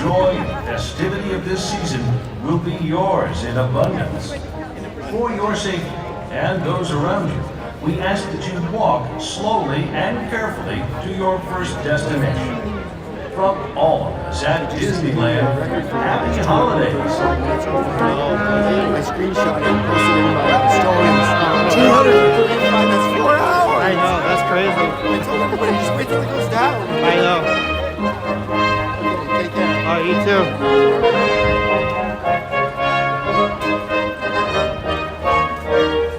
joy and festivity of this season will be yours in abundance. And for your safety and those around you, we ask that you walk slowly and carefully to your first destination. From all of us at Disneyland, happy holidays. My screenshot and posted it on the stories. 235, that's 4 hours. I know, that's crazy. I told everybody, just wait till it goes down. I know. Take care. Oh, you too.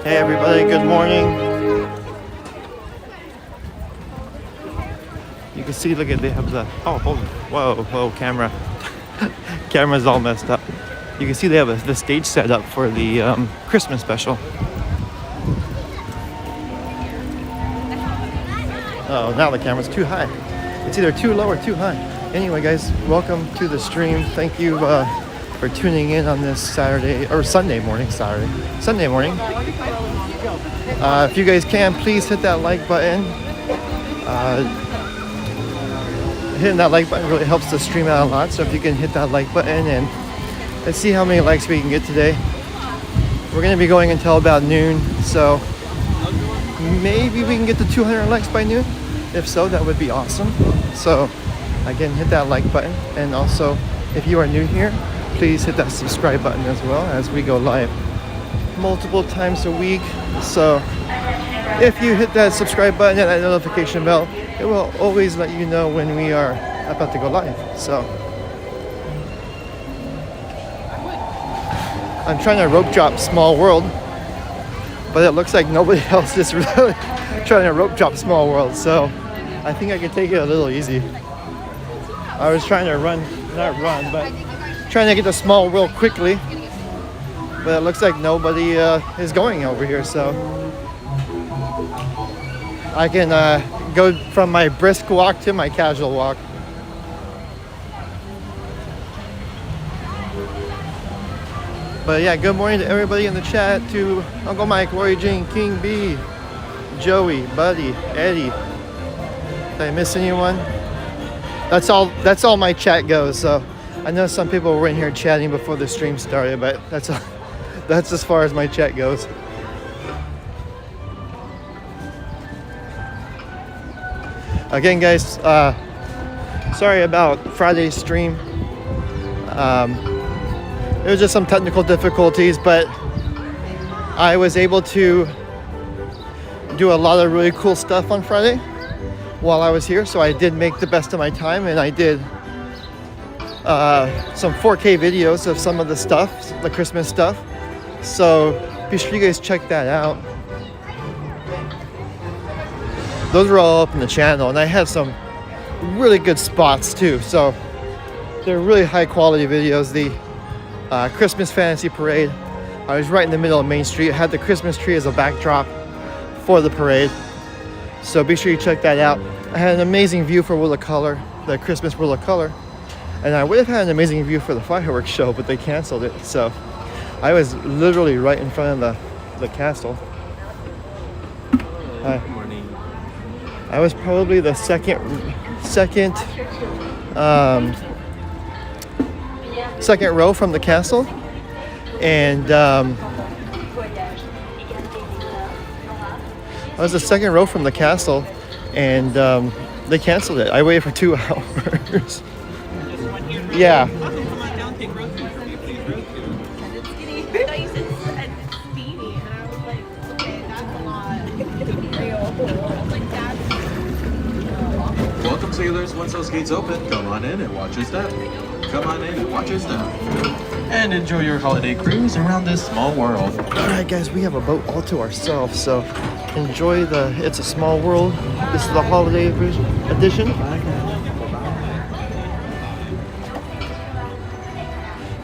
Hey everybody, good morning. You can see, look at, they have the, whoa, camera. Camera's all messed up. You can see they have the stage set up for the Christmas special. Oh, now the camera's too high. It's either too low or too high. Anyway, guys, welcome to the stream. Thank you for tuning in on this Saturday, or Sunday morning. Sunday morning. If you guys can, please hit that like button. Hitting that like button really helps the stream out a lot. So if you can hit that like button, and let's see how many likes we can get today. We're going to be going until about noon, so maybe we can get to 200 likes by noon. If so, that would be awesome. So again, hit that like button, and also if you are new here, please hit that subscribe button as well, as we go live multiple times a week. So if you hit that subscribe button and that notification bell, it will always let you know when we are about to go live. So I'm trying to rope drop Small World, but it looks like nobody else is really trying to rope drop Small World, so I think I can take it a little easy. I was trying to but trying to get the Small World quickly, but it looks like nobody is going over here, so I can go from my brisk walk to my casual walk. But yeah, good morning to everybody in the chat, to Uncle Mike, Lori Jean, King B, Joey, Buddy, Eddie. Did I miss anyone? That's all my chat goes. So I know some people were in here chatting before the stream started, but that's as far as my chat goes. Again, guys, sorry about Friday's stream. There was just some technical difficulties, but I was able to do a lot of really cool stuff on Friday while I was here. So I did make the best of my time, and I did some 4K videos of some of the stuff, the Christmas stuff. So be sure you guys check that out. Those are all up in the channel, and I had some really good spots too. So they're really high quality videos. The Christmas Fantasy Parade, I was right in the middle of Main Street. I had the Christmas tree as a backdrop for the parade. So be sure you check that out. I had an amazing view for Wheel of Color, the Christmas Wheel of Color. And I would have had an amazing view for the fireworks show, but they canceled it. So I was literally right in front of the castle. Hi. I was probably the second row from the castle, and I was the second row from the castle, and they canceled it. I waited for 2 hours. Yeah. Welcome, sailors. Once those gates open, come on in and watch your step. Come on in and watch your step. And enjoy your holiday cruise around this small world. Alright guys, we have a boat all to ourselves, so enjoy the It's a Small World. This is the holiday edition.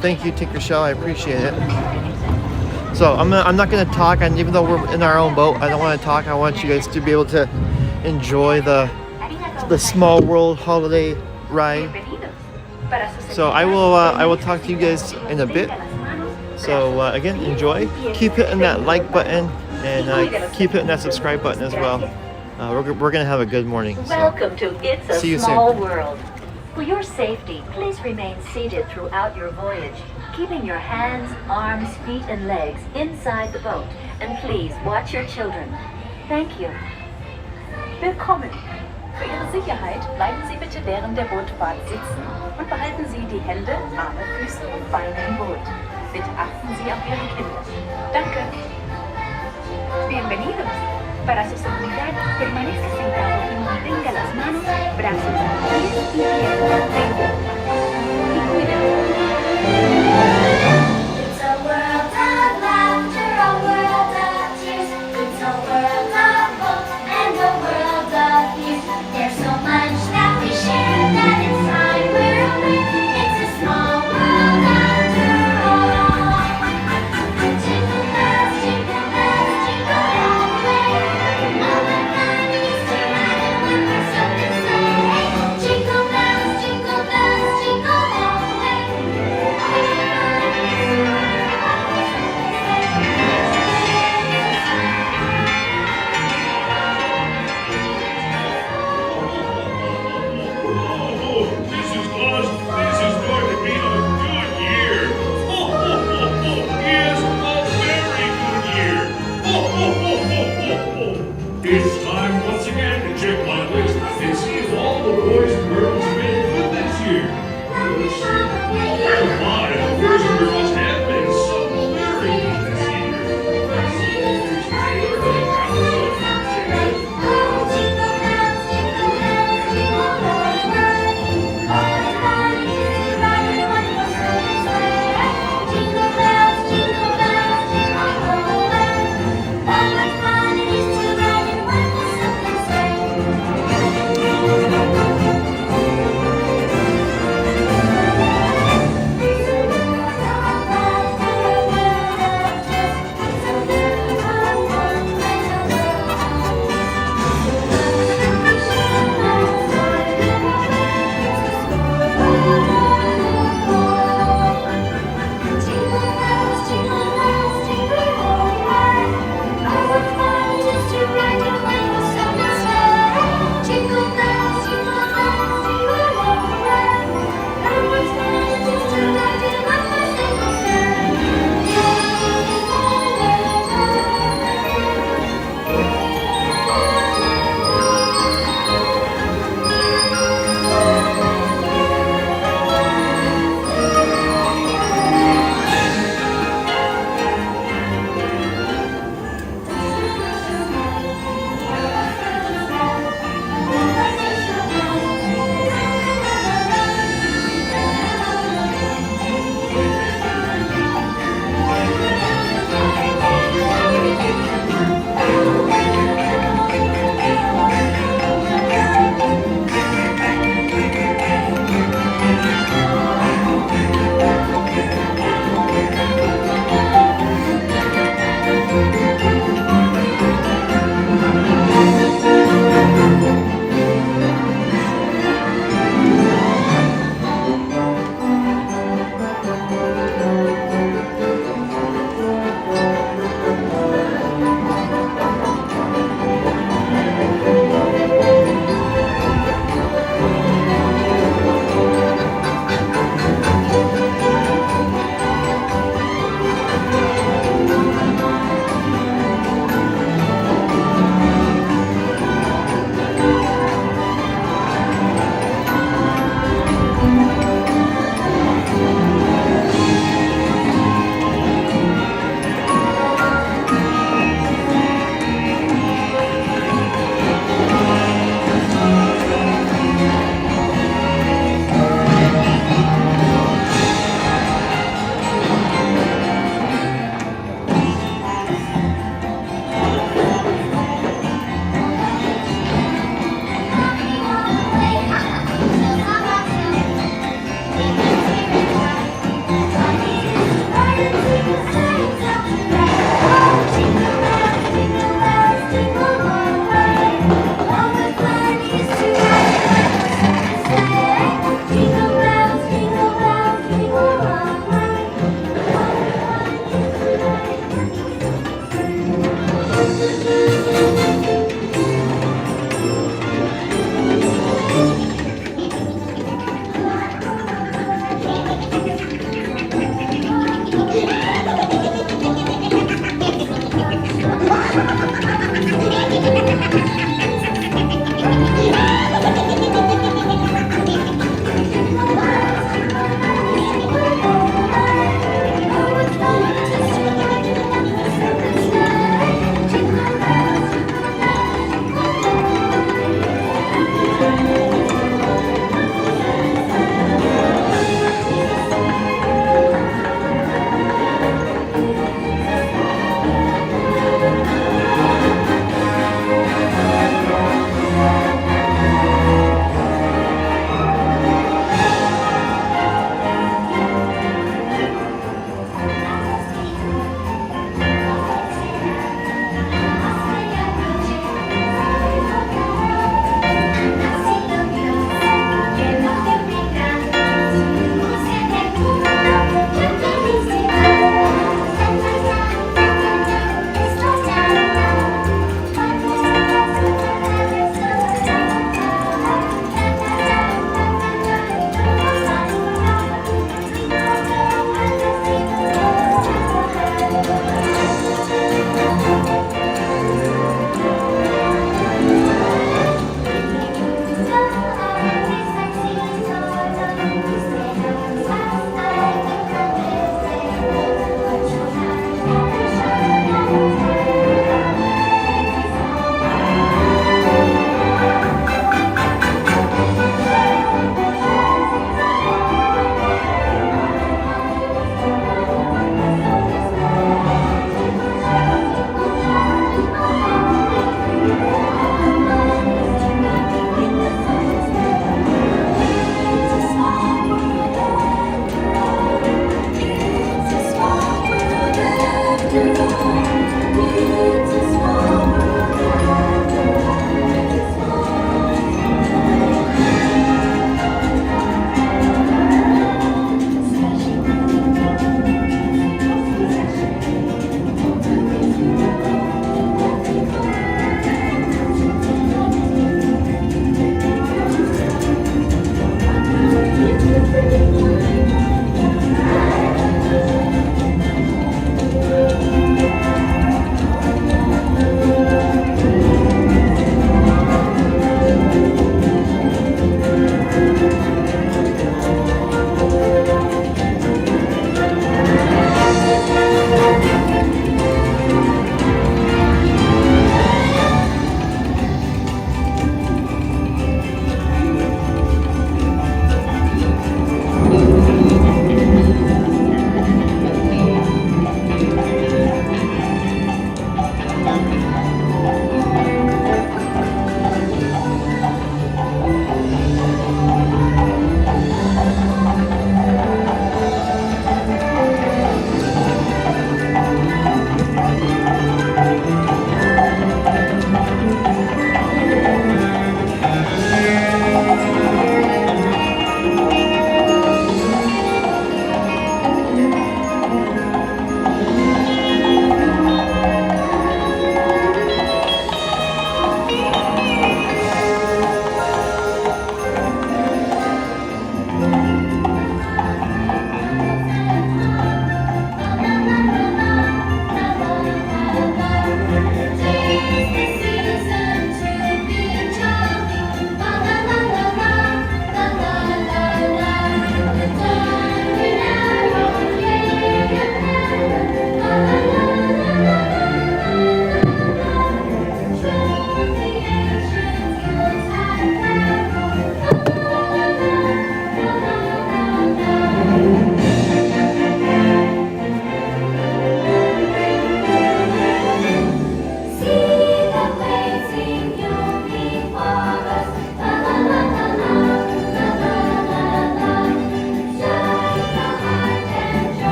Thank you, Tinker Shell, I appreciate it. So I'm not gonna talk, and even though we're in our own boat, I don't want to talk. I want you guys to be able to enjoy the Small World holiday ride. So I will talk to you guys in a bit. So again, enjoy. Keep hitting that like button, and keep hitting that subscribe button as well. We're gonna have a good morning. So Welcome to It's a see you Small soon. World. For your safety, please remain seated throughout your voyage, keeping your hands, arms, feet, and legs inside the boat. And please watch your children. Thank you. Willkommen! Für Ihre Sicherheit bleiben Sie bitte während der Bootfahrt sitzen und behalten Sie die Hände, Arme, Füße und Beine im Boot. Bitte achten Sie auf Ihre Kinder. Danke. Bienvenidos. Para su seguridad, permanezca sentado y mantenga las manos, brazos, pies y piernas en boca. Y cuídense. It's a world of laughter, a world of tears. It's a world of hope and a world of fears. There's so much that we share that inside we're aware. It's a small world after all. Jingle bells, jingle all the way. All the fun is to ride in one horse open sleigh. Jingle bells,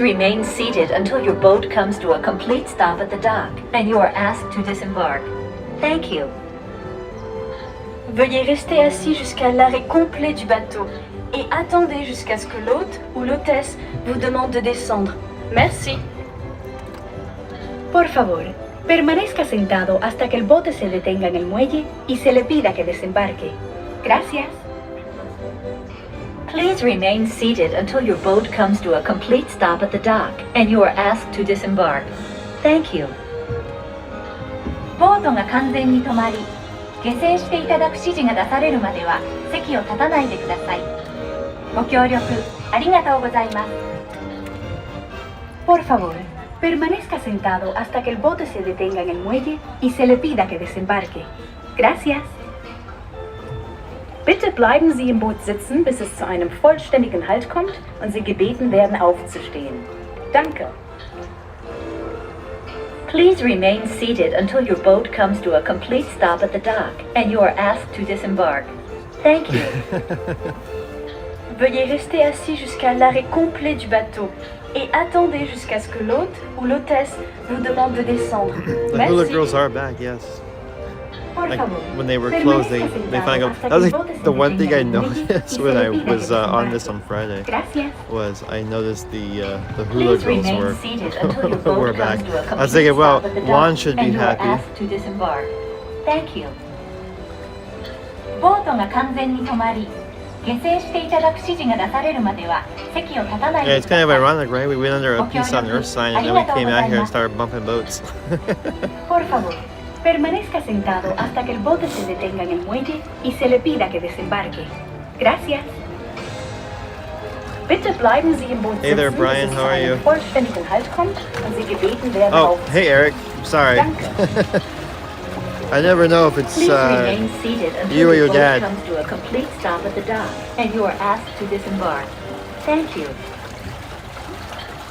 Please remain seated until your boat comes to a complete stop at the dock and you are asked to disembark. Thank you. Veuillez rester assis jusqu'à l'arrêt complet du bateau et attendez jusqu'à ce que l'hôte ou l'hôtesse vous demande de descendre. Merci. Por favor, permanezca sentado hasta que el bote se detenga en el muelle y se le pida que desembarque. Gracias. Please remain seated until your boat comes to a complete stop at the dock and you are asked to disembark. Thank you. ボートが完全に止まり、下船していただく指示が出されるまでは席を立たないでください。ご協力ありがとうございます。Por favor, permanezca sentado hasta que el bote se detenga en el muelle y se le pida que desembarque. Gracias. Bitte bleiben Sie im Boot sitzen, bis es zu einem vollständigen Halt kommt und Sie gebeten werden, aufzustehen. Danke. Please remain seated until your boat comes to a complete stop at the dock and you are asked to disembark. Thank you. Veuillez rester assis jusqu'à l'arrêt complet du bateau et attendez jusqu'à ce que l'hôte ou l'hôtesse vous demande de descendre. The Merci. hula girls are back, yes. Por Like favor, when they were closed, they finally go. That was like the one thing I noticed when I was on this on Friday. Gracias. Was I noticed the hula Please girls remain were seated until your boat were comes back. to a complete I was thinking, well, stop at the Juan dock should be and you are happy. asked to disembark. Thank you. ボートが完全に止まり、下船していただく指示が出されるまでは席を立たない Yeah, で it's くだ kind さ of い。 ironic, right? We went under a peace on earth sign and then we came out here and started bumping boats. Por favor, permanezca sentado hasta que el bote se detenga en el muelle y se le pida que desembarque. Gracias. Bitte bleiben Sie im Boot Hey there, sitzen, Brian, bis es how zu are einem you? vollständigen Halt kommt und Sie gebeten werden, Oh, aufzustehen. hey Eric. Sorry. Danke. I never know if it's Please remain seated until you or your boat dad. comes to a complete stop at the dock and you are asked to disembark. Thank you.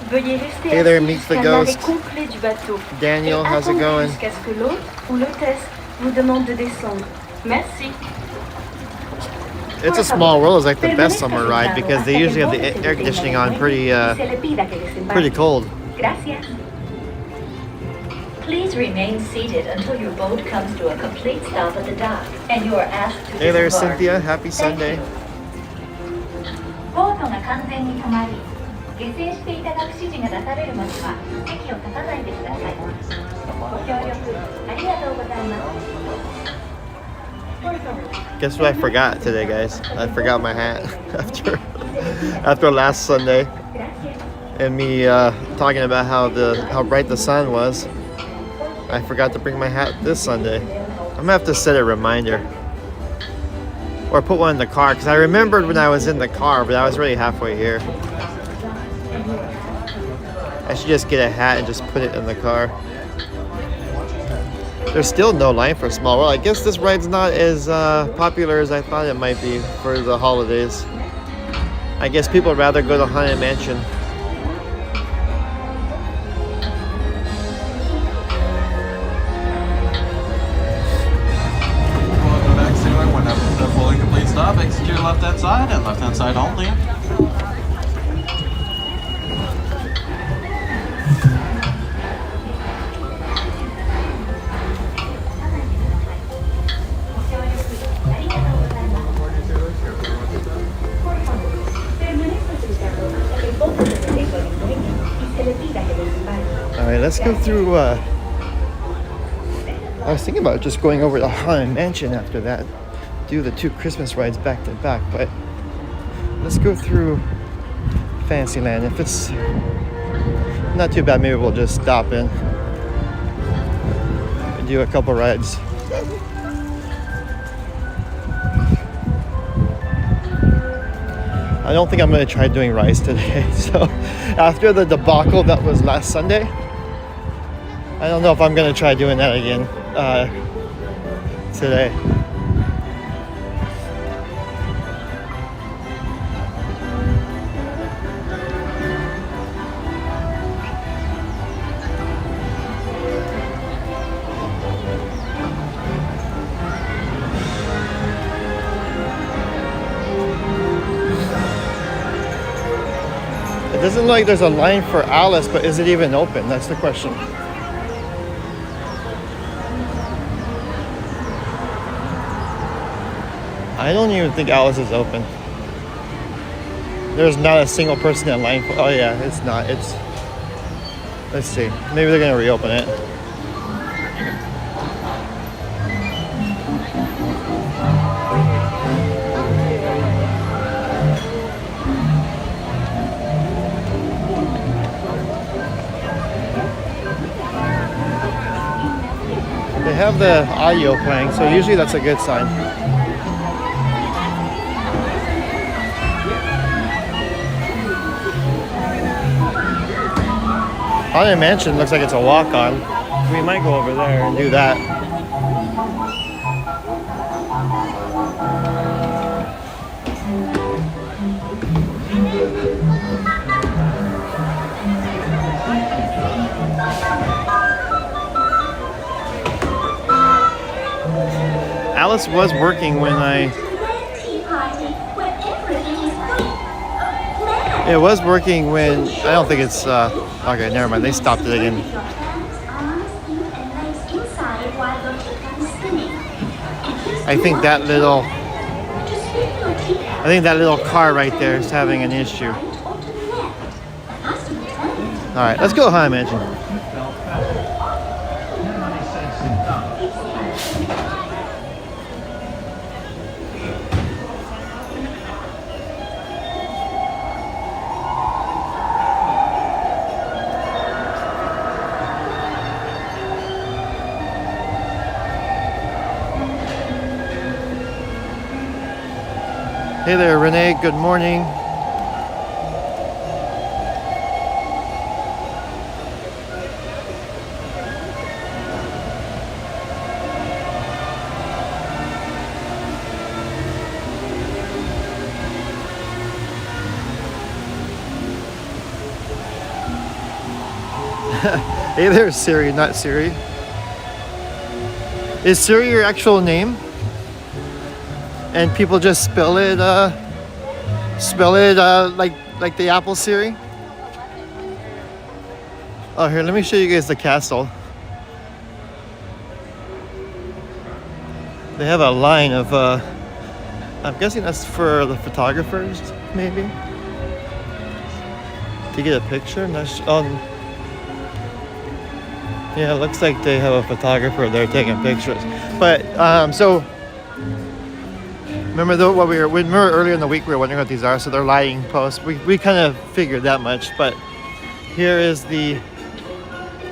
Veuillez rester Hey there, assis meets the jusqu'à l'arrêt ghost. complet du bateau. Daniel, et how's it attendez going? jusqu'à ce que l'hôte ou l'hôtesse vous demande de descendre. Merci. It's a small world. It's like the best summer ride because they usually have the air conditioning on pretty cold. Gracias. Please remain seated until your boat comes to a complete stop at the dock and you are asked to Hey there, disembark. Cynthia. Happy Thank Sunday. you. ボートが完全に止まり、下船していただく指示が出されるまでは席を立たないでください。ご協力ありがとうございます。 Guess what I forgot today, guys? I forgot my hat after last Sunday, and me talking about how bright the sun was. I forgot to bring my hat this Sunday. I'm gonna have to set a reminder or put one in the car because I remembered when I was in the car, but I was already halfway here. I should just get a hat and just put it in the car. There's still no line for Small World. I guess this ride's not as popular as I thought it might be for the holidays. I guess people would rather go to Haunted Mansion. Welcome back, sailor. When up to the fully complete stop, exit to your left-hand side and left-hand side only. Alright, let's go through. I was thinking about just going over to Haunted Mansion after that. Do the two Christmas rides back to back, but let's go through Fantasyland. If it's not too bad, maybe we'll just stop in and do a couple rides. I don't think I'm going to try doing rides today. So after the debacle that was last Sunday, I don't know if I'm going to try doing that again today. It doesn't look like there's a line for Alice, but is it even open? That's the question. I don't even think Alice is open. There's not a single person in line for, oh yeah, it's not. It's, let's see. Maybe they're gonna reopen it. They have the audio playing, so usually that's a good sign. Haunted Mansion looks like it's a walk-on. We might go over there and do that. Alice was working when it was working when, I don't think it's, okay, never mind, they stopped it again. I think that little car right there is having an issue. Alright, let's go Haunted Mansion. Hey there, Renee. Good morning. Hey there, Siri, not Siri. Is Siri your actual name? And people just spell it like the Apple Siri. Oh, here, let me show you guys the castle. They have a line of, I'm guessing that's for the photographers, maybe, to get a picture. Yeah, it looks like they have a photographer there taking pictures. But so. Remember earlier in the week we were wondering what these are, so they're lighting posts. We kind of figured that much, but here is the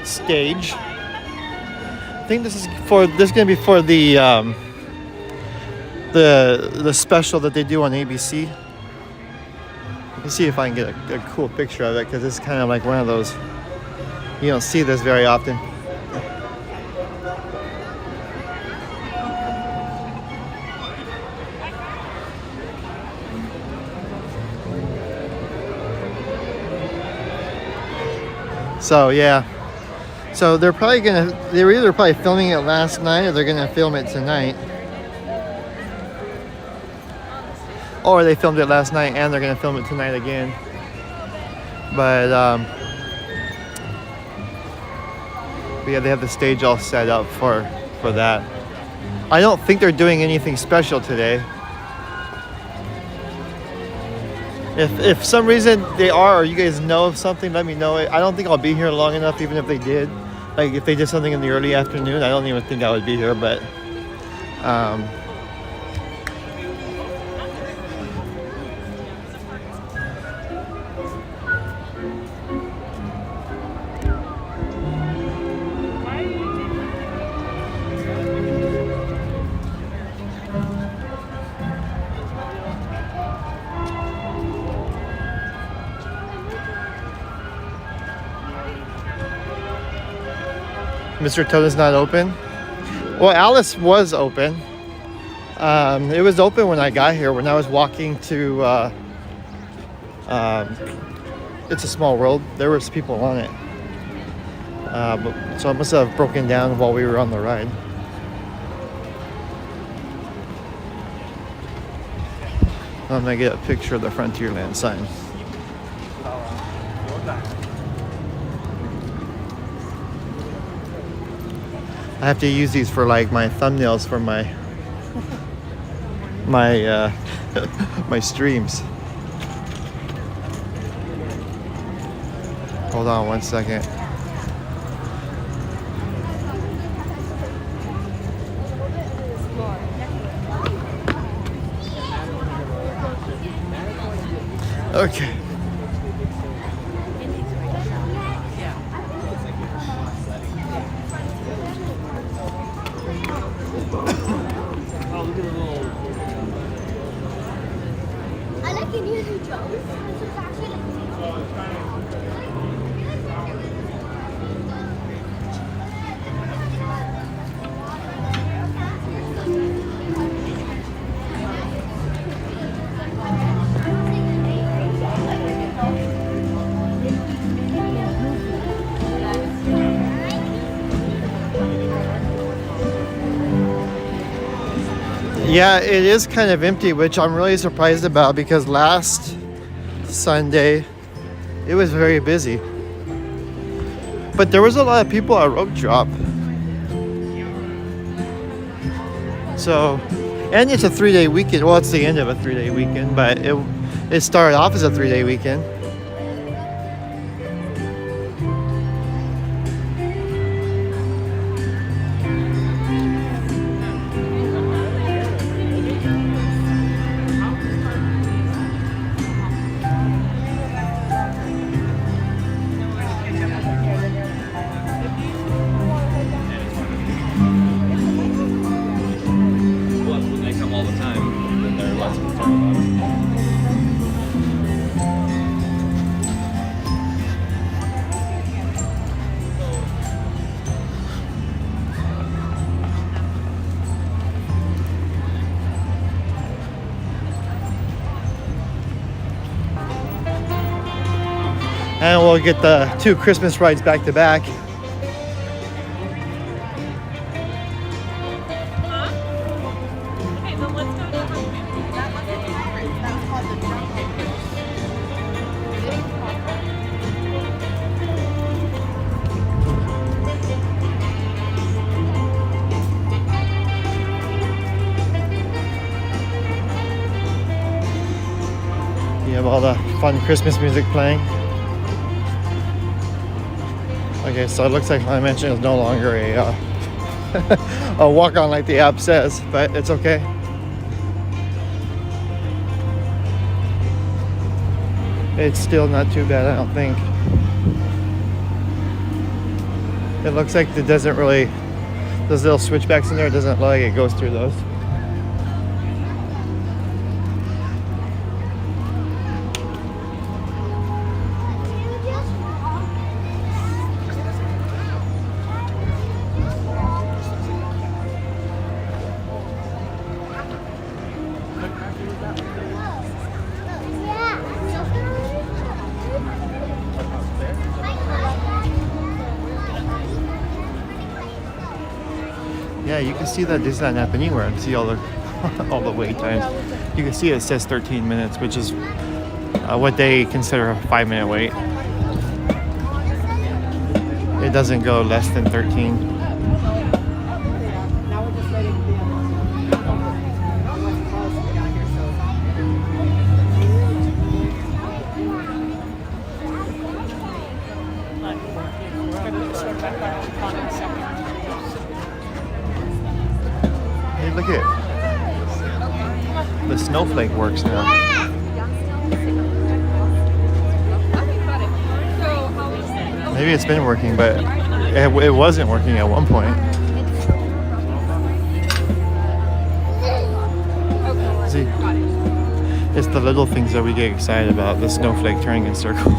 stage. I think this is gonna be for the special that they do on ABC. Let me see if I can get a cool picture of it, because it's kind of like one of those, you don't see this very often. So yeah, so they were either probably filming it last night or they're gonna film it tonight, or they filmed it last night and they're gonna film it tonight again. But yeah, they have the stage all set up for that. I don't think they're doing anything special today. If some reason they are, or you guys know of something, let me know. I don't think I'll be here long enough, even if they did. Like, if they did something in the early afternoon, I don't even think I would be here, but... Mr. Toad is not open. Well, Alice was open. It was open when I got here, when I was walking to It's a Small World. There was people on it. So it must have broken down while we were on the ride. I'm gonna get a picture of the Frontierland sign. I have to use these for like my thumbnails for my my streams. Hold on one second. Okay. I like Indiana Jones. It's actually Yeah, it is kind of empty, which I'm really surprised about because last Sunday it was very busy. But there was a lot of people at Rope Drop. So, and it's a 3-day weekend. Well, it's the end of a 3-day weekend, but it started off as a 3-day weekend. When they come all the time, then they're less concerned about it. And we'll get the 2 Christmas rides back to back. You have all the fun Christmas music playing. Okay, so it looks like my mansion is no longer a walk-on like the app says, but it's okay. It's still not too bad, I don't think. It looks like it doesn't really, those little switchbacks in there, it doesn't look like it goes through those. Yeah, you can see that Disneyland app anywhere and see all the all the wait times. You can see it says 13 minutes, which is what they consider a 5-minute wait. It doesn't go less than 13. Hey, look at it. The snowflake works now. Maybe it's been working, but it wasn't working at one point. See, it's the little things that we get excited about. The snowflake turning in circles.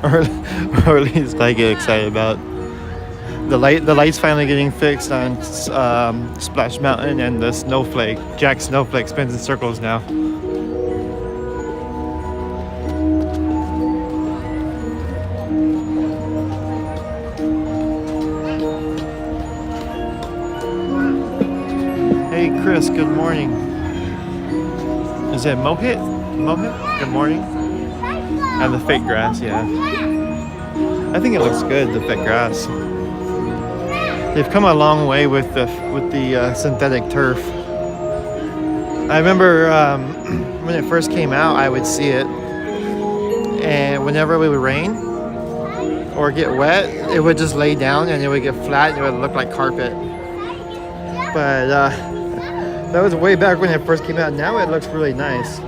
or at least I get excited about. The light's finally getting fixed on Splash Mountain, and the snowflake, Jack Snowflake, spins in circles now. Hey Chris, good morning. Is it Mohit? Mohit? Good morning. And the fake grass, yeah. I think it looks good, the thick grass. They've come a long way with the synthetic turf. I remember when it first came out, I would see it, and whenever it would rain or get wet, it would just lay down and it would get flat and it would look like carpet. But that was way back when it first came out. Now it looks really nice.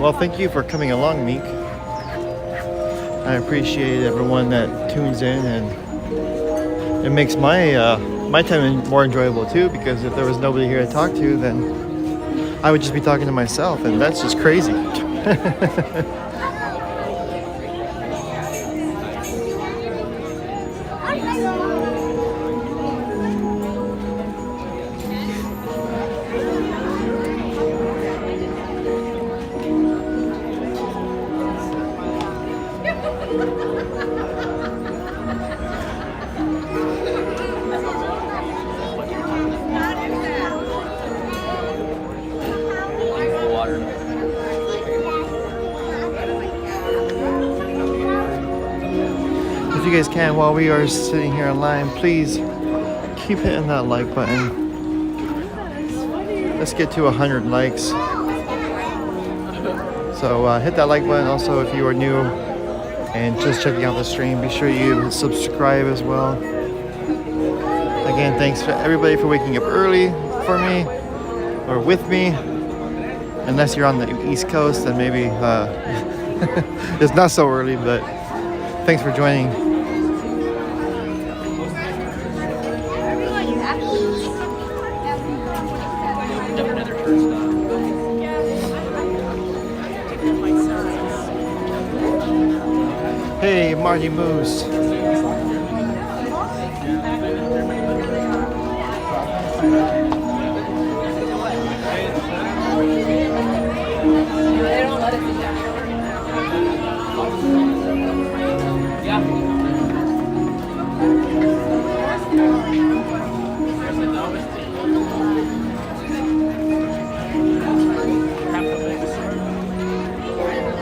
Well, thank you for coming along, Meek. I appreciate everyone that tunes in, and it makes my my time more enjoyable too, because if there was nobody here to talk to, then I would just be talking to myself, and that's just crazy. If you guys can, while we are sitting here online, please keep hitting that like button. Let's get to 100 likes. So hit that like button. Also, if you are new and just checking out the stream, be sure you subscribe as well. Again, thanks to everybody for waking up early for me or with me. Unless you're on the East Coast, then maybe it's not so early, but thanks for joining. Hey, Marty Moose.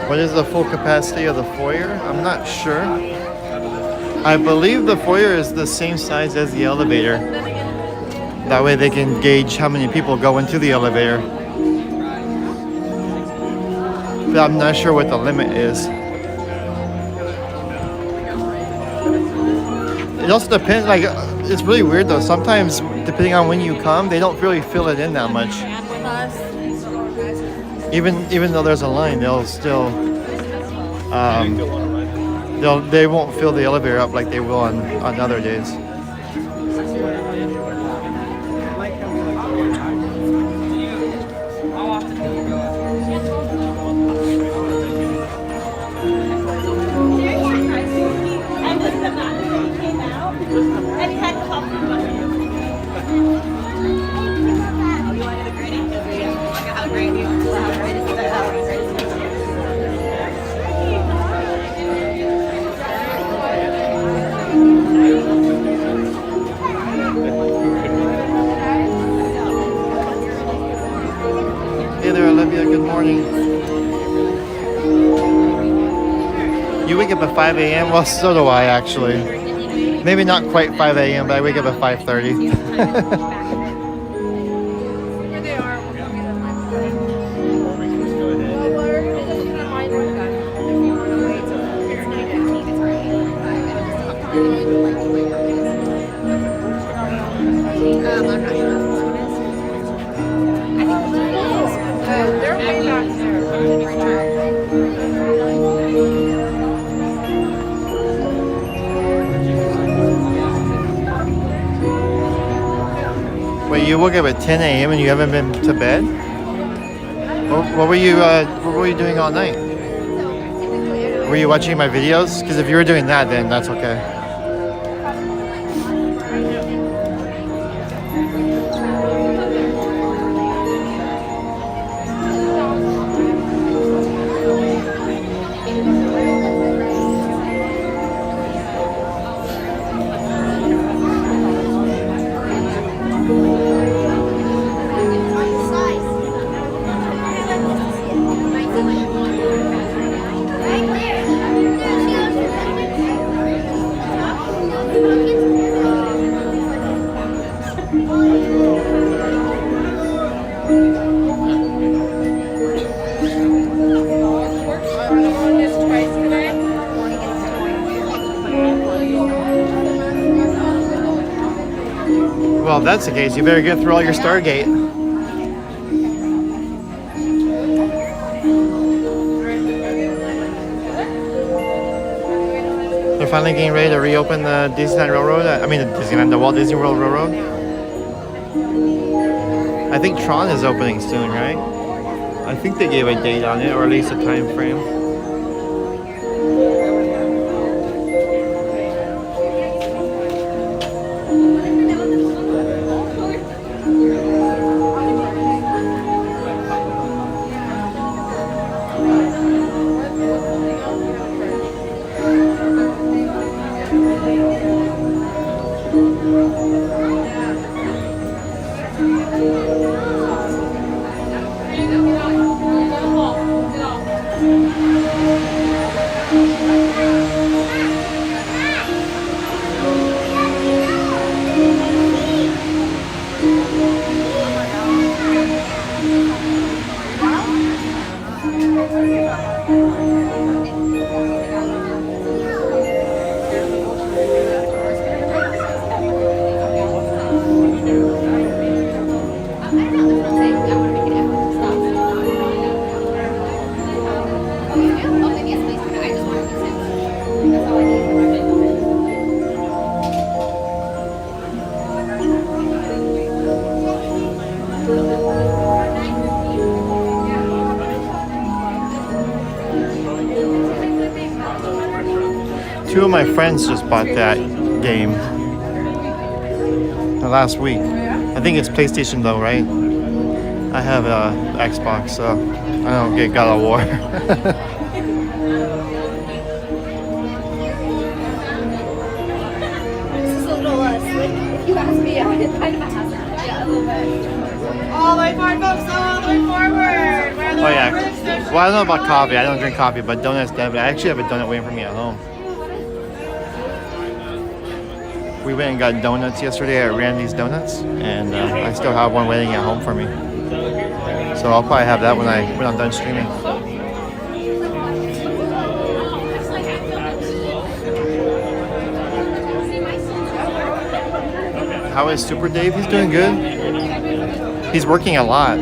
What is the full capacity of the foyer? I'm not sure. I believe the foyer is the same size as the elevator. That way they can gauge how many people go into the elevator. But I'm not sure what the limit is. It also depends, like, it's really weird though. Sometimes, depending on when you come, they don't really fill it in that much. Even though there's a line, they'll still they won't fill the elevator up like they will on other days. Good morning. You wake up at 5 a.m.? Well, so do I actually. Maybe not quite 5 a.m., but I wake up at 5:30. you woke up at 10 a.m. and you haven't been to bed? What were you doing all night? Were you watching my videos? Because if you were doing that, then that's okay. Well, if that's the case, you better get through all your Stargate. They're finally getting ready to reopen the Disneyland Railroad. The Walt Disney World Railroad. I think Tron is opening soon, right? I think they gave a date on it, or at least a time frame. Two of my friends just bought that game last week. I think it's PlayStation though, right? I have a Xbox, so I don't get God of War. This is a little slick. If you ask me, I kind of a hazard. Yeah, a little bit. All the way forward, folks. All the way forward. Oh yeah. Well, I don't know about coffee. I don't drink coffee, but donuts definitely. I actually have a donut waiting for me at home. We went and got donuts yesterday at Randy's Donuts, and I still have one waiting at home for me. So I'll probably have that when I'm done streaming. How is Super Dave? He's doing good. He's working a lot.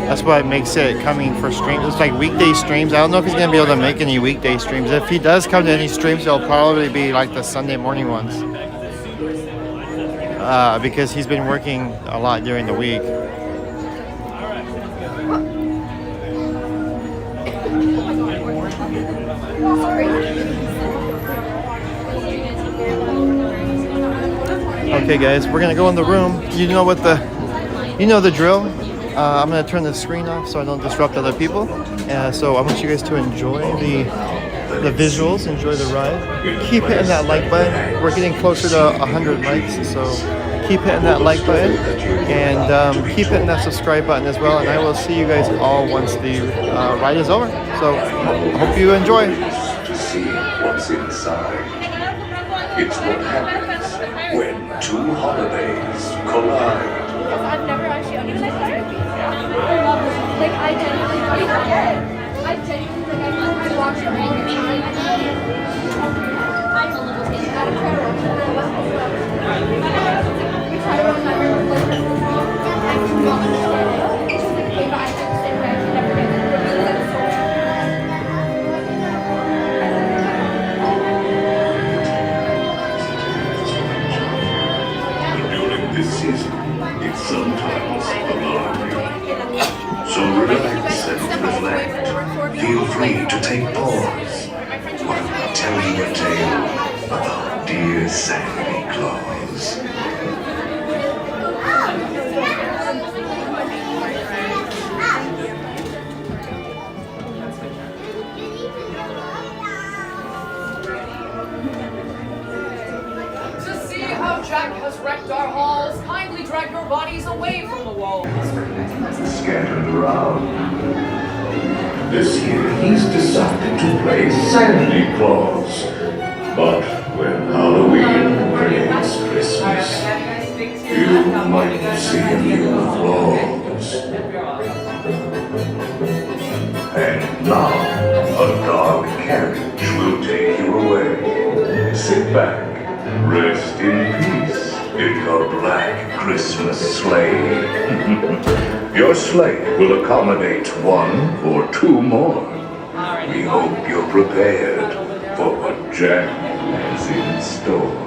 That's what makes it coming for streams. It's like weekday streams. I don't know if he's going to be able to make any weekday streams. If he does come to any streams, they'll probably be like the Sunday morning ones. Because he's been working a lot during the week. Okay guys, we're going to go in the room. You know the drill. I'm going to turn the screen off so I don't disrupt other people. So I want you guys to enjoy the visuals, enjoy the ride. Keep hitting that like button. We're getting closer to 100 likes, so keep hitting that like button. And keep hitting that subscribe button as well. And I will see you guys all once the ride is over. So hope you enjoy. To see what's inside. It's what happens when two holidays collide. I've never actually understood therapy. Like, I genuinely watch it all the time. I'm a little bit out of trouble. We try to remember what was it's just like, hey, but I feel the same way. I can never get reflect, feel free to take pause while I tell you a tale about dear Santa Claus. To see how Jack has wrecked our halls, kindly drag your bodies away from the walls. Scattered around. This year he's decided to play Santa Claus. But when Halloween brings Christmas, you might see a new Claus. And now, a dark carriage will take you away. Sit back, rest in peace in your black Christmas sleigh. Your sleigh will accommodate one or two more. We hope you're prepared for what Jack has in store.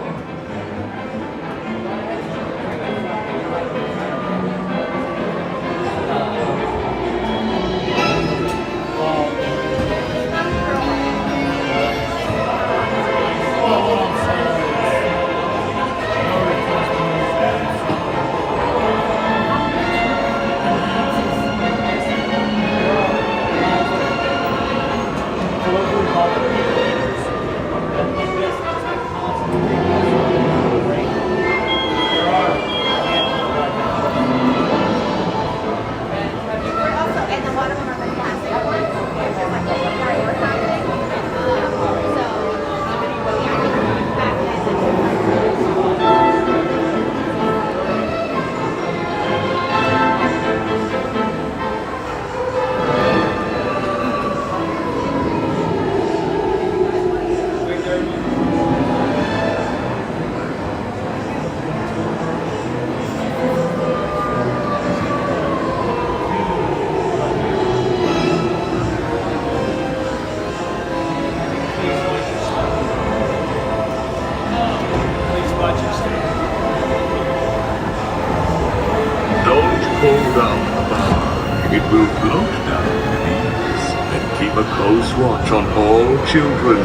It will float down with ease and keep a close watch on all children,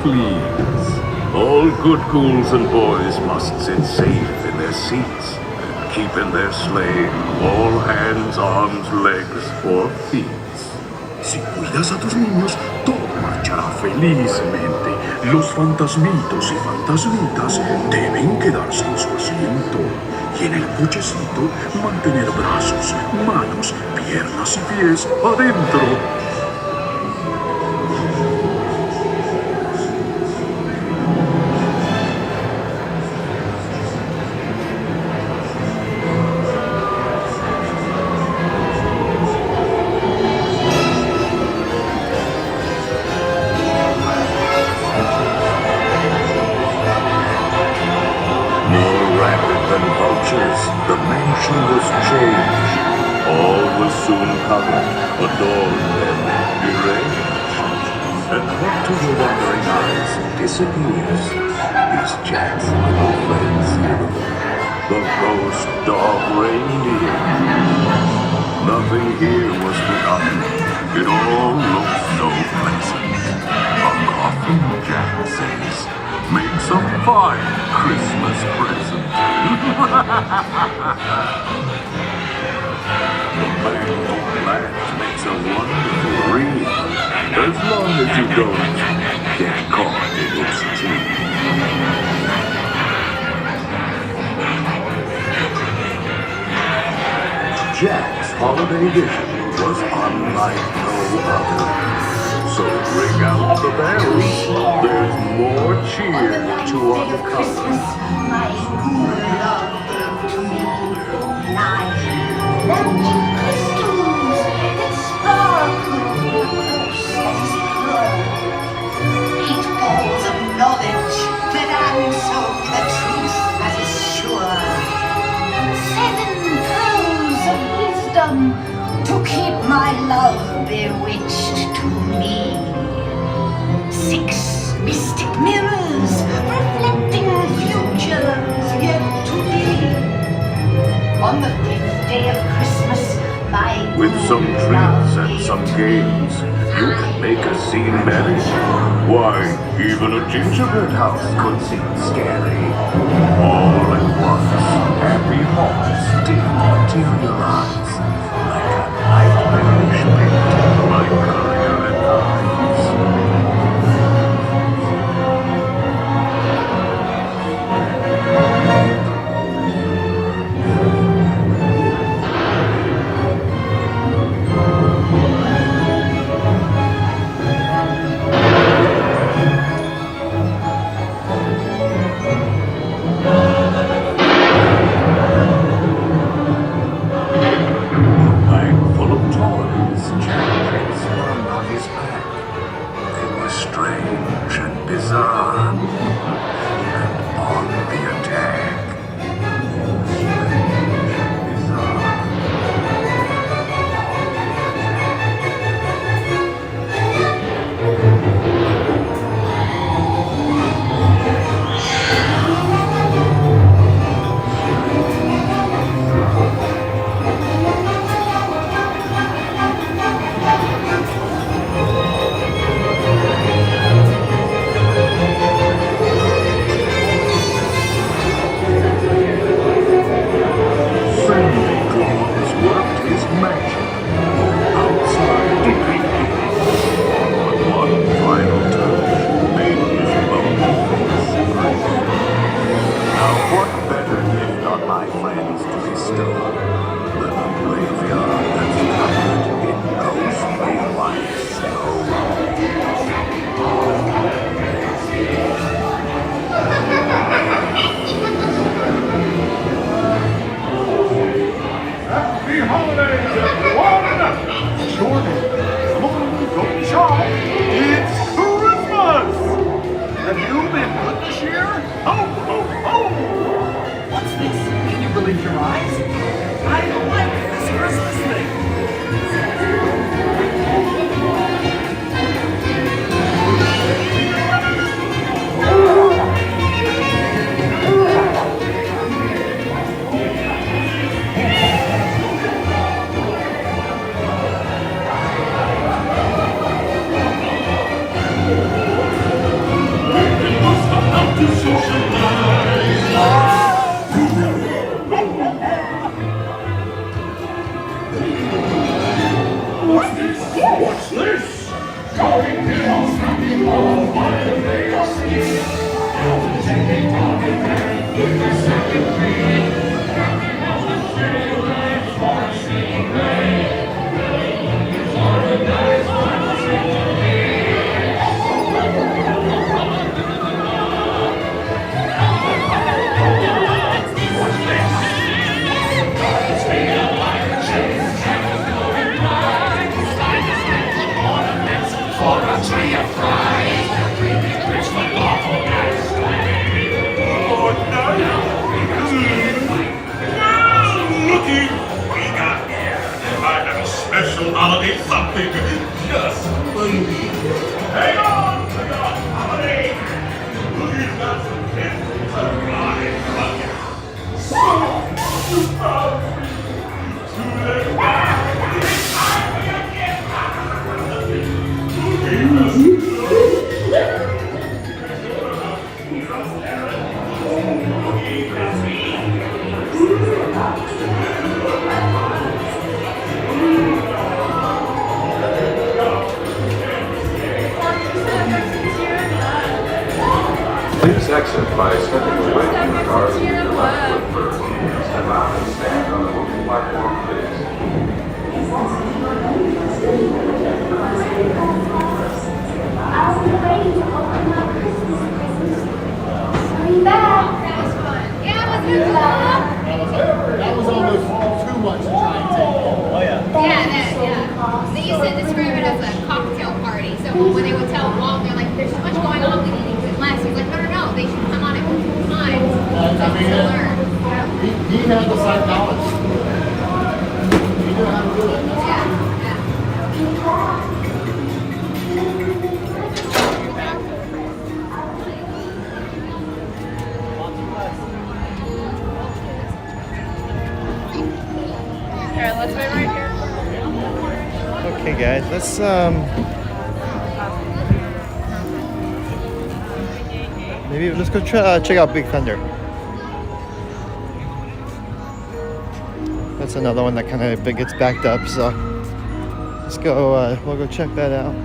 please. All good ghouls and boys must sit safe in their seats and keep in their sleigh all hands, arms, legs, or feet. Si cuidas a tus niños, todo marchará felizmente. Los fantasmitos y fantasmitas deben quedarse en su asiento. Y en el cochecito mantener brazos, manos, piernas y pies adentro. The mansion was changed. All was soon covered, adorned, and deranged. And what to your wondering eyes disappears is Jack's little friends here, the ghost dog reindeer. Nothing here was forgotten. It all looked so pleasant. A coffin, Jack says, makes a fine Christmas present. The mango plant makes a wonderful wreath, as long as you don't get caught in its teeth. Jack's holiday vision was unlike no other. So ring out the bells, there's more cheer to uncover. My love to me, magic crystals that sparkle, eight balls of knowledge that answer with a truth that is sure, 7 pearls of wisdom to keep my love bewitched to me. 6 mystic mirrors reflecting futures yet to be. On the 5th day of Christmas, my with some treats and some games. You can make a scene merry. Why, even a gingerbread house could seem scary. All at once, happy moments did materialize. Like a nightmarish painting by Currier and Ives. Please exit by stepping away from the car to your left foot first. Step out and stand on the moving platform, please. I'll be ready to open my Christmas presents. Hurry back. That was fun. Yeah, wasn't it fun? That was almost too much to try and take in. Oh, yeah. Yeah. They used to describe it as a cocktail party. So when they would tell Walt, they're like, there's too much going on, we need to do it less. He's like, no, they should come on at multiple times to learn. He had the psychology. He knew how to do it. Okay guys. Let's maybe let's go try, check out Big Thunder. That's another one that kind of gets backed up, so let's go. We'll go check that out.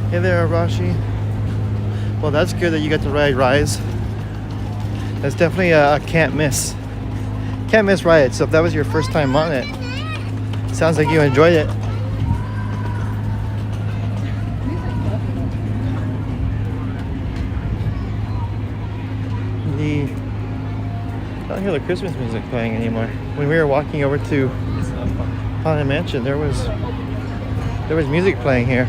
Hey there, Arashi. Well, that's good that you got to ride Rise. That's definitely a can't miss ride. So if that was your first time on it, sounds like you enjoyed it. I don't hear the Christmas music playing anymore. When we were walking over to Haunted Mansion, there was music playing here.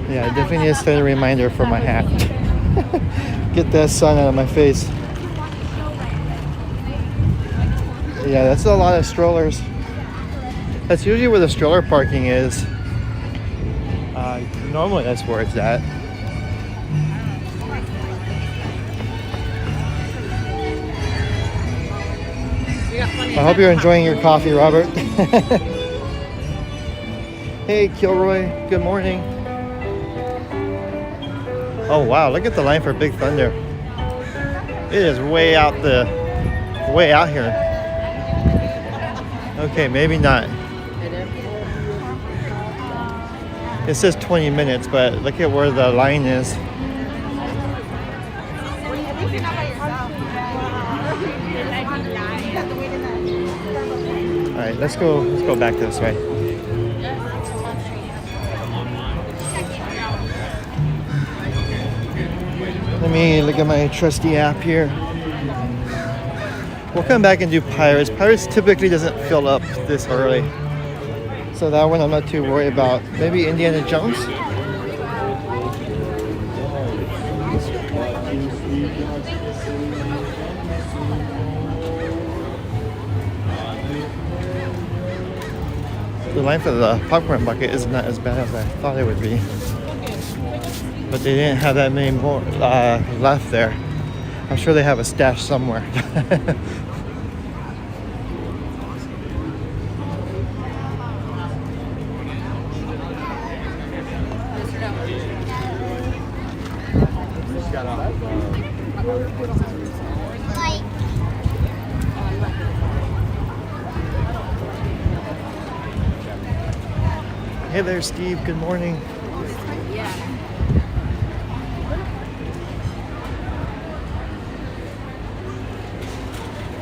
Yeah, I definitely need to set a reminder for my hat. Get that sun out of my face. Yeah, that's a lot of strollers. That's usually where the stroller parking is. Normally that's where it's at. I hope you're enjoying your coffee, Robert. Hey, Kilroy, good morning. Oh wow, look at the line for Big Thunder. It is way out here. Okay, maybe not. It says 20 minutes, but look at where the line is. All right, let's go back this way. Let me look at my trusty app here. We'll come back and do Pirates. Pirates typically doesn't fill up this early. So that one I'm not too worried about. Maybe Indiana Jones? The line for the popcorn bucket is not as bad as I thought it would be. But they didn't have that many more left there. I'm sure they have a stash somewhere. Hey there, Steve. Good morning.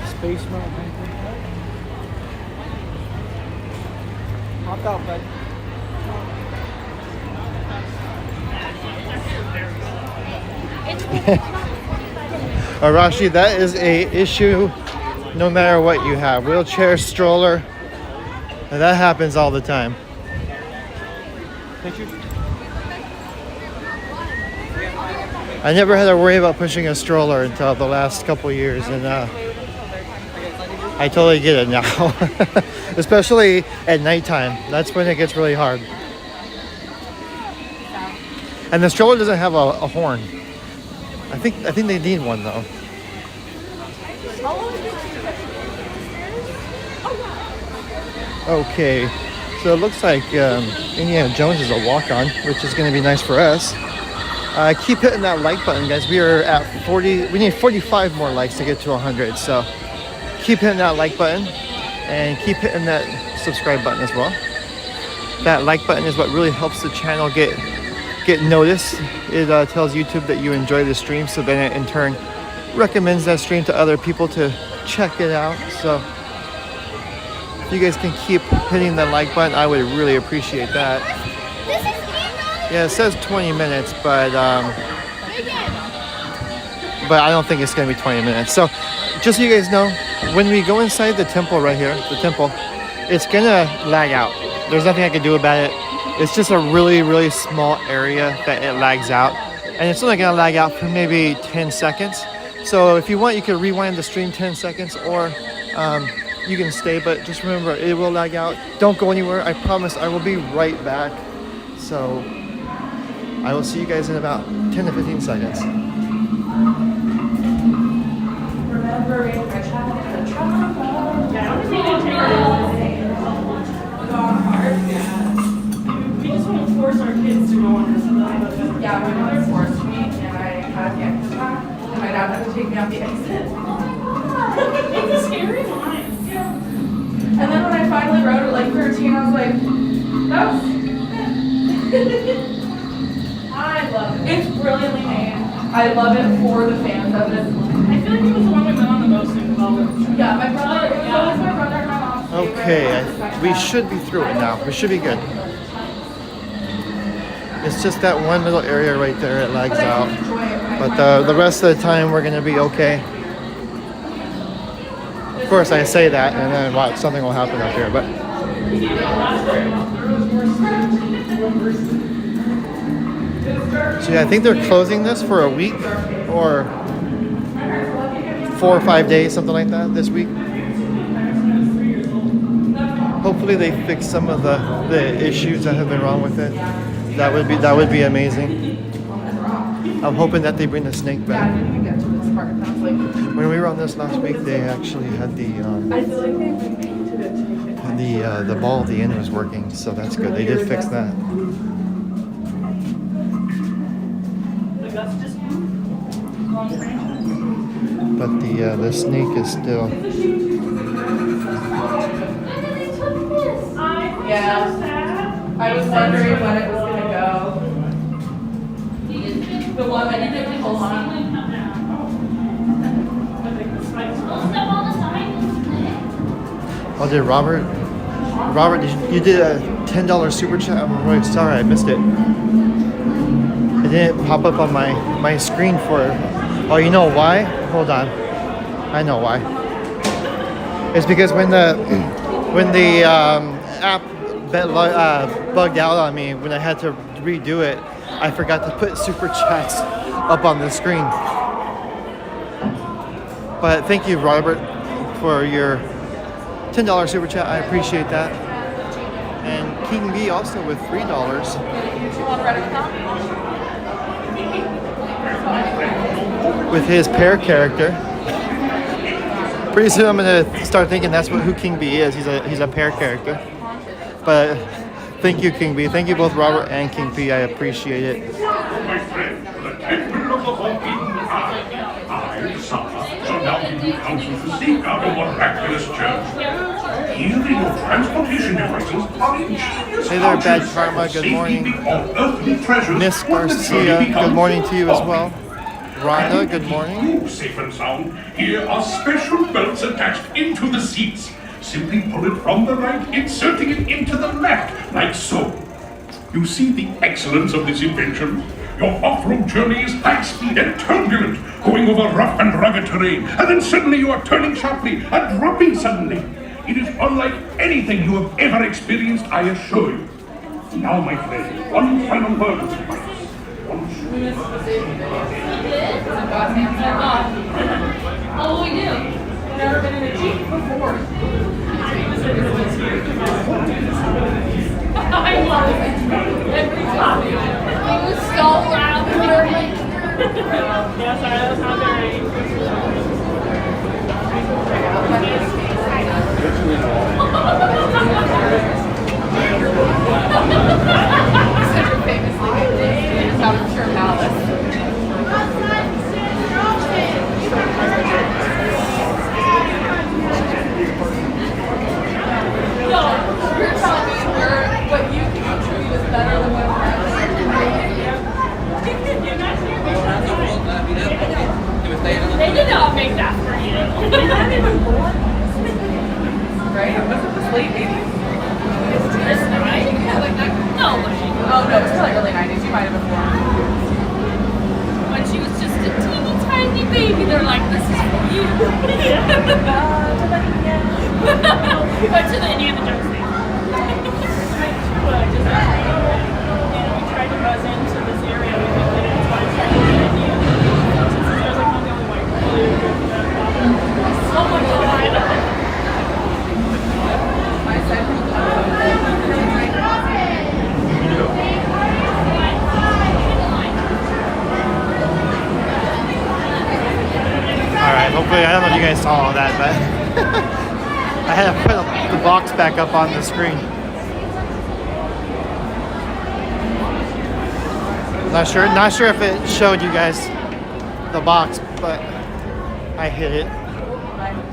Space Mountain. Hop out, bud. Arashi, that is a issue no matter what you have. Wheelchair, stroller, and that happens all the time. I never had to worry about pushing a stroller until the last couple years, and I totally get it now. Especially at nighttime. That's when it gets really hard. And the stroller doesn't have a horn. I think they need one though. Okay, so it looks like Indiana Jones is a walk-on, which is going to be nice for us. Keep hitting that like button, guys. We are at 40. We need 45 more likes to get to 100. So keep hitting that like button and keep hitting that subscribe button as well. That like button is what really helps the channel get noticed. It tells YouTube that you enjoy the stream, so then it in turn recommends that stream to other people to check it out. So if you guys can keep hitting the like button, I would really appreciate that. Yeah, it says 20 minutes, but I don't think it's gonna be 20 minutes. So just so you guys know, when we go inside the temple right here, the temple, it's gonna lag out. There's nothing I can do about it. It's just a really, really small area that it lags out. And it's only gonna lag out for maybe 10 seconds. So if you want, you can rewind the stream 10 seconds, or you can stay, but just remember, it will lag out. Don't go anywhere. I promise I will be right back. So I will see you guys in about 10 to 15 seconds. We just want to force our kids to go on this. Yeah, my mother forced me, and I had the exit pack, and my dad had to take me out the exit. It's a scary line. Yeah. And then when I finally wrote it, like 13, I was like, that's I love it. It's brilliantly made. I love it for the fans of it. I feel like it was the one we went on the most in development. Yeah, my brother, it was always my brother and my mom's favorite. Okay, we should be through it now. We should be good. It's just that one little area right there, it lags out. But the rest of the time, we're gonna be okay. Of course, I say that, and then watch, something will happen up here, but. So yeah, I think they're closing this for a week, or 4 or 5 days, something like that, this week. Hopefully they fix some of the issues that have been wrong with it. That would be amazing. I'm hoping that they bring the snake back. When we were on this last week, they actually had the ball at the end was working, so that's good. They did fix that. But the snake is still. Yeah, I was wondering when it was gonna go. The one that you didn't pull on. Oh, did Robert, you did a $10 super chat? I'm really sorry, I missed it. It didn't pop up on my screen for. Oh, you know why? Hold on, I know why. It's because when the app bugged out on me when I had to redo it, I forgot to put super chats up on the screen. But thank you, Robert, for your $10 super chat. I appreciate that. And King B also with $3. With his pear character. Pretty soon I'm gonna start thinking that's who King B is. He's a pear character. But thank you, King B. Thank you both, Robert and King P. I appreciate it. My friend, the temple of the forbidden eye. I, Sapa, shall now give you counsel to seek out a miraculous church. Here in your transportation devices are ingenious Hey there, Bad pouches Karma. for Good morning. safekeeping of earthly treasures Miss when the Garcia. journey becomes Good morning to you as too well. Rhonda, good morning. You safe and sound. Here are special belts attached into the seats. Simply pull it from the right, inserting it into the left, like so. You see the excellence of this invention? Your off-road journey is high speed and turbulent, going over rough and rugged terrain, and then suddenly you are turning sharply and dropping suddenly. It is unlike anything you have ever experienced, I assure you. Now, my friend, one final word of advice. Oh, we do. Never been in a Jeep before. I love it. Every time. It was so loud. Yes, I was not very. Such a famous thing. I'm sure Malice. No, you're telling me what you I don't know if you guys saw all that, but I had to put the box back up on the screen. Not sure if it showed you guys the box, but I hit it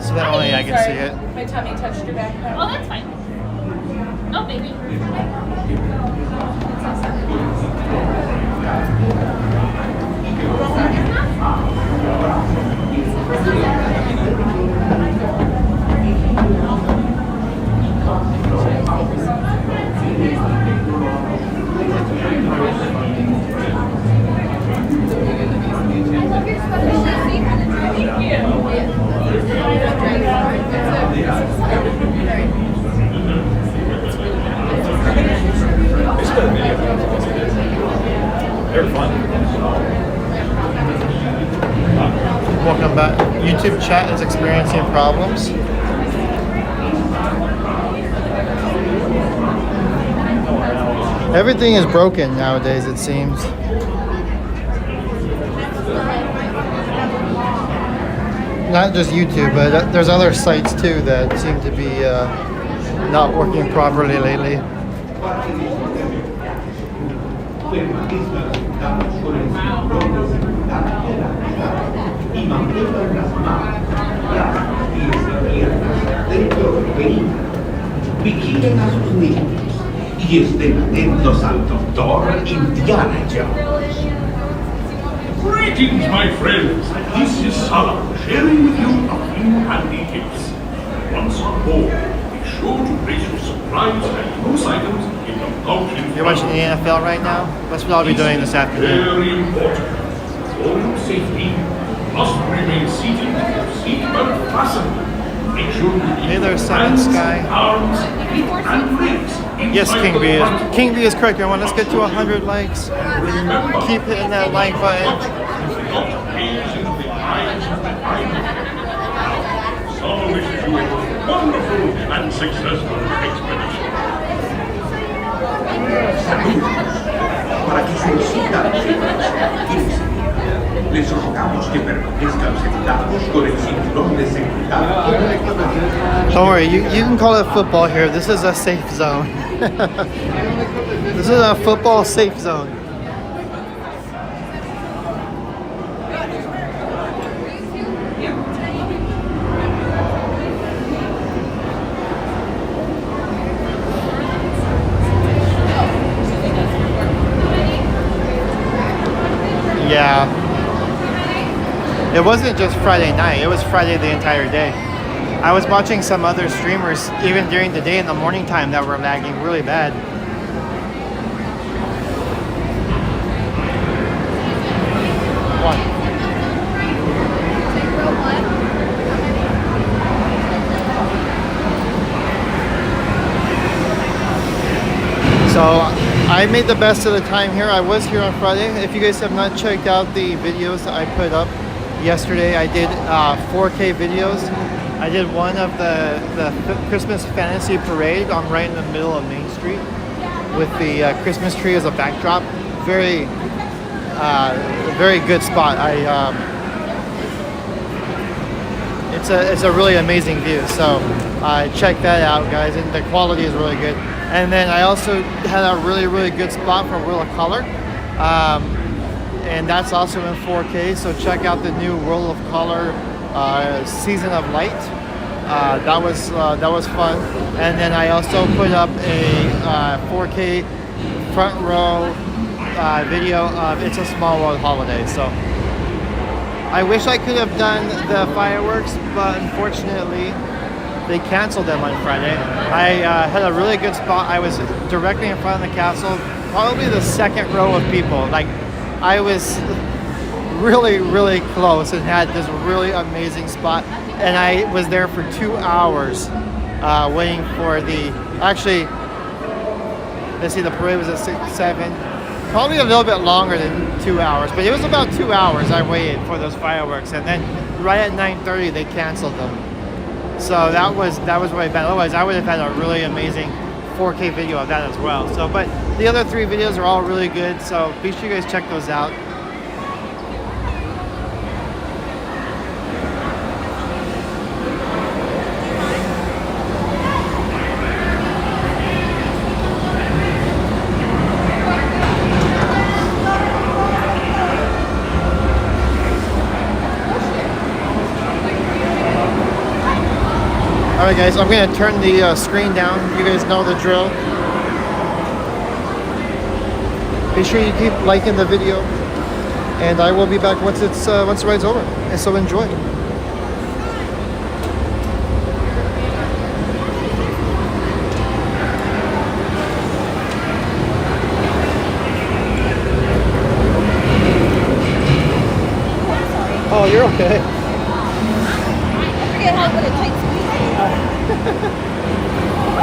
so that only I can see it. My tummy touched your backpack. Oh, that's fine. Oh, baby. They're fun. Welcome back. YouTube chat is experiencing problems. Everything is broken nowadays, it seems. Not just YouTube, but there's other sites too that seem to be not working properly lately. Vigilen a sus niños y estén atentos al Dr. Indiana Jones. Greetings, my friends. This is Salah, sharing with you a few handy tips. Once on board, be sure to place your supplies and loose items in the mountain. You're watching the NFL right now? That's what I'll be doing this afternoon. Very important. For your safety, you must remain seated with your seatbelt fastened. Make sure you keep your hands, arms, feet, and legs Yes, King B is. King B is correct, everyone. Let's get to 100 likes. Keep hitting that like button. Summer wishes you a wonderful and successful expedition. Para que su visita les rogamos que permanezcan sentados con el cinturón de seguridad. Don't worry, you can call it football here. This is a safe zone. This is a football safe zone. Yeah. It wasn't just Friday night, it was Friday the entire day. I was watching some other streamers even during the day in the morning time that were lagging really bad. So I made the best of the time here. I was here on Friday. If you guys have not checked out the videos that I put up yesterday, I did 4K videos. I did one of the Christmas Fantasy Parade. I'm right in the middle of Main Street with the Christmas tree as a backdrop. Very good spot. It's a really amazing view. So check that out, guys. And the quality is really good. And then I also had a really good spot for World of Color. And that's also in 4K, so check out the new World of Color Season of Light. That was fun. And then I also put up a 4K front row video of It's a Small World Holiday. So I wish I could have done the fireworks, but unfortunately they canceled them on Friday. I had a really good spot. I was directly in front of the castle, probably the second row of people. Like, I was really close and had this really amazing spot. And I was there for 2 hours waiting for actually, let's see, the parade was at 6, 7, probably a little bit longer than 2 hours, but it was about 2 hours I waited for those fireworks. And then right at 9:30, they canceled them. So that was really bad. Otherwise, I would have had a really amazing 4K video of that as well. So, but the other 3 videos are all really good. So be sure you guys check those out. Alright guys, I'm going to turn the screen down. You guys know the drill. Be sure you keep liking the video. And I will be back once the ride's over. And so enjoy. Oh, you're okay. I forget how good it takes me.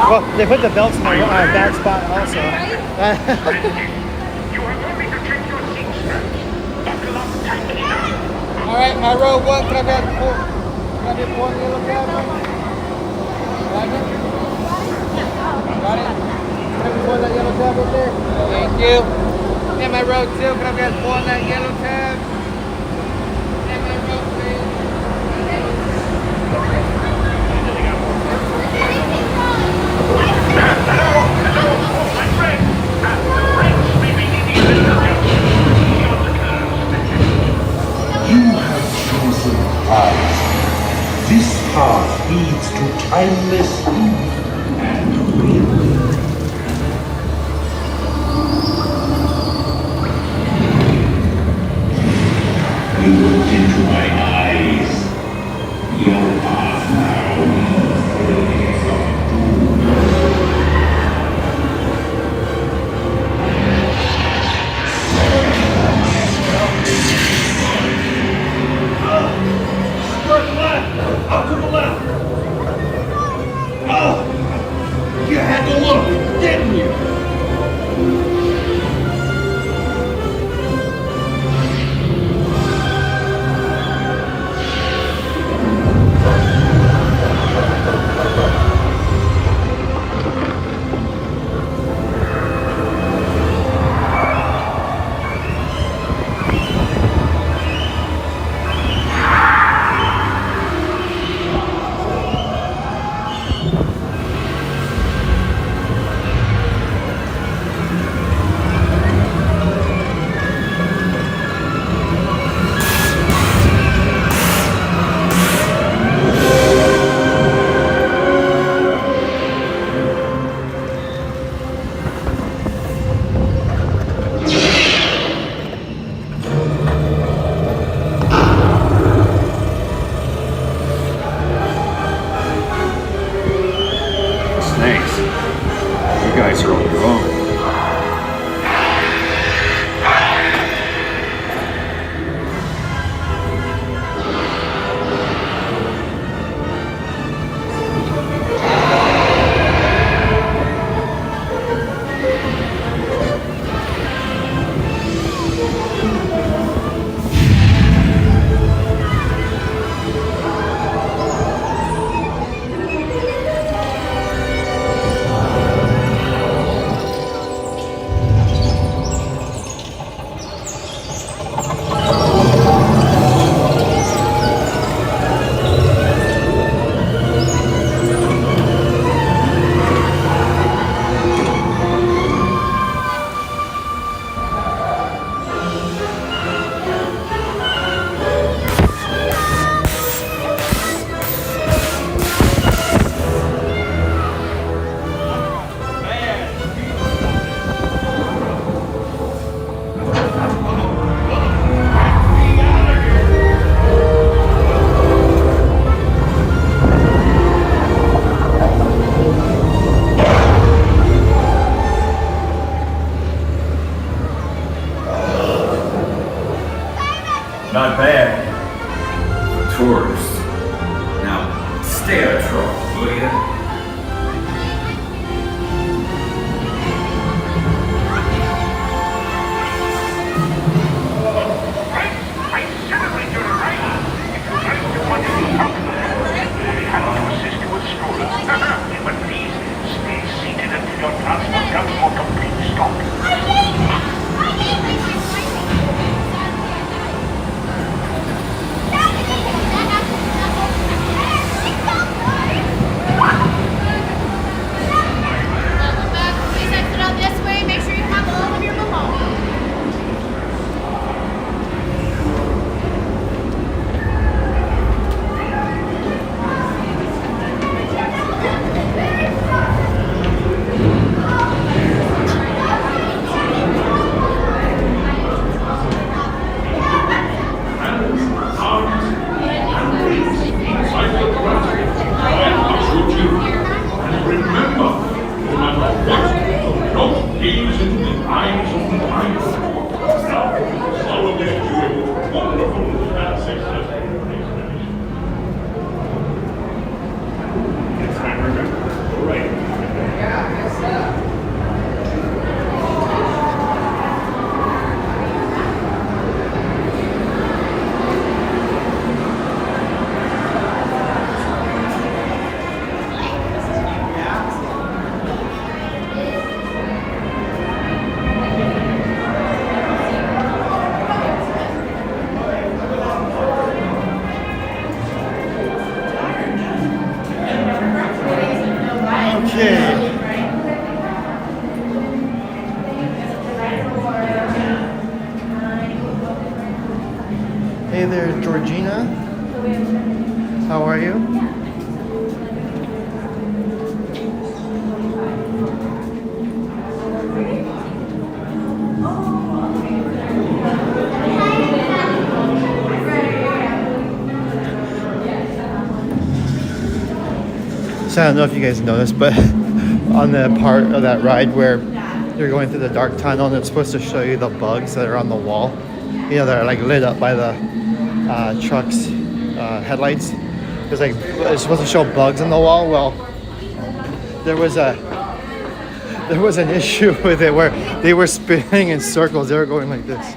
Well, they put the belts in the back spot also. Alright, my row 1, can I get 4? Can I get 4 yellow cab? Got it? Got it? Can I get 4 that yellow tab up there? Thank you. And my row 2, can I get 4 that yellow tab? And my row 3. You have chosen path. This path leads to timeless youth and will. You looked into my eyes. Your path now leads to the gates of doom. Up to the left! Oh! You had to look, didn't you? Not bad. For tourists. Now, stay out of trouble, will ya? eyes of the tiger. Now, solemnly doing wonderful dancing. Yes, I remember. Right. Hey there, Georgina. How are you? So I don't know if you guys noticed, but on the part of that ride where you're going through the dark tunnel and it's supposed to show you the bugs that are on the wall, you know, that are like lit up by the truck's headlights. It's like it's supposed to show bugs on the wall. Well, there was an issue with it where they were spinning in circles. They were going like this.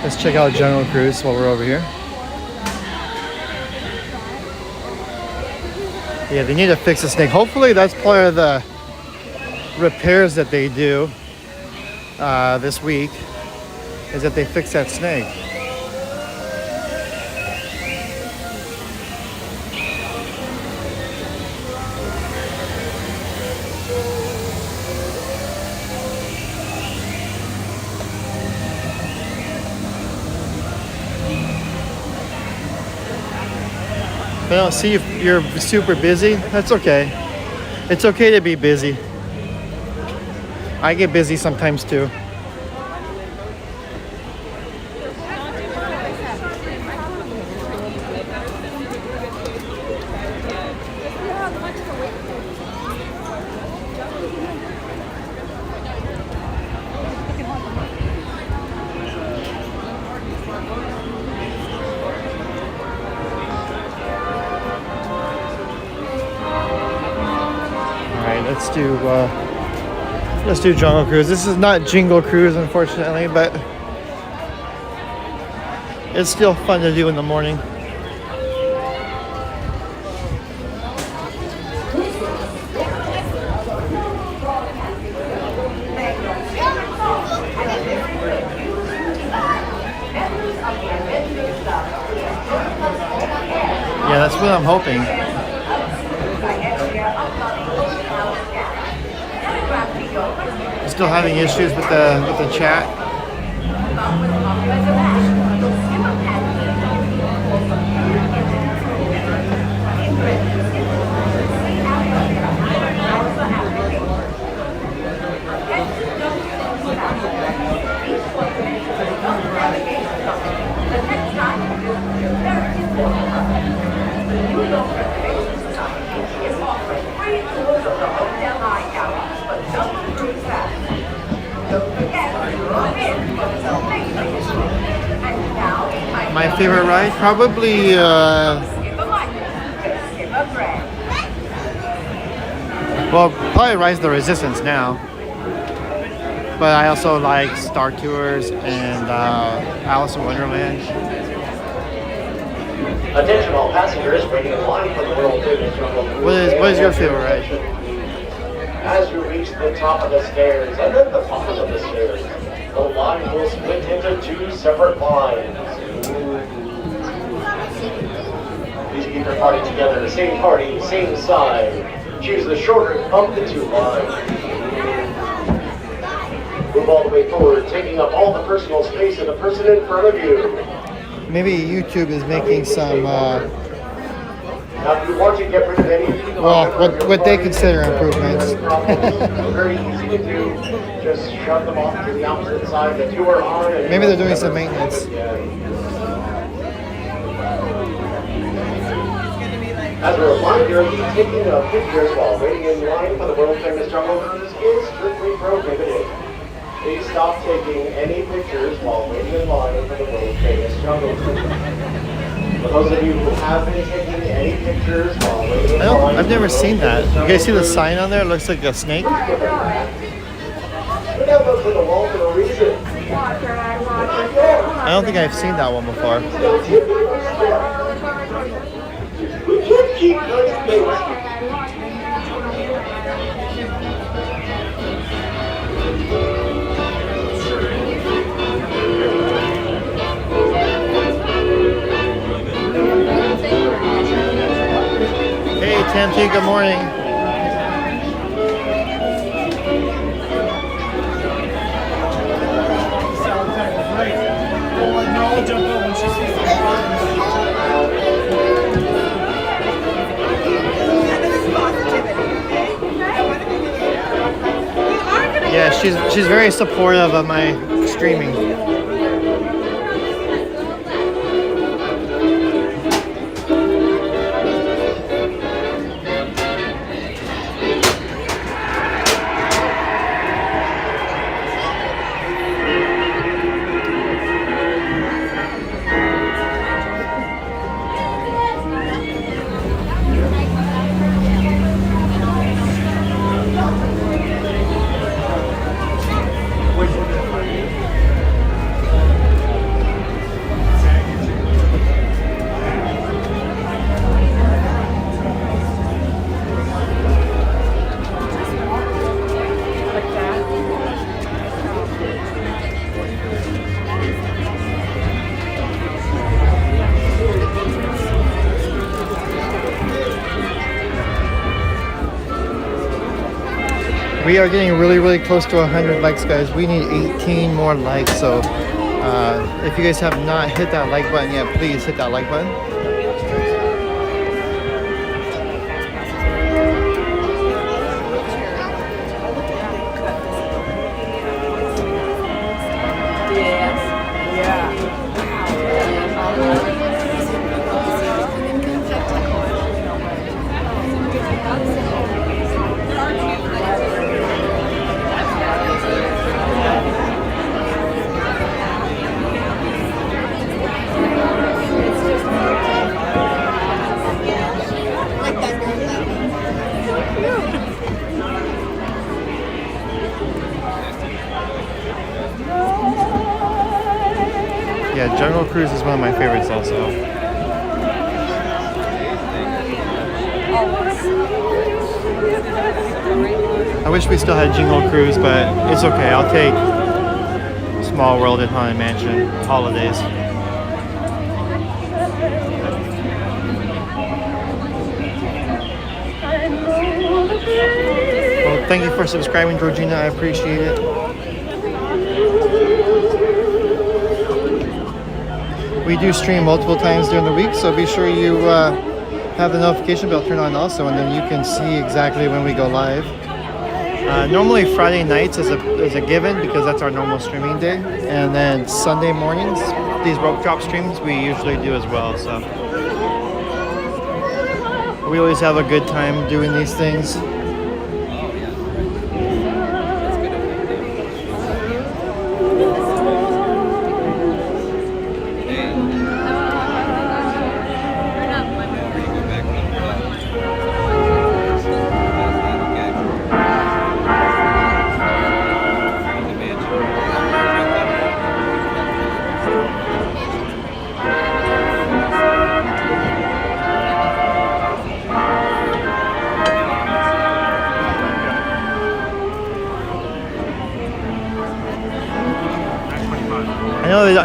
Let's check out Jungle Cruise while we're over here. Yeah, they need to fix the snake. Hopefully that's part of the repairs that they do this week, is that they fix that snake. I don't see if you're super busy. That's okay. It's okay to be busy. I get busy sometimes too. Let's do Jungle Cruise. This is not Jingle Cruise, unfortunately, but it's still fun to do in the morning. Yeah, that's what I'm hoping. Still having issues with the chat. My favorite ride? Probably probably Rise of the Resistance now. But I also like Star Tours and Alice in Wonderland. Attention all passengers waiting in line for the World Famous Jungle Cruise. What is your favorite ride? As you reach the top of the stairs and then the bottom of the stairs, the The line will split into 2 separate lines. Please keep your party together. Same party, same side. Choose the shorter of the 2 lines. Move all the way forward, taking up all the personal space of the person in front of you. Maybe YouTube is making some, Now, if you want to get rid of any, well, what they consider improvements. very easy to do. Just shove them off to the opposite side. The 2 are on. And Maybe they're doing some maintenance. As a reminder, the taking of pictures while waiting in line for the world-famous jungle cruise is strictly prohibited. Please stop taking any pictures while waiting in line for the world-famous jungle cruise. For those of you who have been taking any pictures while waiting in line... I've never seen that. You guys see the sign on there? It looks like a snake. We never look for the wall for a reason. I don't think I've seen that one before. We can't keep nice things. Hey, Tanti, good morning. Yeah, she's very supportive of my streaming. We are getting really close to 100 likes, guys. We need 18 more likes. So if you guys have not hit that like button yet, please hit that like button. Yeah, Jungle Cruise is one of my favorites also. I wish we still had Jingle Cruise, but it's okay. I'll take Small World and Haunted Mansion holidays. Well, thank you for subscribing, Georgina. I appreciate it. We do stream multiple times during the week, so be sure you have the notification bell turned on also, and then you can see exactly when we go live. Normally Friday nights is a given because that's our normal streaming day, and then Sunday mornings, these rope drop streams we usually do as well. So we always have a good time doing these things.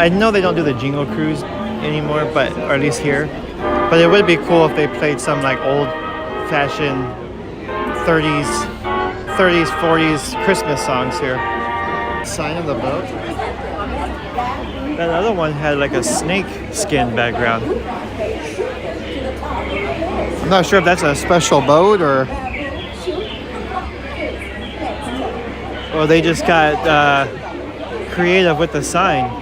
I know they don't do the Jingle Cruise anymore, but or at least here. But it would be cool if they played some like old-fashioned 30s, 40s Christmas songs here. Sign of the boat. That other one had like a snake skin background. I'm not sure if that's a special boat or they just got creative with the sign.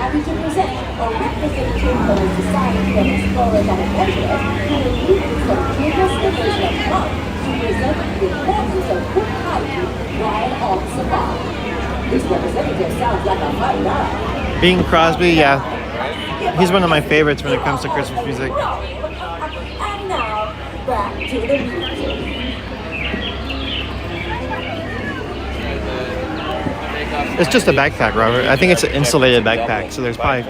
Happy to present a representative of the Society of Explorers and Adventurers who will lead with some previous division of month to present the importance of good hygiene while on safari. This representative sounds like a fun guy. Bing Crosby, yeah. He's one of my favorites when it comes to Christmas music. And now, back to the music. It's just a backpack, Robert. I think it's an insulated backpack, so there's probably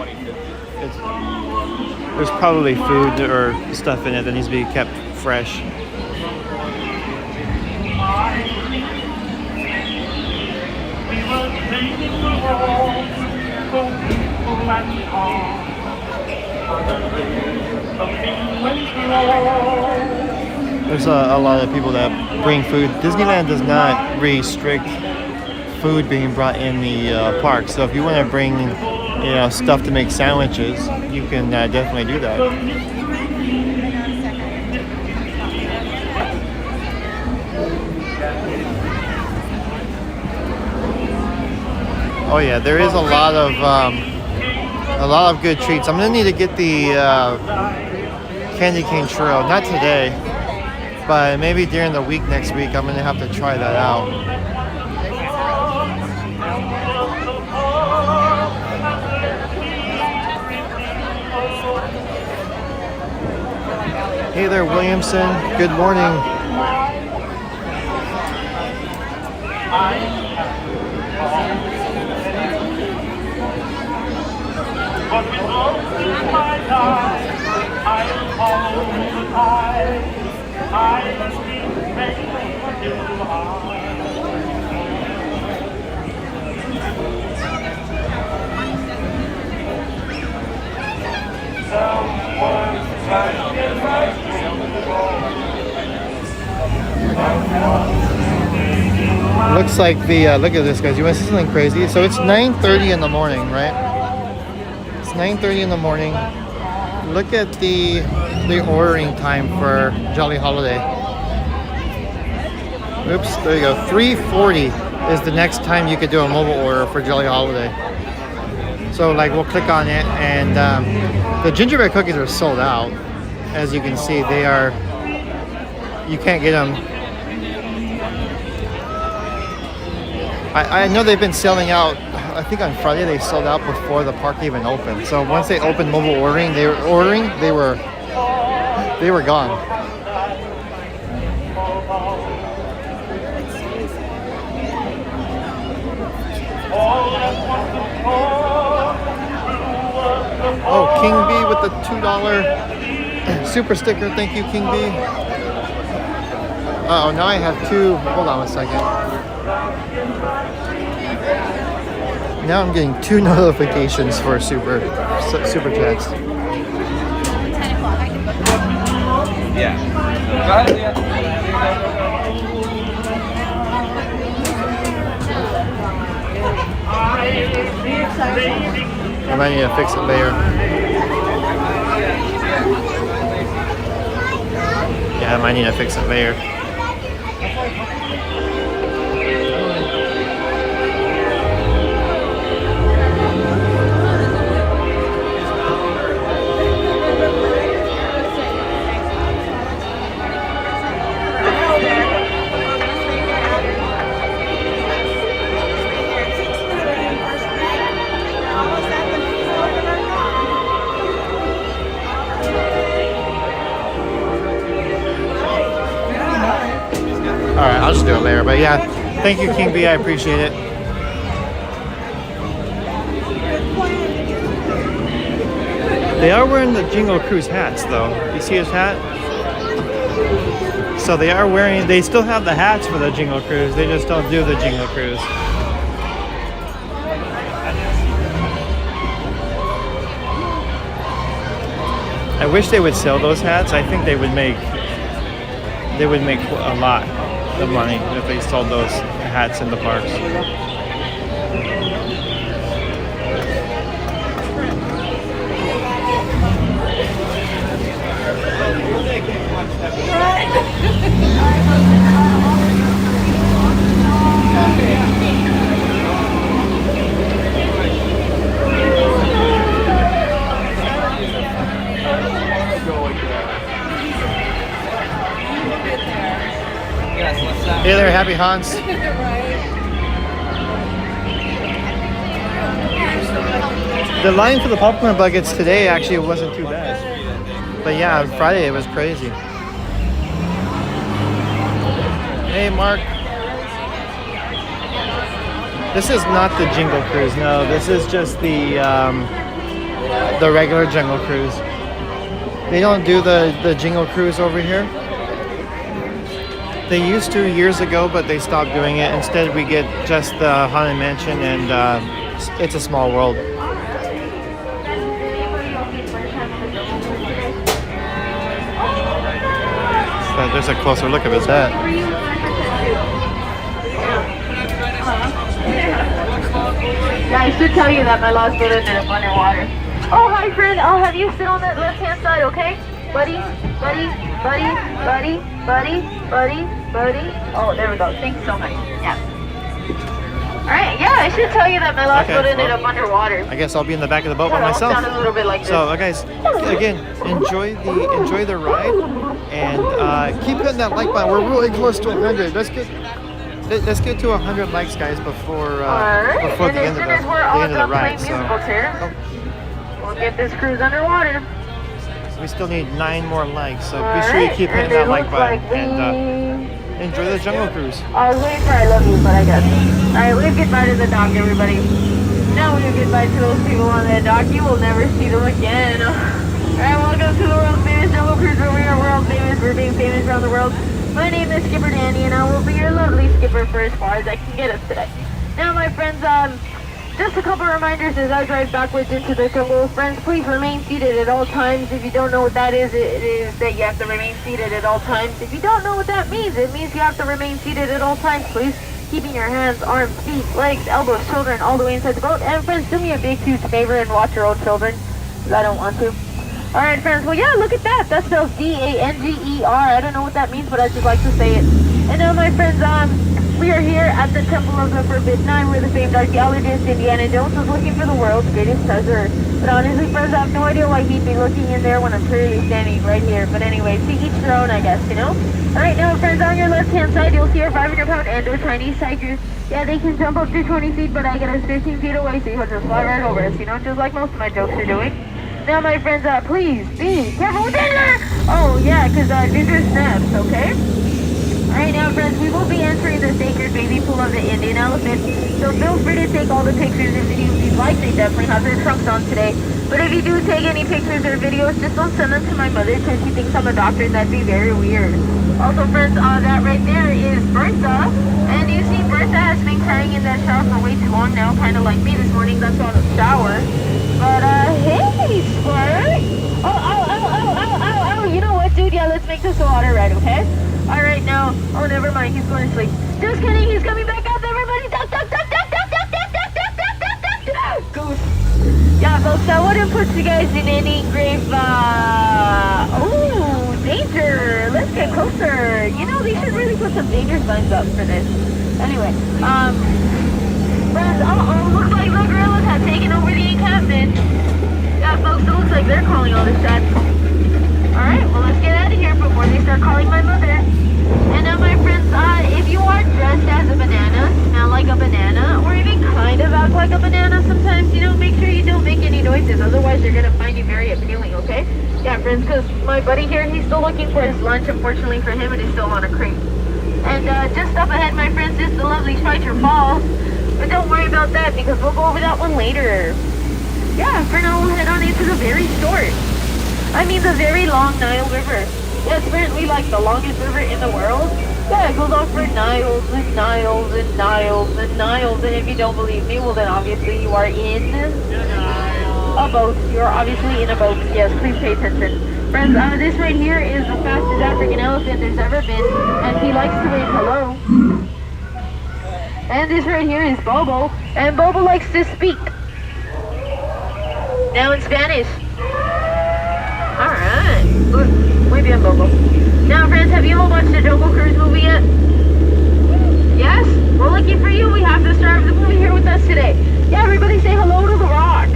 food or stuff in it that needs to be kept fresh. There's a lot of people that bring food. Disneyland does not restrict food being brought in the park, so if you want to bring stuff to make sandwiches, you can definitely do that. Oh yeah, there is a lot of good treats. I'm gonna need to get the candy cane churro, not today, but maybe during the week next week. I'm gonna have to try that out. Hey there, Williamson. Good morning. Looks like the look at this, guys. You want to see something crazy? So it's 9:30 in the morning, right? It's 9:30 in the morning. Look at the ordering time for Jolly Holiday. Oops, there you go. 3:40 is the next time you could do a mobile order for Jolly Holiday. So like we'll click on it, and the gingerbread cookies are sold out. As you can see, they are. You can't get them. I know they've been selling out. I think on Friday they sold out before the park even opened. So once they opened mobile ordering, they were gone. Oh, King B with the $2 super sticker. Thank you, King B. Uh oh, now I have two. Hold on a second. Now I'm getting 2 notifications for super chats. Yeah. I might need to fix it later. Yeah, I might need to fix it later. Alright, I'll just do it later, but yeah, thank you, King B, I appreciate it. They are wearing the 𝙍𝙬𝙀𝙀 Cruise hats though. You see his hat? So they are wearing, they still have the hats for the 𝙍𝙬𝙀 Cruise. They just don't do the 𝙍𝙬𝙀 Cruise. I wish they would sell those hats. I think they would make a lot of money if they sold those hats in the parks. Hey there, happy Hans. The line for the popcorn buckets today actually wasn't too bad. But yeah, on Friday it was crazy. Hey Mark. This is not the 𝙍𝙬𝙀 Cruise, no. This is just the regular 𝙍𝙬𝙀 Cruise. They don't do the 𝙍𝙬𝙀 Cruise over here. They used to years ago, but they stopped doing it. Instead, we get just the Haunted Mansion and It's a Small World. So there's a closer look of his hat. Yeah, I should tell you that my last photo ended up underwater. Oh, hi, friend. I'll have you sit on that left-hand side, okay? Buddy, buddy, buddy, buddy, buddy, buddy, buddy. Oh, there we go. Thanks so much. Yeah. Alright, yeah, I should tell you that my last boat ended up underwater. I guess I'll be in the back of the boat by myself. Sound a little bit like so, guys, again, enjoy the ride and keep hitting that like button. We're really close to 100. Let's get to 100 likes, guys, before the end of the ride. So, we'll get this cruise underwater. We still need 9 more likes, so be sure you keep hitting that like button and enjoy the 𝙍𝙬𝙀 Cruise. I was waiting for I love you, but I guess. Alright, wave goodbye to the dock, everybody. Now wave goodbye to those people on that dock. You will never see them again. Alright, welcome to the world's famous 𝙍𝙬𝙀 Cruise, where we are world famous. We're being famous around the world. My name is Skipper Danny, and I will be your lovely skipper for as far as I can get us today. Now, my friends, just a couple reminders as I drive backwards into the jungle. Friends, please remain seated at all times. If you don't know what that is, it is that you have to remain seated at all times. If you don't know what that means, it means you have to remain seated at all times, please. Keeping your hands, arms, feet, legs, elbows, children all the way inside the boat. And friends, do me a big, huge favor and watch your own children, because I don't want to. Alright, friends, well, yeah, look at that. That spells 𝙍𝙬𝙀𝙀. I don't know what that means, but I just like to say it. And now, my friends, we are here at the Temple of the Forbidden Eye, where the famed archaeologist Indiana Jones was looking for the world's greatest treasure. But honestly, friends, I have no idea why he'd be looking in there when I'm clearly standing right here. But anyway, to each their own, I guess, you know? Alright, now, friends, on your left-hand side, you'll see our 500-pound Andor Chinese tigers. Yeah, they can jump up to 20 feet, but I get us 15 feet away, so you'll just fly right over us, you know? Just like most of my jokes are doing. Now, my friends, please be careful with danger! Oh, yeah, because danger snaps, okay? Alright, now, friends, we will be entering the sacred baby pool of the Indian elephant, so feel free to take all the pictures and videos you'd like. They definitely have their trunks on today. But if you do take any pictures or videos, just don't send them to my mother because she thinks I'm a doctor, and that'd be very weird. Also, friends, that right there is Bertha, and you see Bertha has been crying in that shower for way too long now, kind of like me this morning. That's why the shower. But, hey, Squirt! Oh, you know what, dude? Yeah, let's make this a water ride, okay? Alright, now, oh, never mind, he's going to sleep. Just kidding, he's coming back up, everybody! Duck, duck, duck, duck, duck, duck, duck, duck, duck, duck, duck, duck, duck! Goose. Yeah, folks, I wouldn't put you guys in any grave, ooh, danger! Let's get closer! You know, they should really put some danger signs up for this. Anyway, friends, looks like the gorillas have taken over the encampment. Yeah, folks, it looks like they're calling all the shots. Alright, well, let's get out of here before they start calling my mother. And now, my friends, if you are dressed as a banana, smell like a banana, or even kind of act like a banana sometimes, you know, make sure you don't make any noises. Otherwise, they're going to find you very appealing, okay? Yeah, friends, because my buddy here, he's still looking for his lunch. Unfortunately for him, it is still on a crate. And just up ahead, my friends, is the lovely 𝙍𝙬𝙀𝙀 Falls. But don't worry about that, because we'll go over that one later. Yeah, for now we'll head on into the very the very long Nile River. Yeah, it's apparently like the longest river in the world. Yeah, it goes on for Niles and Niles and Niles and Niles. And if you don't believe me, well then obviously you are in a boat. You're obviously in a boat. Yes, please pay attention. Friends, this right here is the fastest African elephant there's ever been. And he likes to wave hello. And this right here is Bobo. And Bobo likes to speak. Now in Spanish. Alright. Muy bien, Bobo. Now, friends, have you all watched the Jungle Cruise movie yet? Yes? Well, lucky for you, we have the star of the movie here with us today. Yeah, everybody say hello to The Rock.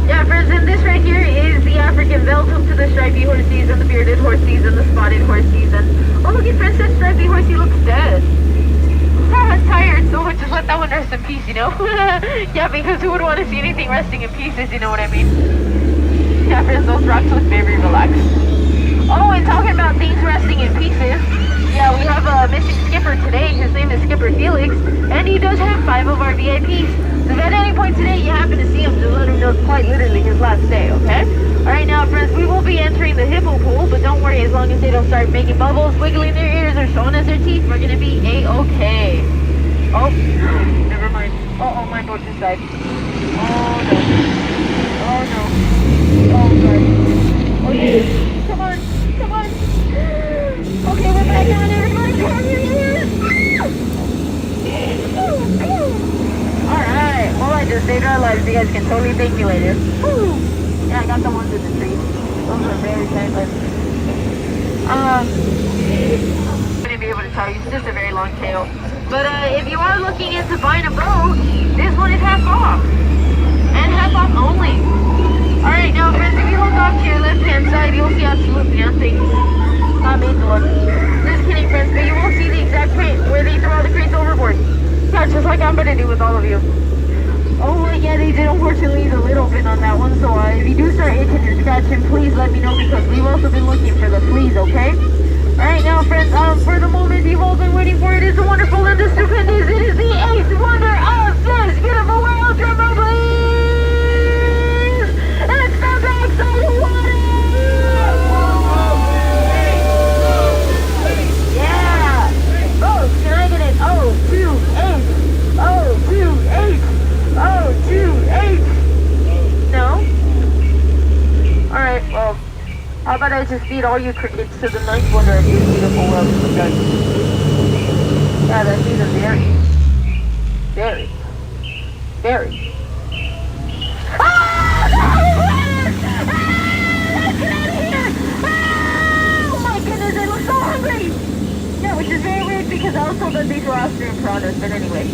Yeah, friends, and this right here is the African veldt to the stripy horsies and the bearded horsies and the spotted horsies. And, oh, look at Princess Stripy Horsey looks dead. I'm tired, so just let that one rest in peace, you know? Yeah, because who would want to see anything resting in pieces, you know what I mean? Yeah, friends, those rocks look very relaxed. Oh, and talking about things resting in pieces, yeah, we have a missing skipper today. His name is Skipper Felix, and he does have 5 of our VIPs. So if at any point today you happen to see him, just let him know it's quite literally his last day, okay? Alright, now, friends, we will be entering the hippo pool, but don't worry, as long as they don't start making bubbles, wiggling their ears, or showing us their teeth, we're gonna be A-okay. Oh, never mind. Uh-oh, my boat just died. Oh, no. Oh, no. Oh, sorry. Oh, yeah. Come on. Come on. Okay, we're back on, everybody. Come on, Alright, well, I just saved our lives. You guys can totally thank me later. Woo. Yeah, I got the ones in the trees. Those are very timeless. I wouldn't be able to tell you. It's just a very long tail. But if you are looking into buying a boat, this one is half off. And half off only. Alright, now friends, if you look off to your left-hand side, you'll see absolutely nothing. Not made to look. Just kidding, friends, but you will see the exact crate where they throw all the crates overboard. Yeah, just like I'm gonna do with all of you. Oh, yeah, they did unfortunately leave a little bit on that one, so if you do start itching or scratching, please let me know because we've also been looking for the fleas, okay? Alright, now friends, for the moment you've all been waiting for, it is the wonderful and the stupendous, it is the 8th wonder of this beautiful world, drummer please! It's the big soda water! Yeah! Oh, can I get it? Oh, 2, 8! Oh, 2, 8! Oh, 2, 8! No? Alright, well, how about I just feed all you crickets to the 9th wonder of this beautiful world? Okay. Yeah, that means a very, very. Ah! No! Let's get out of here! Oh my goodness, I look so hungry! Yeah, which is very weird because I was told that these were Austrian products, but anyway.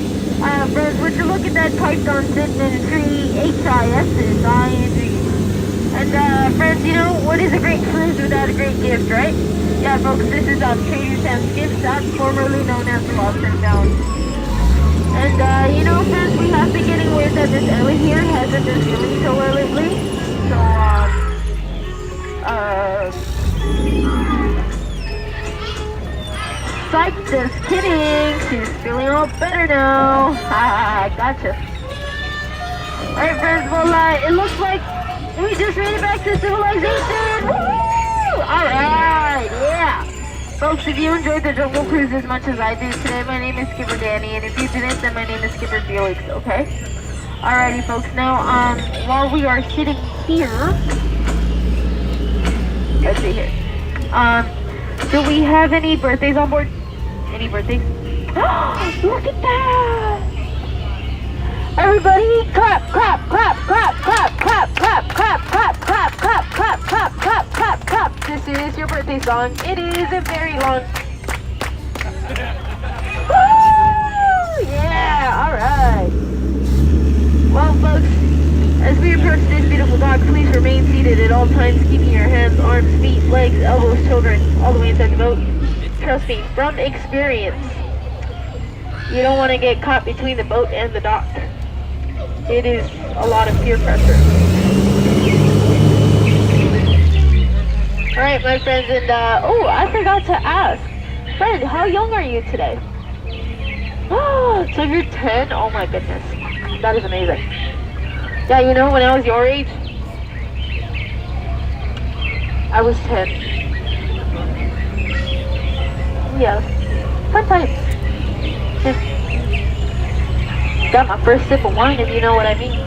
Friends, would you look at that python sitting in a tree? H-I-S-S-I-N-G. And, friends, you know, what is a great cruise without a great gift, right? Yeah, folks, this is, Trader Sam's Gift Shop, formerly known as the Lost and Found. And, you know, friends, we have been getting word that this Ellie here hasn't been feeling so well lately. So, psych, just kidding. She's feeling all better now. Haha, gotcha. Alright, friends, well, it looks like we just made it back to civilization! Woo! Alright, yeah! Folks, if you enjoyed the Jungle Cruise as much as I did today, my name is Skipper Danny, and if you didn't, then my name is Skipper Felix, okay? Alrighty, folks, now, while we are sitting here, let's see here. Do we have any birthdays on board? Any birthdays? Look at that! Everybody clap, clap, clap, clap, clap, clap, clap, clap, clap, clap, clap, clap, clap, clap, clap, clap. This is your birthday song. It is a very long. Woo! Yeah, alright. Well, folks, as we approach this beautiful dock, please remain seated at all times, keeping your hands, arms, feet, legs, elbows, children, all the way inside the boat. Trust me, from experience, you don't want to get caught between the boat and the dock. It is a lot of peer pressure. Alright, my friends, and oh, I forgot to ask. Friend, how young are you today? Oh, so you're 10? Oh my goodness. That is amazing. Yeah, you know, when I was your age, I was 10. Yeah, fun times. Yeah. Got my first sip of wine, if you know what I mean.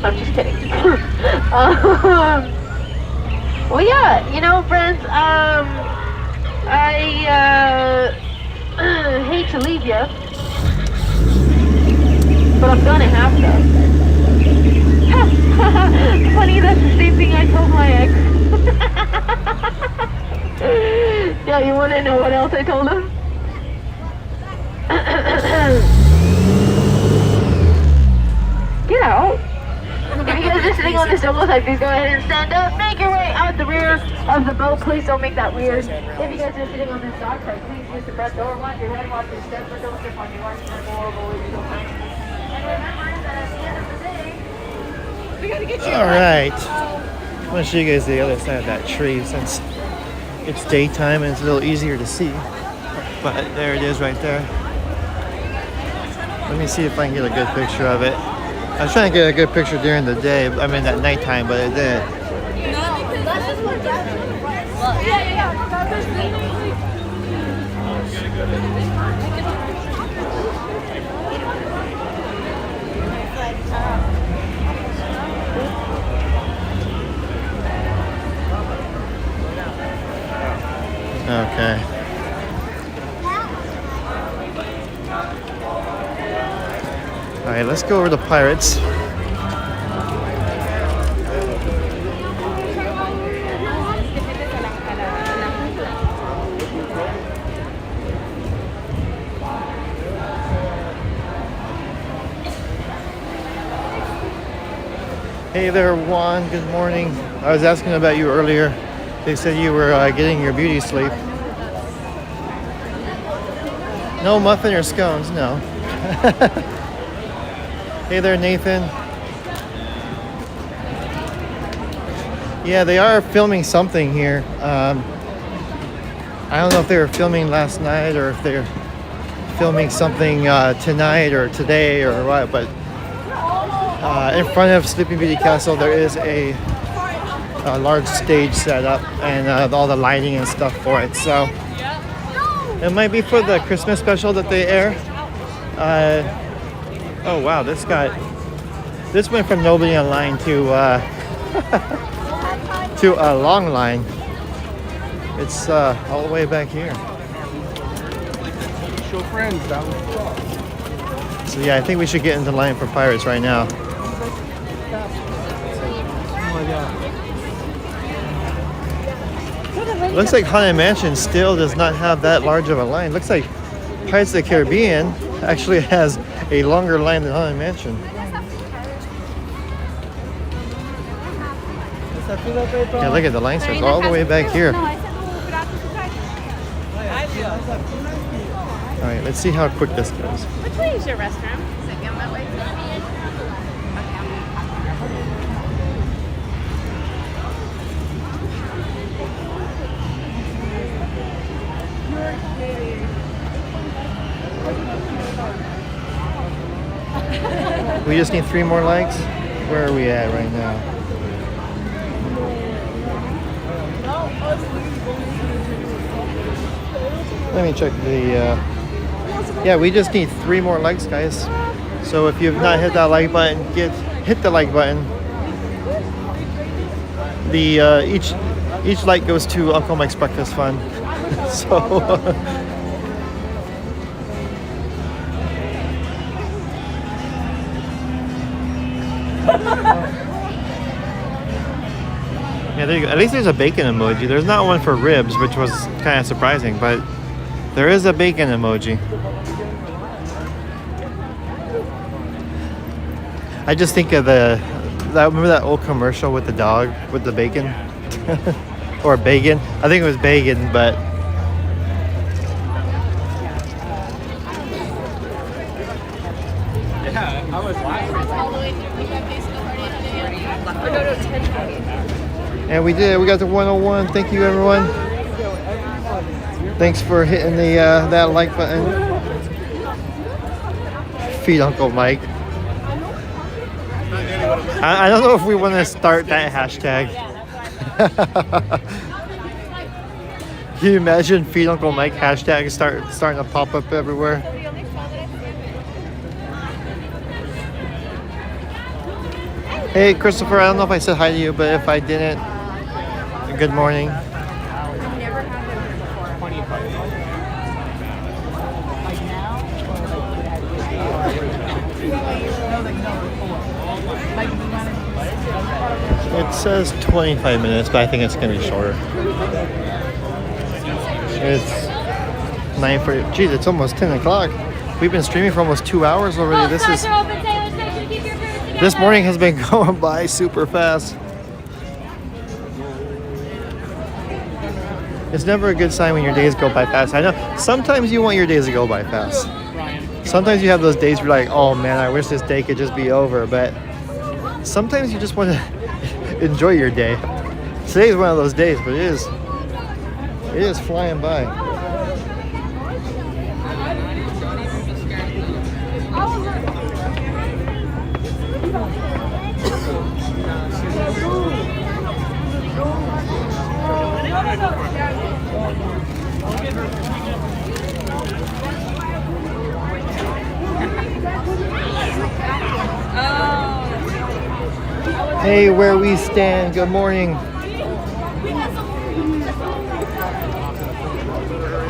I'm just kidding. Well, yeah, you know, friends, I hate to leave you, but I'm gonna have to. Funny, that's the same thing I told my ex. Yeah, you wanna know what else I told him? Get out. If you guys are sitting on the jungle side, please go ahead and stand up. Make your way out the rear of the boat. Please don't make that weird. If you guys are sitting on this dock side, please use the front door. Watch your head, watch your step, but don't step on your arms or go over where you don't mind. And remember that at the end of the day, we gotta get you. Alright. I'm going to show you guys the other side of that tree since it's daytime and it's a little easier to see. But there it is right there. Let me see if I can get a good picture of it. I was trying to get a good picture during the day, I mean at nighttime, but it didn't. Okay. Alright, let's go over to Pirates. Hey there, Juan. Good morning. I was asking about you earlier. They said you were getting your beauty sleep. No muffin or scones, no. Hey there, Nathan. Yeah, they are filming something here. I don't know if they were filming last night or if they're filming something tonight or today or what, but in front of Sleeping Beauty Castle there is a large stage set up and all the lighting and stuff for it. So it might be for the Christmas special that they air. Oh wow, this went from nobody online to to a long line. It's all the way back here. Show friends, that was So yeah, I think we should get into line for Pirates right now. Looks like Haunted Mansion still does not have that large of a line. Looks like Pirates of the Caribbean actually has a longer line than Haunted Mansion. Yeah, look at the line starts all the way back here. Alright, let's see how quick this goes. Which way is your restroom? Is it going that way? We just need 3 more likes. Where are we at right now? Let me check the yeah, we just need 3 more likes, guys. So if you've not hit that like button, hit the like button. The each like goes to Uncle Mike's Breakfast Fund. So yeah, there you go. At least there's a bacon emoji. There's not one for ribs, which was kind of surprising, but there is a bacon emoji. I just think of remember that old commercial with the dog with the bacon? Or bacon? I think it was bacon, but yeah, I was laughing. and we did. We got to 101. Thank you, everyone. Thanks for hitting the that like button. Feed Uncle Mike. I don't know if we want to start that hashtag. Can you imagine Feed Uncle Mike hashtag starting to pop up everywhere? Hey Christopher, I don't know if I said hi to you, but if I didn't, good morning. It says 25 minutes, but I think it's gonna be shorter. It's 9:40. Geez, it's almost 10 o'clock. We've been streaming for almost 2 hours already. This morning has been going by super fast. It's never a good sign when your days go by fast. I know sometimes you want your days to go by fast. Sometimes you have those days where you're like, oh man, I wish this day could just be over. But sometimes you just want to enjoy your day. Today is one of those days, but it is flying by. Hey, where we stand. Good morning.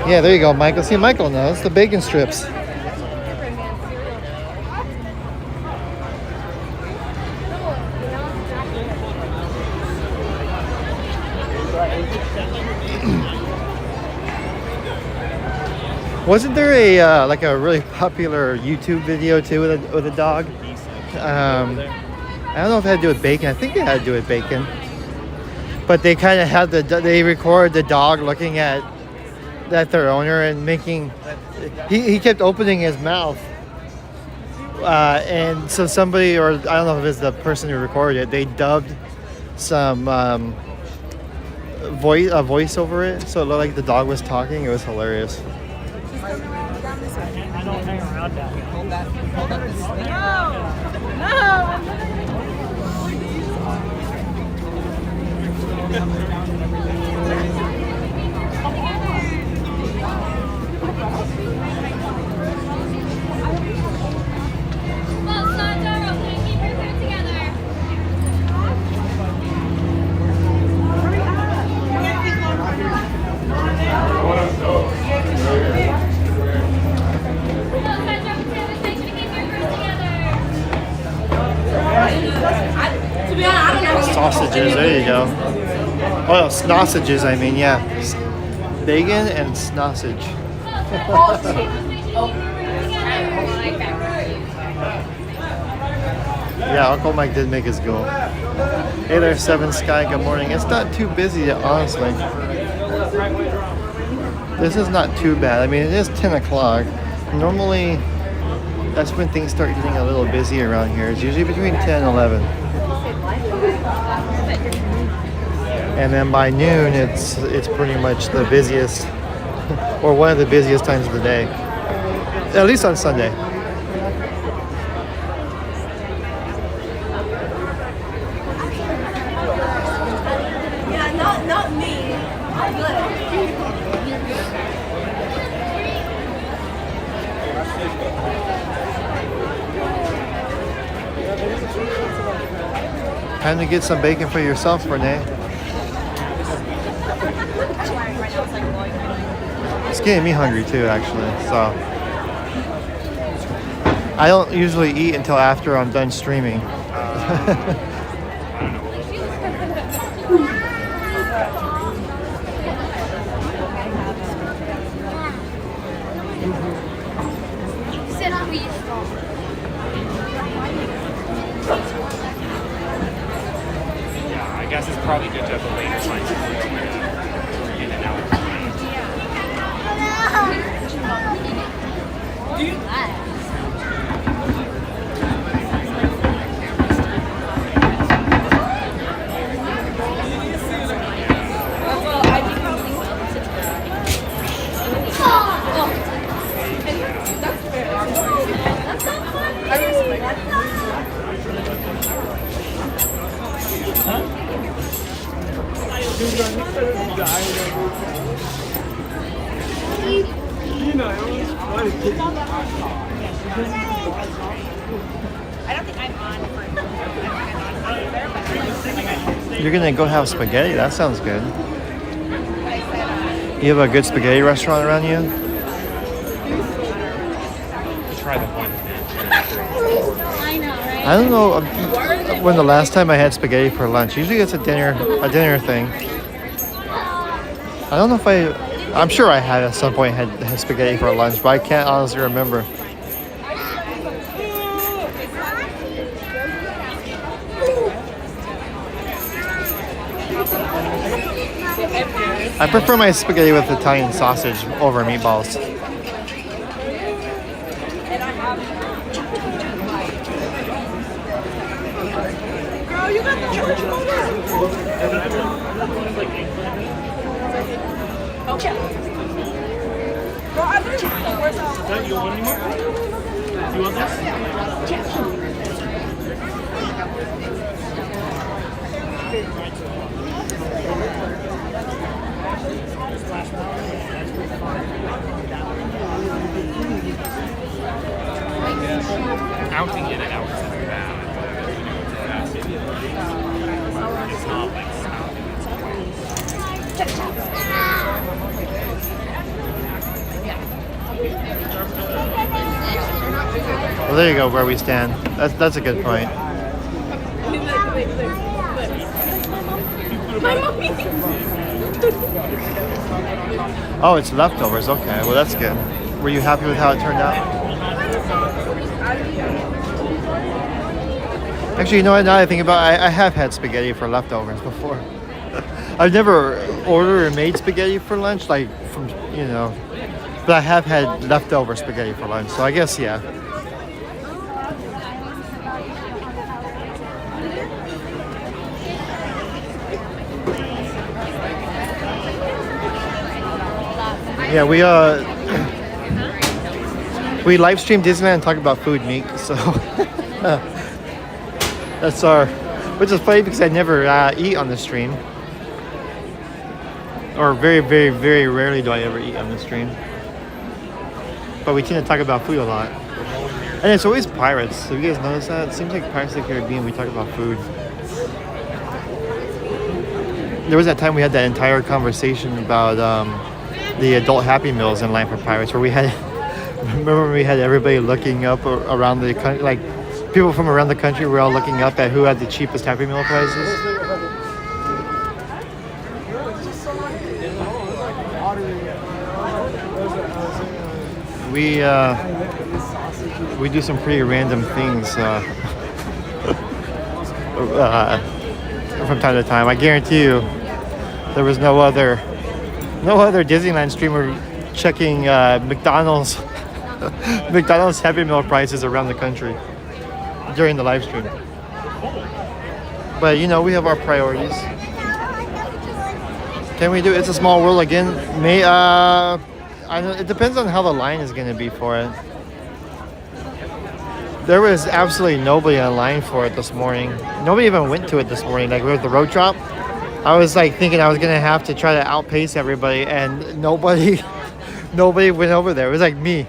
Yeah, there you go, Michael. See, Michael knows the bacon strips. Wasn't there a like a really popular YouTube video too with a dog? I don't know if it had to do with bacon. I think it had to do with bacon. But they kind of had they record the dog looking at their owner and making. He kept opening his mouth, and so somebody, or I don't know if it's the person who recorded it, they dubbed some voice over it, so it looked like the dog was talking. It was hilarious. I don't hang around down here. Hold that this thing. Sausages, there you go. Oh, sausages, I mean, yeah. Bacon and sausage. Yeah, Uncle Mike did make his goal. Hey there, Seven Sky, good morning. It's not too busy, honestly. This is not too bad. I mean, it is 10 o'clock. Normally, that's when things start getting a little busy around here. It's usually between 10 and 11. And then by noon, it's pretty much the busiest, or one of the busiest times of the day. At least on Sunday. Yeah, not me. I'm good. Time to get some bacon for yourself, Renee. It's getting me hungry too, actually. So I don't usually eat until after I'm done streaming. Yeah, I guess it's probably good to have a later time to in and out. don't think I'm on for You're gonna go have spaghetti? That sounds good. You have a good spaghetti restaurant around you? Try the one. I know, right? I don't know when the last time I had spaghetti for lunch. Usually it's a dinner thing. I don't know if I'm sure I had at some point had spaghetti for lunch, but I can't honestly remember. I prefer my spaghetti with Italian sausage over meatballs. Girl, you got the church motor. Okay. Girl, I didn't. Where's our... You want any more? You want this? I don't think In-N-Out is bad. It's not like Well, there you go, where we stand. That's a good point. Oh, it's leftovers. Okay, well that's good. Were you happy with how it turned out? Actually, you know what? Now I think about it, I have had spaghetti for leftovers before. I've never ordered or made spaghetti for lunch, like from, you know, but I have had leftover spaghetti for lunch. So I guess, yeah. Yeah, we live stream Disneyland and talk about food, Meek. So that's our, which is funny because I never eat on the stream, or very, very, very rarely do I ever eat on the stream. But we tend to talk about food a lot, and it's always pirates. So you guys notice that? It seems like Pirates of the Caribbean. We talk about food. There was that time we had that entire conversation about the adult Happy Meals in line for Pirates, where we had, remember when we had everybody looking up around the country, like people from around the country were all looking up at who had the cheapest Happy Meal prices. We do some pretty random things from time to time. I guarantee you, there was no other Disneyland streamer checking McDonald's Happy Meal prices around the country during the live stream. But you know, we have our priorities. Can we do It's a Small World again? I don't, it depends on how the line is going to be for it. There was absolutely nobody online for it this morning. Nobody even went to it this morning. Like with the road drop, I was like thinking I was gonna have to try to outpace everybody, and nobody went over there. It was like me.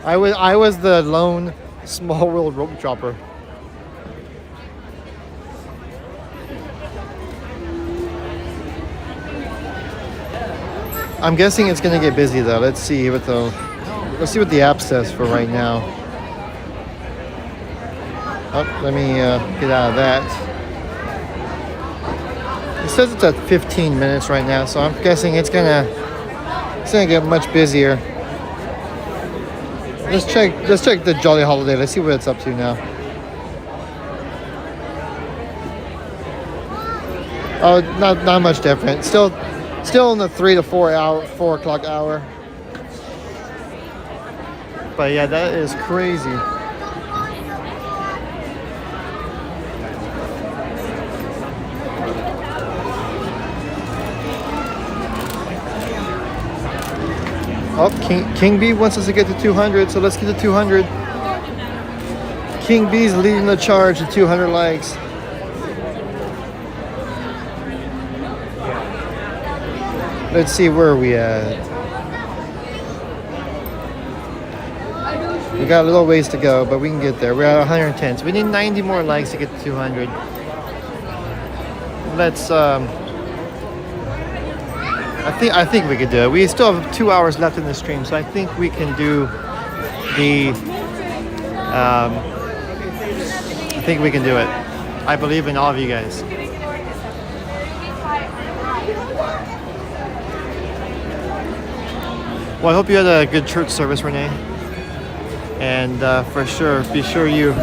I was the lone Small World rope dropper. I'm guessing it's gonna get busy though. Let's see what the app says for right now. Oh, let me get out of that. It says it's at 15 minutes right now, so I'm guessing it's gonna get much busier. Let's check the Jolly Holiday. Let's see what it's up to now. Oh, not much different. Still in the 3 to 4 o'clock hour. But yeah, that is crazy. Oh, King B wants us to get to 200, so let's get to 200. King B's leading the charge at 200 likes. Let's see, where are we at? We got a little ways to go, but we can get there. We're at 110, so we need 90 more likes to get to 200. Let's I think we could do it. We still have 2 hours left in the stream, so I think we can do the I think we can do it. I believe in all of you guys. Well, I hope you had a good church service, Renee. And for sure, be sure you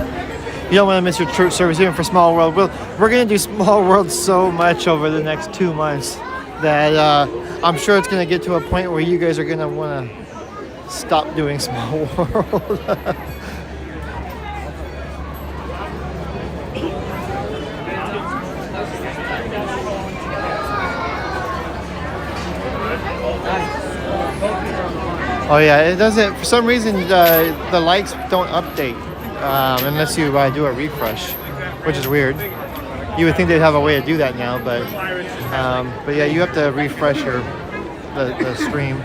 don't want to miss your church service, even for Small World. We're going to do Small World so much over the next 2 months that I'm sure it's going to get to a point where you guys are going to want to stop doing Small World. Oh yeah, it doesn't, for some reason the likes don't update unless you do a refresh, which is weird. You would think they'd have a way to do that now, but yeah, you have to refresh the stream.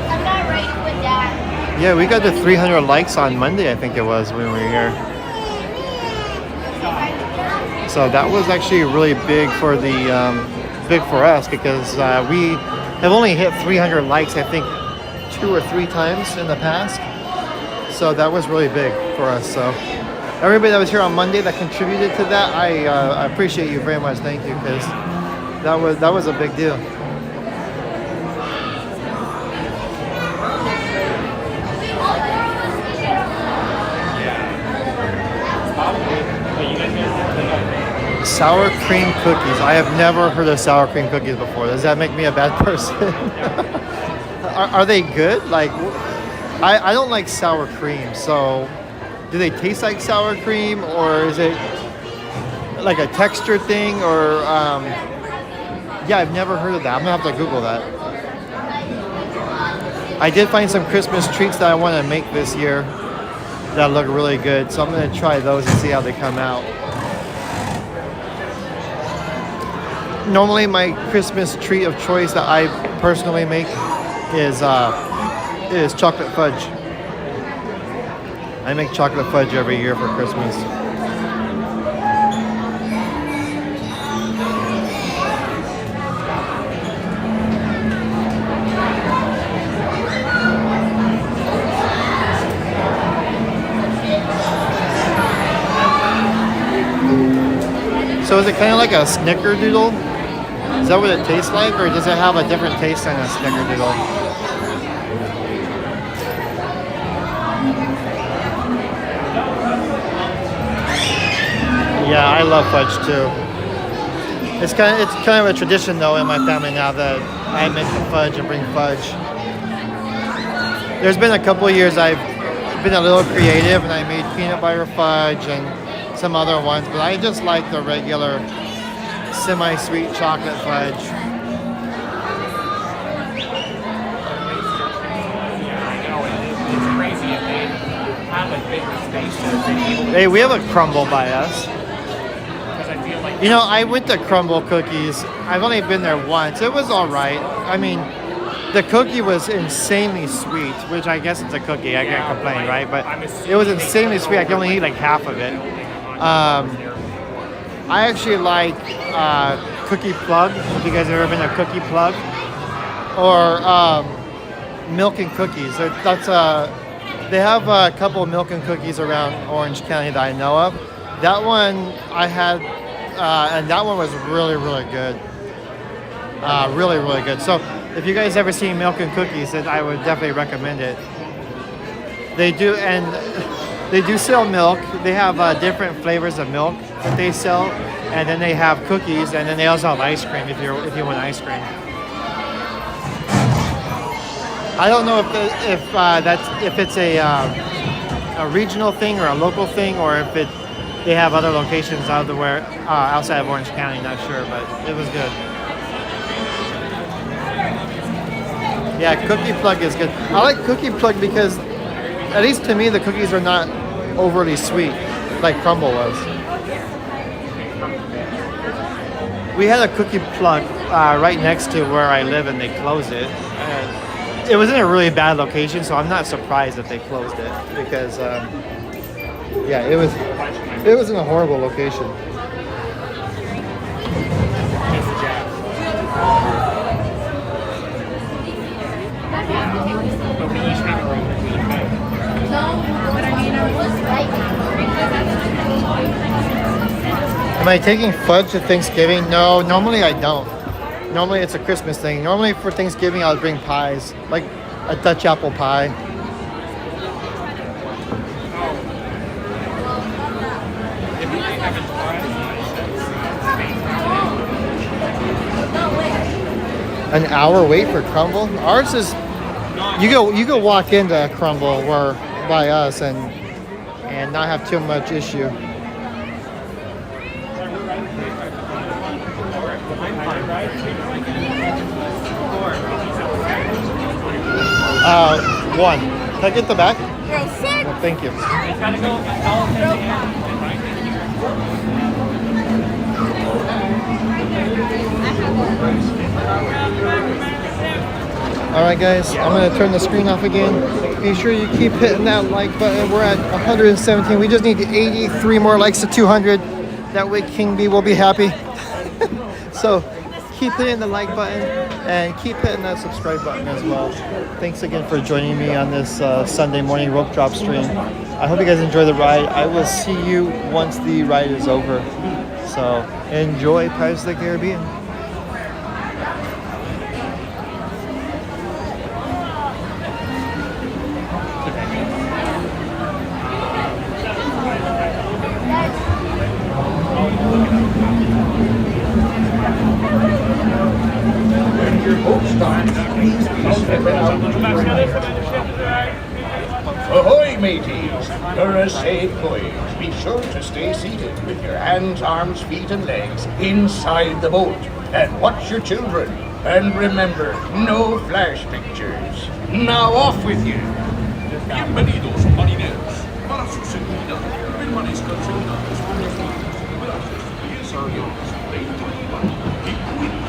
I'm not ready with that. Yeah, we got to 300 likes on Monday, I think it was, when we were here. So that was actually really big for big for us, because we have only hit 300 likes, I think, 2 or 3 times in the past. So that was really big for us. So everybody that was here on Monday that contributed to that, I appreciate you very much. Thank you, because that was a big deal. Sour cream cookies. I have never heard of sour cream cookies before. Does that make me a bad person? Are they good? Like, I don't like sour cream. So, do they taste like sour cream, or is it like a texture thing? Or yeah, I've never heard of that. I'm gonna have to Google that. I did find some Christmas treats that I want to make this year that look really good. So I'm gonna try those and see how they come out. Normally, my Christmas treat of choice that I personally make is chocolate fudge. I make chocolate fudge every year for Christmas. So is it kind of like a snickerdoodle? Is that what it tastes like, or does it have a different taste than a snickerdoodle? Yeah, I love fudge too. It's kind of a tradition though in my family now that I make the fudge and bring fudge. There's been a couple of years I've been a little creative and I made peanut butter fudge and some other ones, but I just like the regular semi-sweet chocolate fudge. Hey, we have a Crumble by us. You know, I went to Crumble Cookies. I've only been there once. It was all right. I mean, the cookie was insanely sweet, which I guess it's a cookie. I can't complain, right? But it was insanely sweet. I can only eat like half of it. I actually like Cookie Plug. If you guys have ever been to Cookie Plug, or Milk and Cookies. They have a couple of Milk and Cookies around Orange County that I know of. That one I had, and that one was really, really good. Really, really good. So if you guys ever seen Milk and Cookies, then I would definitely recommend it. They do sell milk. They have different flavors of milk that they sell, and then they have cookies, and then they also have ice cream if you want ice cream. I don't know if it's a regional thing or a local thing, or if they have other locations outside of Orange County. Not sure, but it was good. Yeah, Cookie Plug is good. I like Cookie Plug because, at least to me, the cookies are not overly sweet. like Crumble was. We had a cookie plug right next to where I live, and they closed it. And it was in a really bad location, so I'm not surprised that they closed it because, yeah, it was in a horrible location. Am I taking fudge to Thanksgiving? No, normally I don't. Normally it's a Christmas thing. Normally for Thanksgiving I'll bring pies, like a Dutch apple pie. An hour wait for Crumble? Ours is you go walk into Crumble where by us and not have too much issue. One. Can I get the back? Well, thank you. Alright guys, I'm going to turn the screen off again. Be sure you keep hitting that like button. We're at 117. We just need 83 more likes to 200. That way King B will be happy. So keep hitting the like button and keep hitting that subscribe button as well. Thanks again for joining me on this Sunday morning rope drop stream. I hope you guys enjoy the ride. I will see you once the ride is over. So enjoy Pirates of the Caribbean. Ahoy, mateys! You're a safe voyage. Be sure to stay seated with your hands, arms, feet, and legs inside the boat. And watch your children. And remember, no flash pictures. Now off with you! Bienvenidos, marineros. Para su seguridad, permanezcan sentados. Pies abiertos, 21 y cuidado.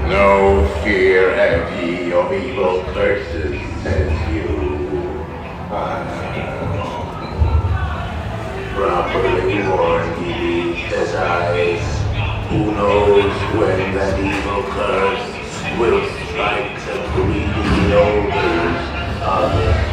No fear have ye of evil curses, says you. Properly warned ye, says I. Who knows when that evil curse will strike the greedy owners of the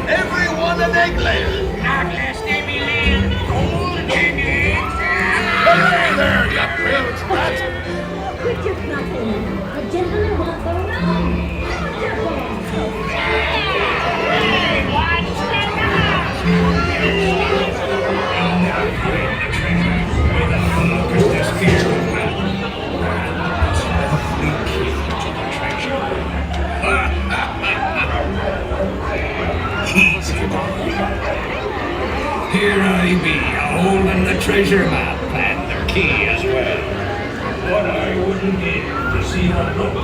Everyone an egg layer. At last they be laid. Here I be, a-holding the treasure map and the key as well. What I wouldn't give to see her look.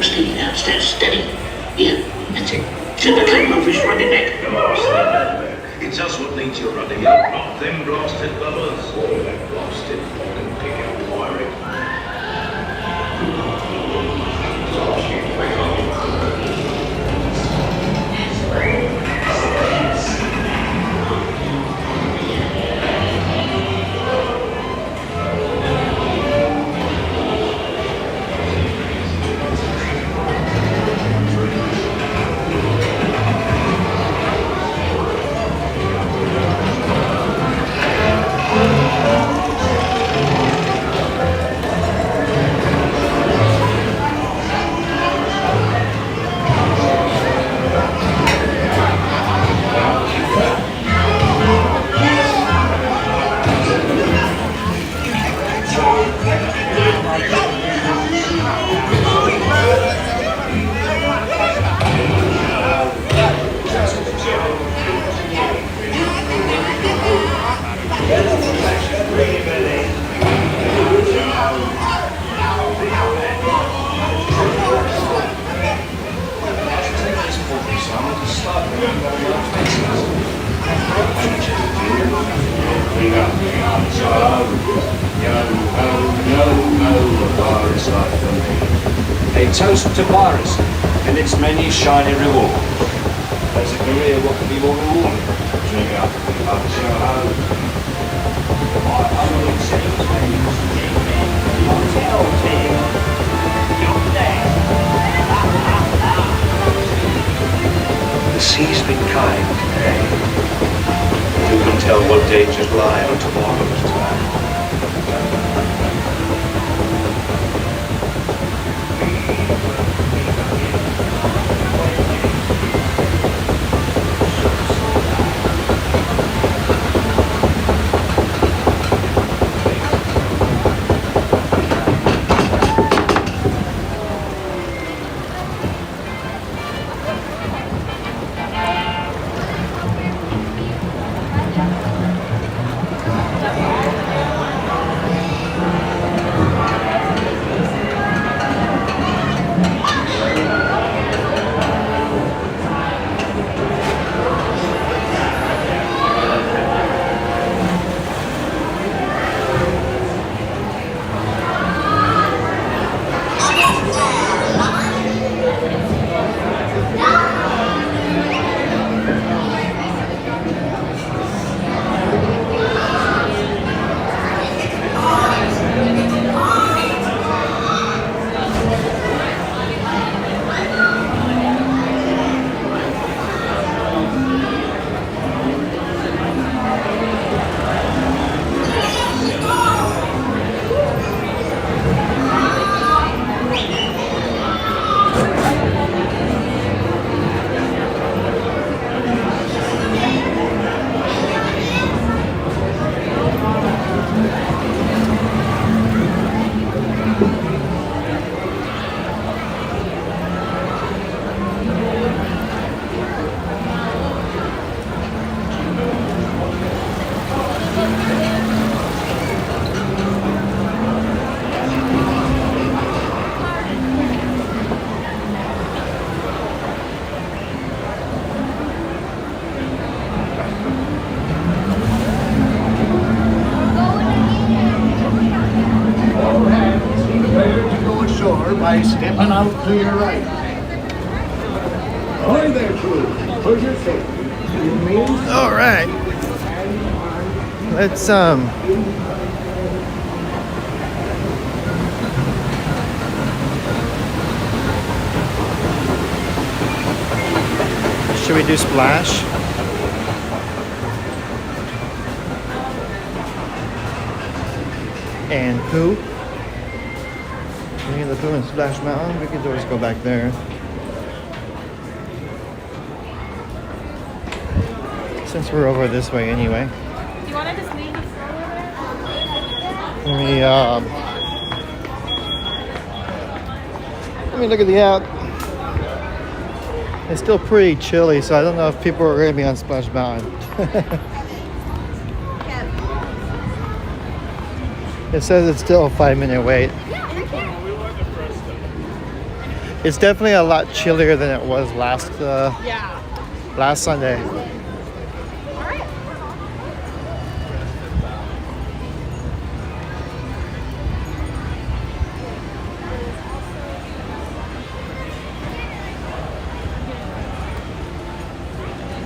Steady now, steady. Yeah, that's it. Should the claim of his running neck. It's us what needs your running up, not them blasted lovers. Or them blasted and pick out wiring. A toast to piracy and its many shiny rewards. As a career, what can be more rewarding? Drink up, The sea's been kind today. Who can tell what dangers lie on tomorrow's tide? to your right. Ahoy there, crew. For your safety, remain. All right. Let's should we do Splash? And Pooh? Winnie-the-Pooh and Splash Mountain? We could always go back there. Since we're over this way anyway. Do you want to just leave the stroller Let me look at the app. It's still pretty chilly, so I don't know if people are going to be on Splash Mountain. It says it's still a 5-minute wait. It's definitely a lot chillier than it was last Sunday.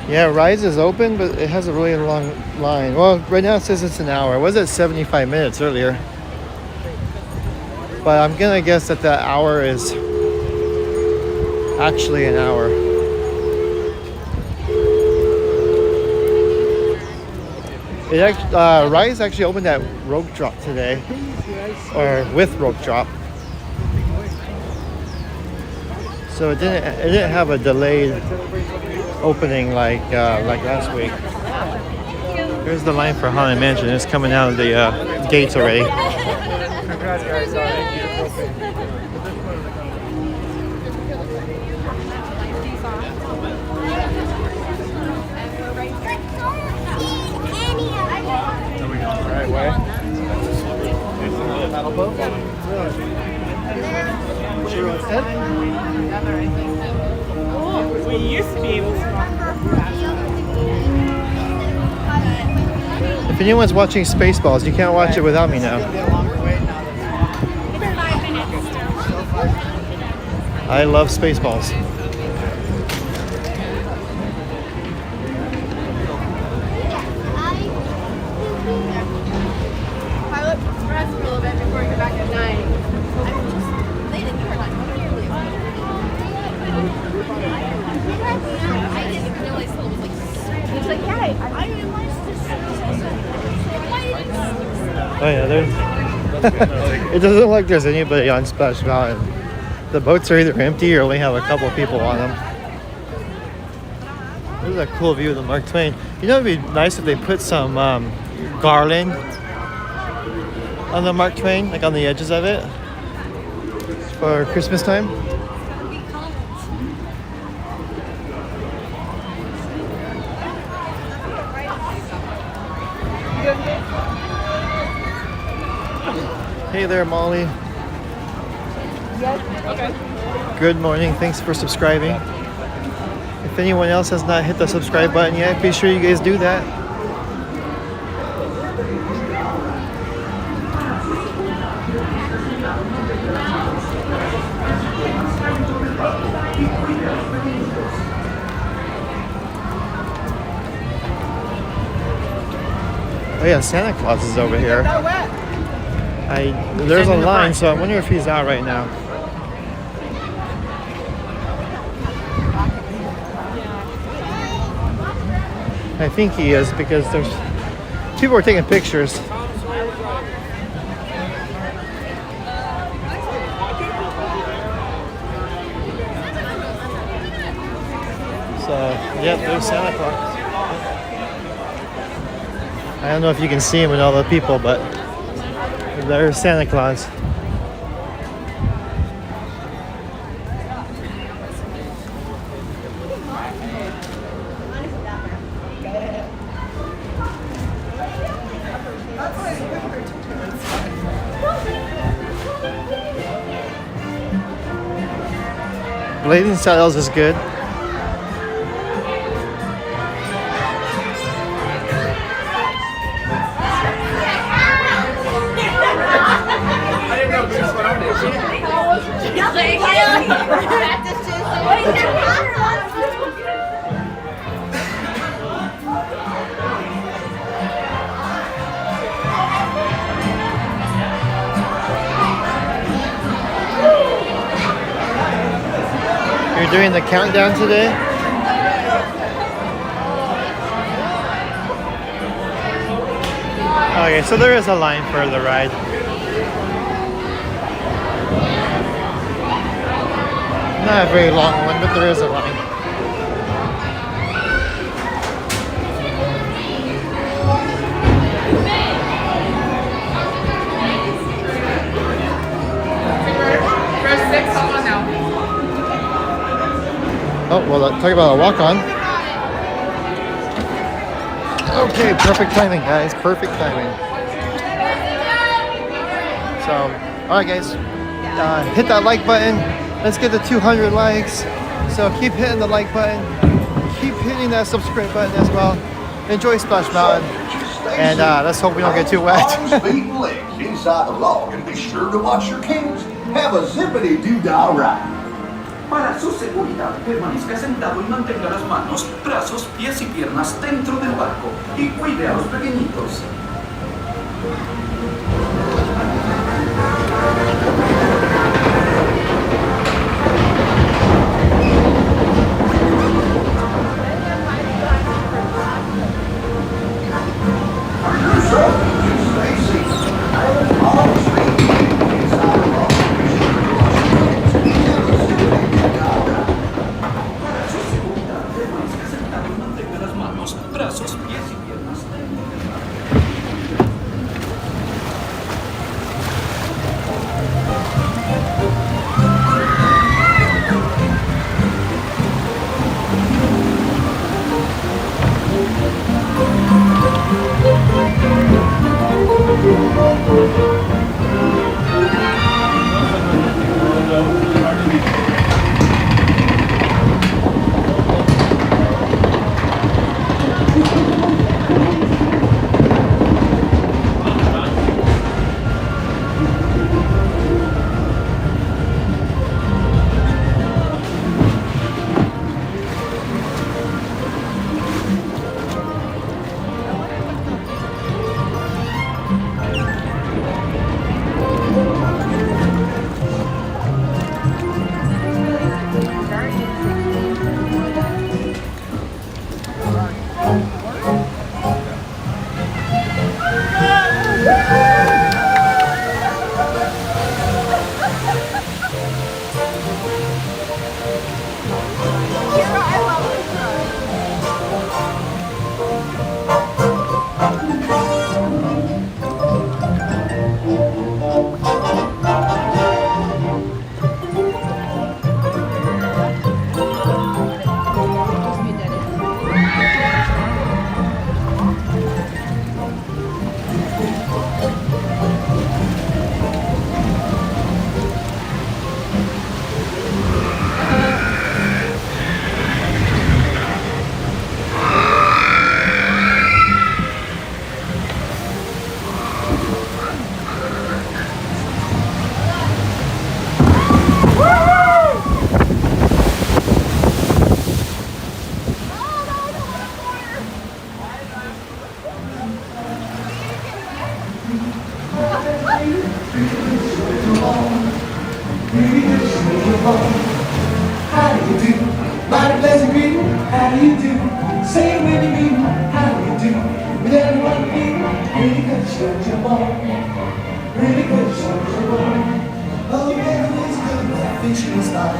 Yeah, Rise is open, but it has a really long line. Well, right now it says it's an hour. It was at 75 minutes earlier. But I'm gonna guess that the hour is actually an hour. Rise actually opened at Rope Drop today, or with Rope Drop. So it didn't have a delayed opening like last week. Here's the line for Haunted Mansion. It's coming out of the gates already. Congrats, guys. Right way. Sure what's that? We used to be able to. If anyone's watching Spaceballs, you can't watch it without me now. I love Spaceballs. I look stressed a little bit before we go back at 9. I'm just late and you're not early. I didn't realize it was like. He was like, yeah, I realized this. Oh yeah, there's. It doesn't look like there's anybody on Splash Mountain. The boats are either empty or only have a couple people on them. There's a cool view of the Mark Twain. You know, it'd be nice if they put some garland on the Mark Twain, like on the edges of it, for Christmas time. Hey there, Molly. Yes. Okay. Good morning. Thanks for subscribing. If anyone else has not hit the subscribe button yet, be sure you guys do that. Oh yeah, Santa Claus is over here. There's a line, so I wonder if he's out right now. I think he is, because there's people are taking pictures. So, yep, there's Santa Claus. I don't know if you can see him with all the people, but there's Santa Claus. Blazing Saddles is good. doing the countdown today. Okay, so there is a line for the ride. Not a very long one, but there is a line. Oh, well, talk about a walk-on. Okay, perfect timing, guys. Perfect timing. So, alright, guys. Hit that like button. Let's get to 200 likes. So keep hitting the like button. Keep hitting that subscribe button as well. Enjoy Splash Mountain. And let's hope we don't get too wet. Arms, feet, and legs inside the log, and be sure to watch your kids. Have a zippity-doo-dah ride. Para su seguridad, permanezca sentado y mantenga las manos, brazos, pies y piernas dentro del barco y cuide a los pequeñitos. How do you do? Mighty pleasant greeting. How do you do? Say when you meet. How do you do? With everyone you meet. Really good shows your boy. Really good shows your boy. Oh, everything's good. That fish is fine.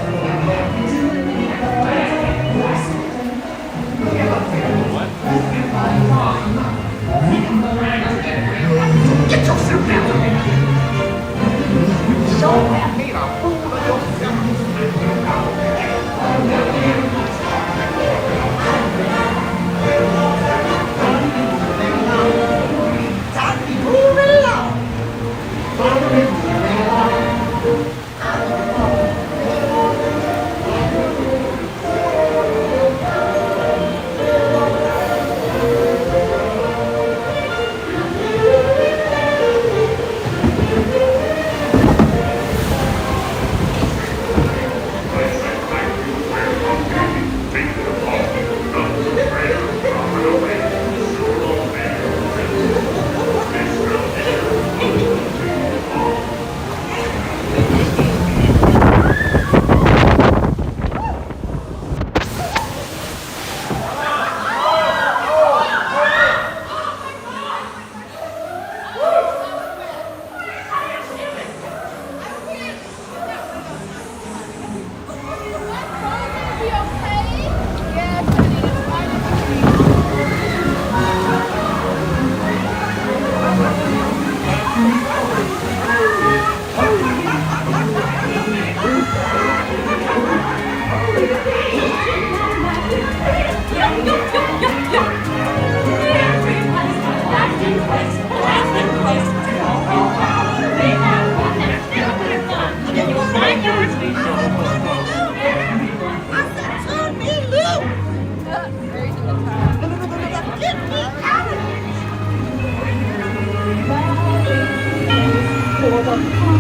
Get yourself down there. So happy to fool of yourself.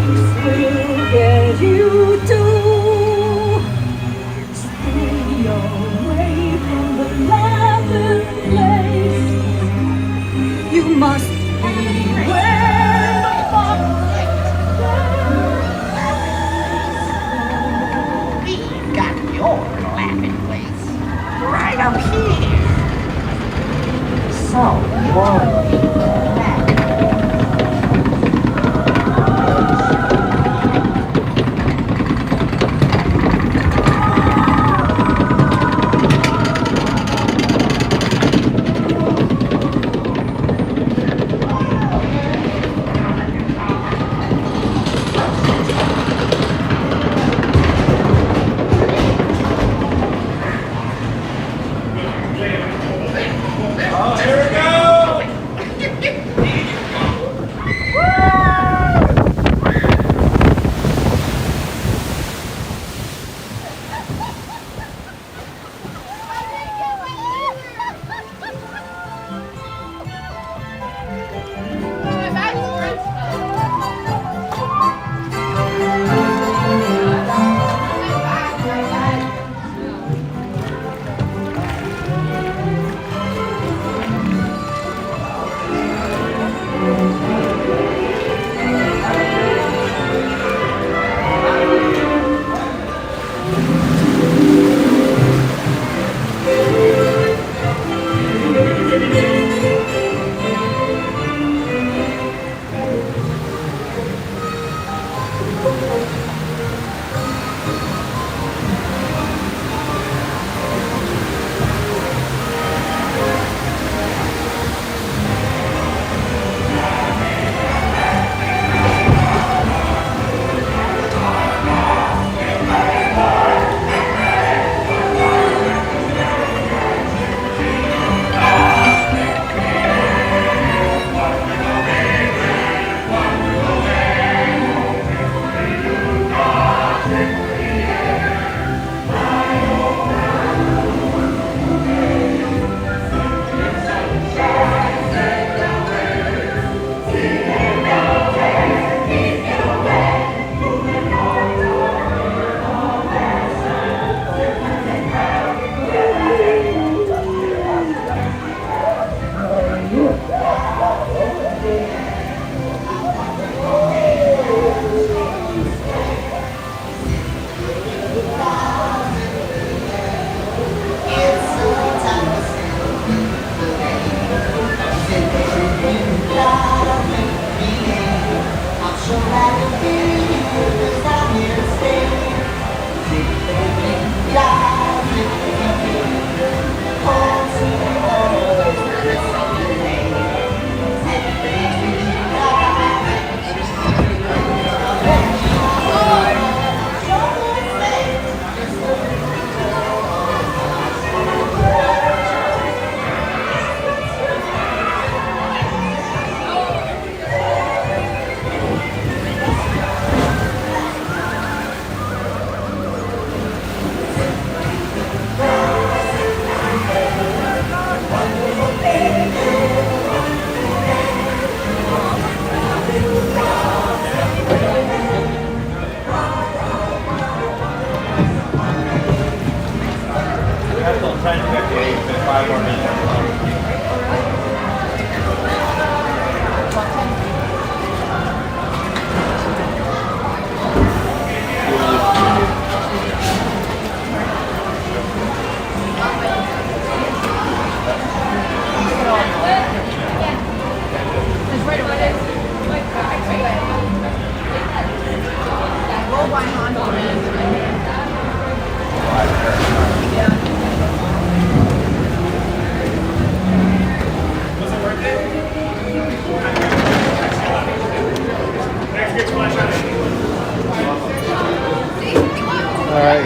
will get you to stay away from the laughing place. You must be where the fox We got your laughing place right up here. So you're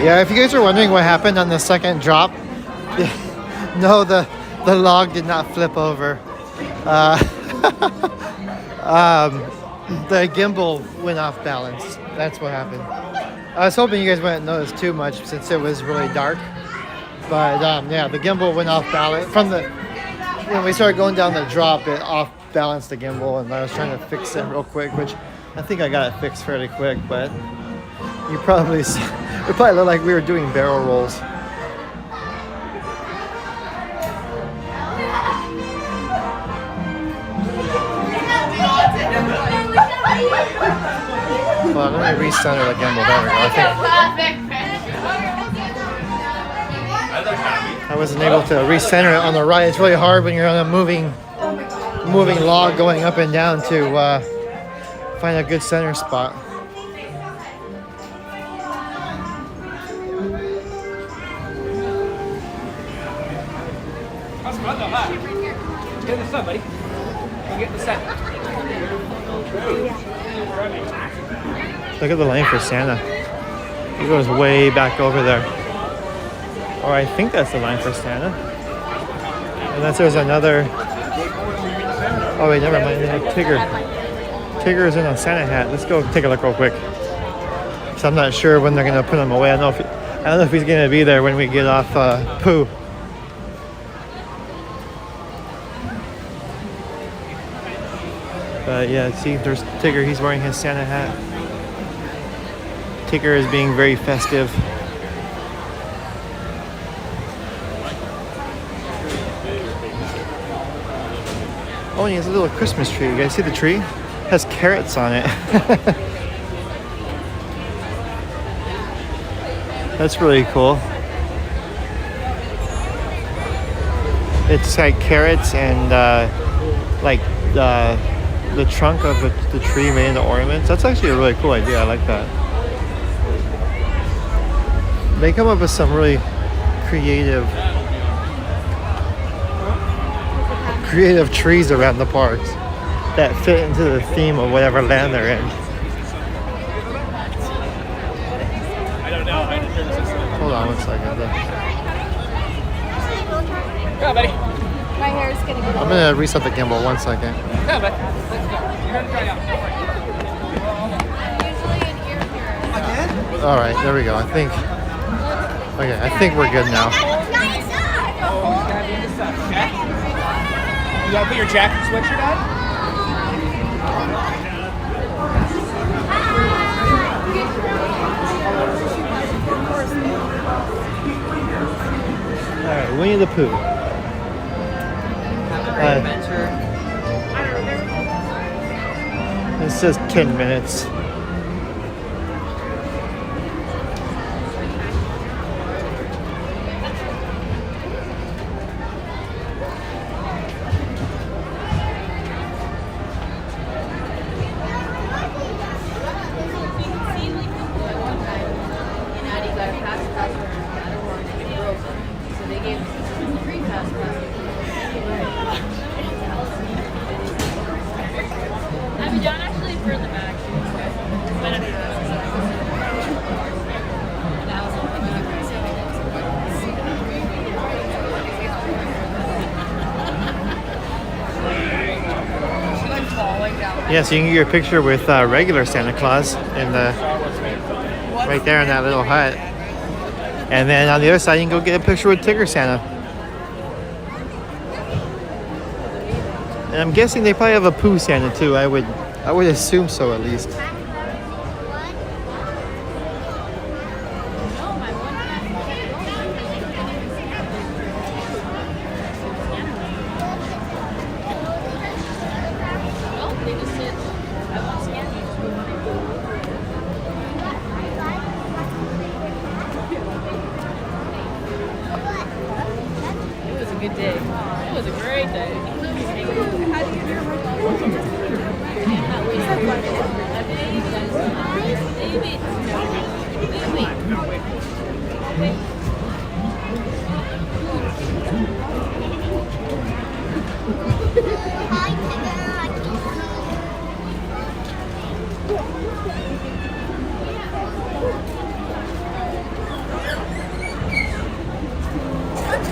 Yeah, if you guys are wondering what happened on the second drop, no, the log did not flip over. The gimbal went off balance. That's what happened. I was hoping you guys wouldn't notice too much since it was really dark. But yeah, the gimbal went off balance. When we started going down the drop, it off balanced the gimbal, and I was trying to fix it real quick, which I think I got it fixed fairly quick, but you probably it probably looked like we were doing barrel rolls. Well, let me recenter the gimbal. There we go. I wasn't able to recenter it on the right. It's really hard when you're on a moving log going up and down to find a good center spot. That's fun though, huh? Get in the sun, buddy. Get in the sun. Look at the line for Santa. It goes way back over there. Or I think that's the line for Santa. Unless there's another... Oh wait, never mind. They have Tigger. Tigger is in a Santa hat. Let's go take a look real quick. So I'm not sure when they're gonna put him away. I don't know if he's gonna be there when we get off Pooh. But yeah, see, there's Tigger. He's wearing his Santa hat. Tigger is being very festive. Oh, and he has a little Christmas tree. You guys see the tree? It has carrots on it. That's really cool. It's like carrots and like the trunk of the tree made into ornaments. That's actually a really cool idea. I like that. They come up with some really creative trees around the parks that fit into the theme of whatever land they're in. Hold on one second. Go, buddy. My hair is gonna get I'm gonna reset the gimbal 1 second. Go, buddy. Let's go. You're gonna try out. All right, there we go. I think we're good now. You gotta put your jacket and sweatshirt on? All right, Winnie-the-Pooh. It says 10 minutes. Yeah, so you can get your picture with regular Santa Claus in the right there in that little hut. And then on the other side, you can go get a picture with Tigger Santa. And I'm guessing they probably have a Pooh Santa too. I would assume so at least. Good day. It was a great day. How do you do?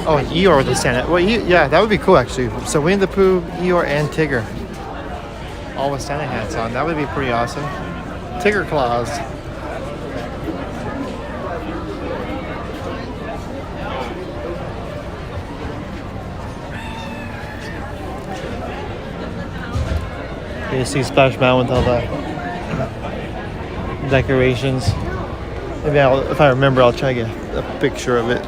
Oh, Eeyore the Santa. Well, yeah, that would be cool actually. So Winnie-the-Pooh, Eeyore, and Tigger, all with Santa hats on. That would be pretty awesome. Tigger Claus. You see Splash Mountain with all the decorations. Maybe if I remember, I'll try to get a picture of it.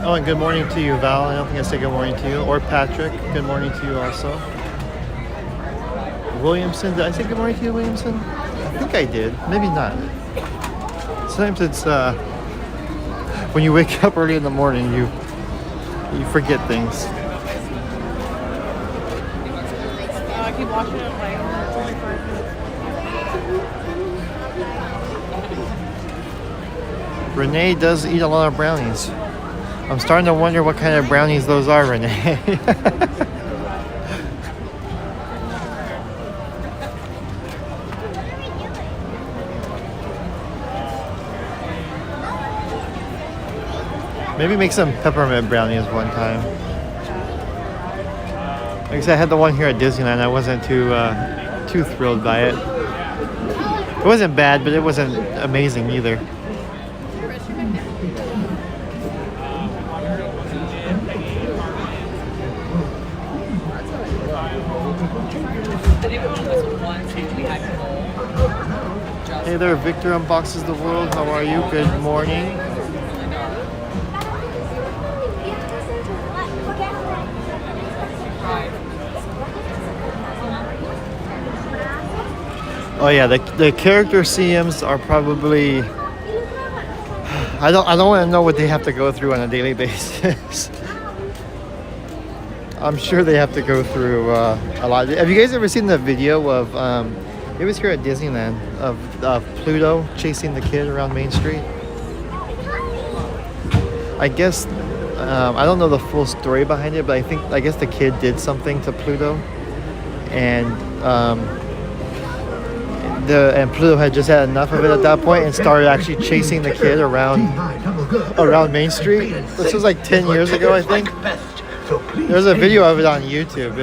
Oh, and good morning to you, Val. I don't think I said good morning to you. Or Patrick, good morning to you also. Williamson, did I say good morning to you, Williamson? I think I did. Maybe not. Sometimes it's, when you wake up early in the morning, you forget things. I keep watching it like it's only 5 minutes. Renee does eat a lot of brownies. I'm starting to wonder what kind of brownies those are, Renee. Maybe make some peppermint brownies one time. Like I said, I had the one here at Disneyland. I wasn't too thrilled by it. It wasn't bad, but it wasn't amazing either. Hey there, Victor Unboxes the World. How are you? Good morning. Oh yeah, the character CMs are probably, I don't want to know what they have to go through on a daily basis. I'm sure they have to go through a lot. Have you guys ever seen the video of it was here at Disneyland of Pluto chasing the kid around Main Street? I guess I don't know the full story behind it, but I guess the kid did something to Pluto, and Pluto had just had enough of it at that point and started actually chasing the kid around Main Street. This was like 10 years ago, I think. There's a video of it on YouTube.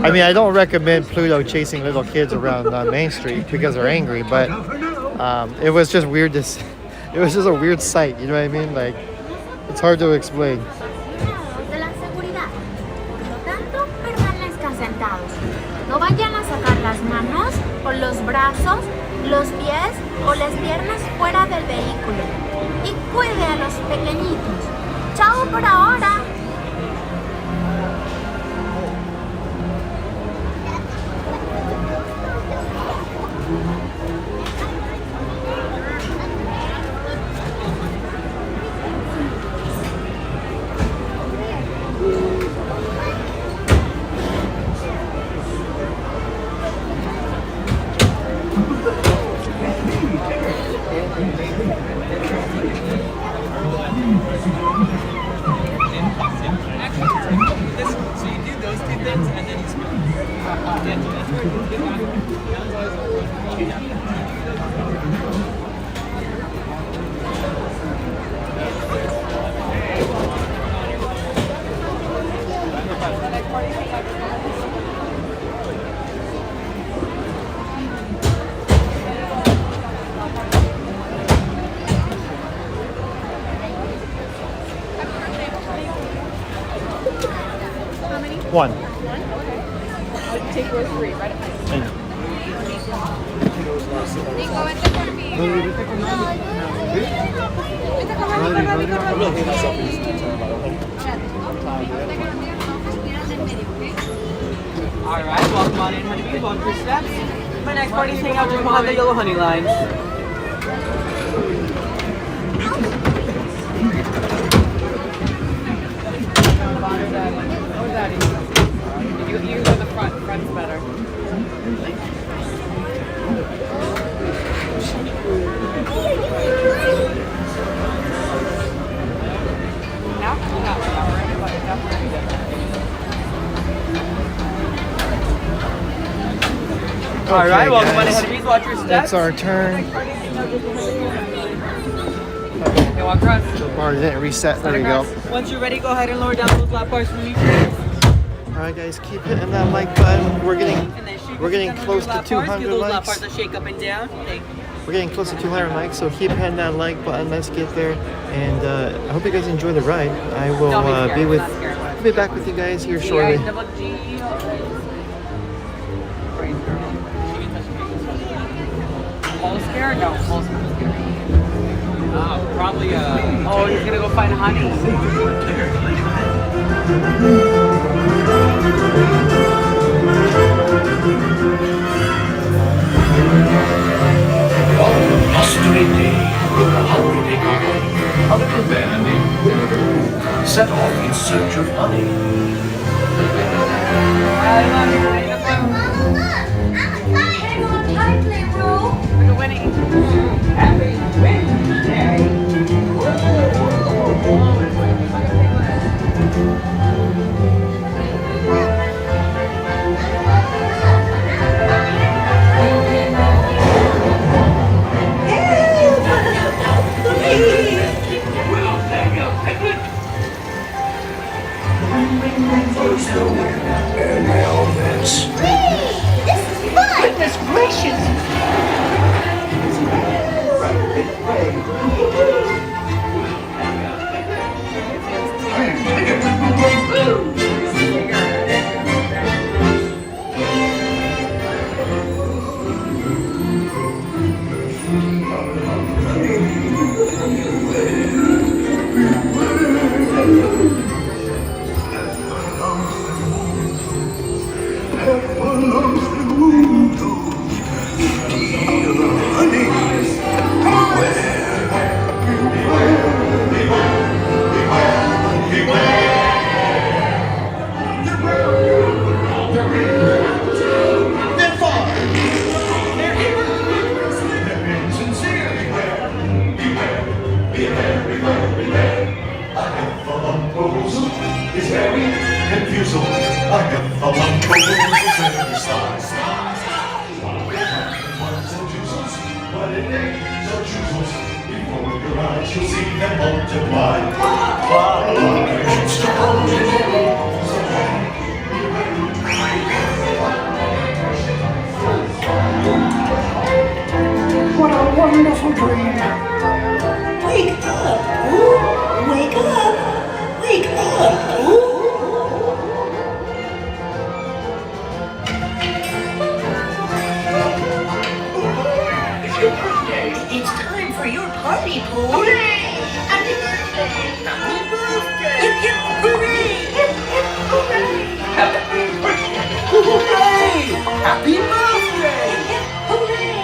I mean, I don't recommend Pluto chasing little kids around Main Street because they're angry, but it was just weird. It was just a weird sight, you know what I mean? Like, it's hard to explain. No vayan a sacar las manos o los brazos, los pies o las piernas fuera del vehículo. Y cuide a los pequeñitos. Chao por ahora. One. Okay. I'll take yours 3, right? Alright, welcome on in, honeybees. Walk your steps. My next party's hang out just behind the yellow honey lines. You can go to the front. Front's better. Alright, welcome on in, honeybees. Watch your steps. That's our turn. Okay, walk across. The bar didn't reset. There we go. Once you're ready, go ahead and lower down those lap bars for me. Alright guys, keep hitting that like button. We're getting close to 200 Those lap likes. bars a shake up and down. Thank you. We're getting close to 200 likes, so keep hitting that like button. Let's get there. And I hope you guys enjoy the ride. I will be back with you guys here shortly. Paul scared? No, Paul's not scared. Probably oh, he's gonna go find honey. Blustery day, the hungry Hunter Bear named Winnie-the-Pooh set off in search of honey. Happy Wednesday. First the wind, and now this. This is fun! Goodness gracious! You'll see them multiply. What a wonderful dream. Wake up, Pooh. Wake up. Wake up, Pooh. It's your birthday. It's time for your party, Pooh. Hooray! Happy birthday! Happy birthday! Hip, hip, hooray! Hip, hip, hooray! Happy birthday! Hooray! Happy birthday! Hip, hip, hooray!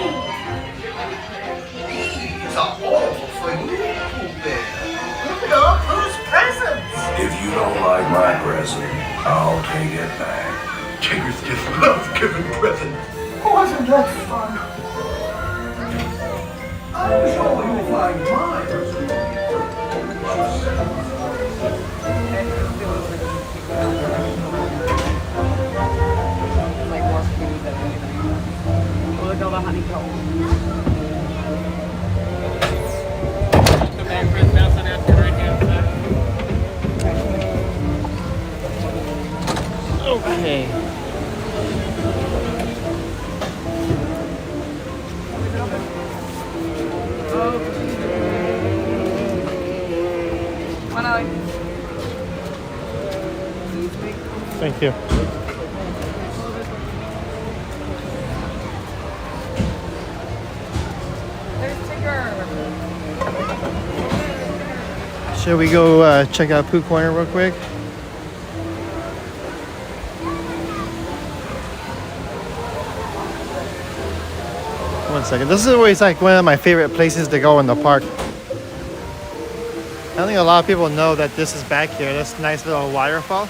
These are all for you, Pooh Bear. Look at all Pooh's presents. If you don't like my present, I'll take it back. Tigers just love giving presents. Wasn't that fun? I'm sure you'll find mine. Look at all the honeycomb. The back press bouncing out to the right hand side. Okay. Thank you. Should we go check out Pooh Corner real quick? One second. This is always like one of my favorite places to go in the park. I don't think a lot of people know that this is back here. This nice little waterfall.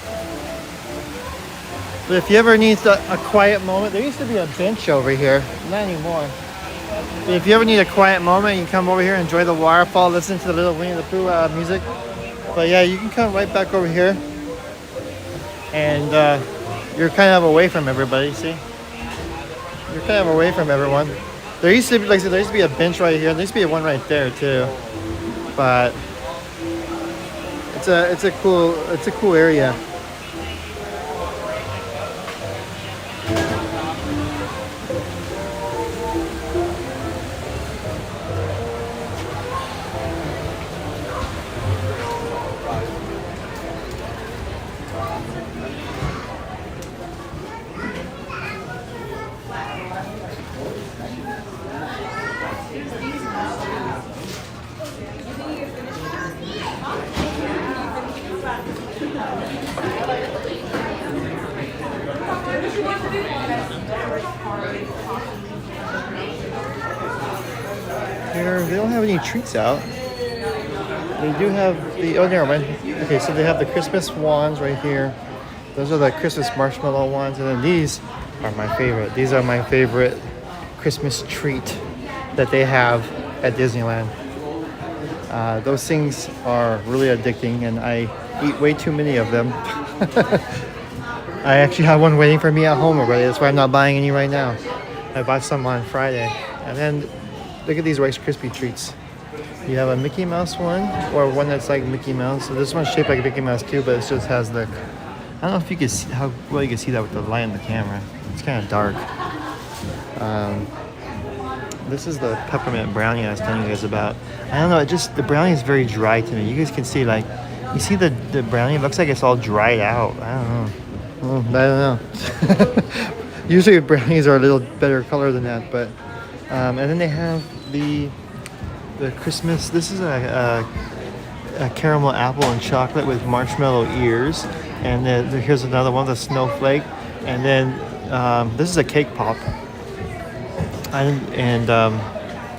But if you ever need a quiet moment, there used to be a bench over here. Not anymore. But if you ever need a quiet moment, you can come over here, enjoy the waterfall, listen to the little Winnie-the-Pooh music. But yeah, you can come right back over here. And you're kind of away from everybody, see? You're kind of away from everyone. There used to be, like I said, there used to be a bench right here. There used to be one right there too. But it's a cool area. Here, they don't have any treats out. They do have the, oh, never mind. Okay, so they have the Christmas wands right here. Those are the Christmas marshmallow wands. And then these are my favorite. These are my favorite Christmas treat that they have at Disneyland. Those things are really addicting, and I eat way too many of them. I actually have one waiting for me at home already. That's why I'm not buying any right now. I bought some on Friday. And then look at these Rice Krispie treats. You have a Mickey Mouse one, or one that's like Mickey Mouse. So this one's shaped like a Mickey Mouse too, but it just has the, I don't know if you can see how well you can see that with the light on the camera. It's kind of dark. This is the peppermint brownie I was telling you guys about. I don't know, the brownie is very dry to me. You guys can see, like, you see the brownie? It looks like it's all dried out. I don't know. Well, I don't know. Usually brownies are a little better color than that, but and then they have the Christmas. This is a caramel apple and chocolate with marshmallow ears, and then here's another one, the snowflake, and then this is a cake pop.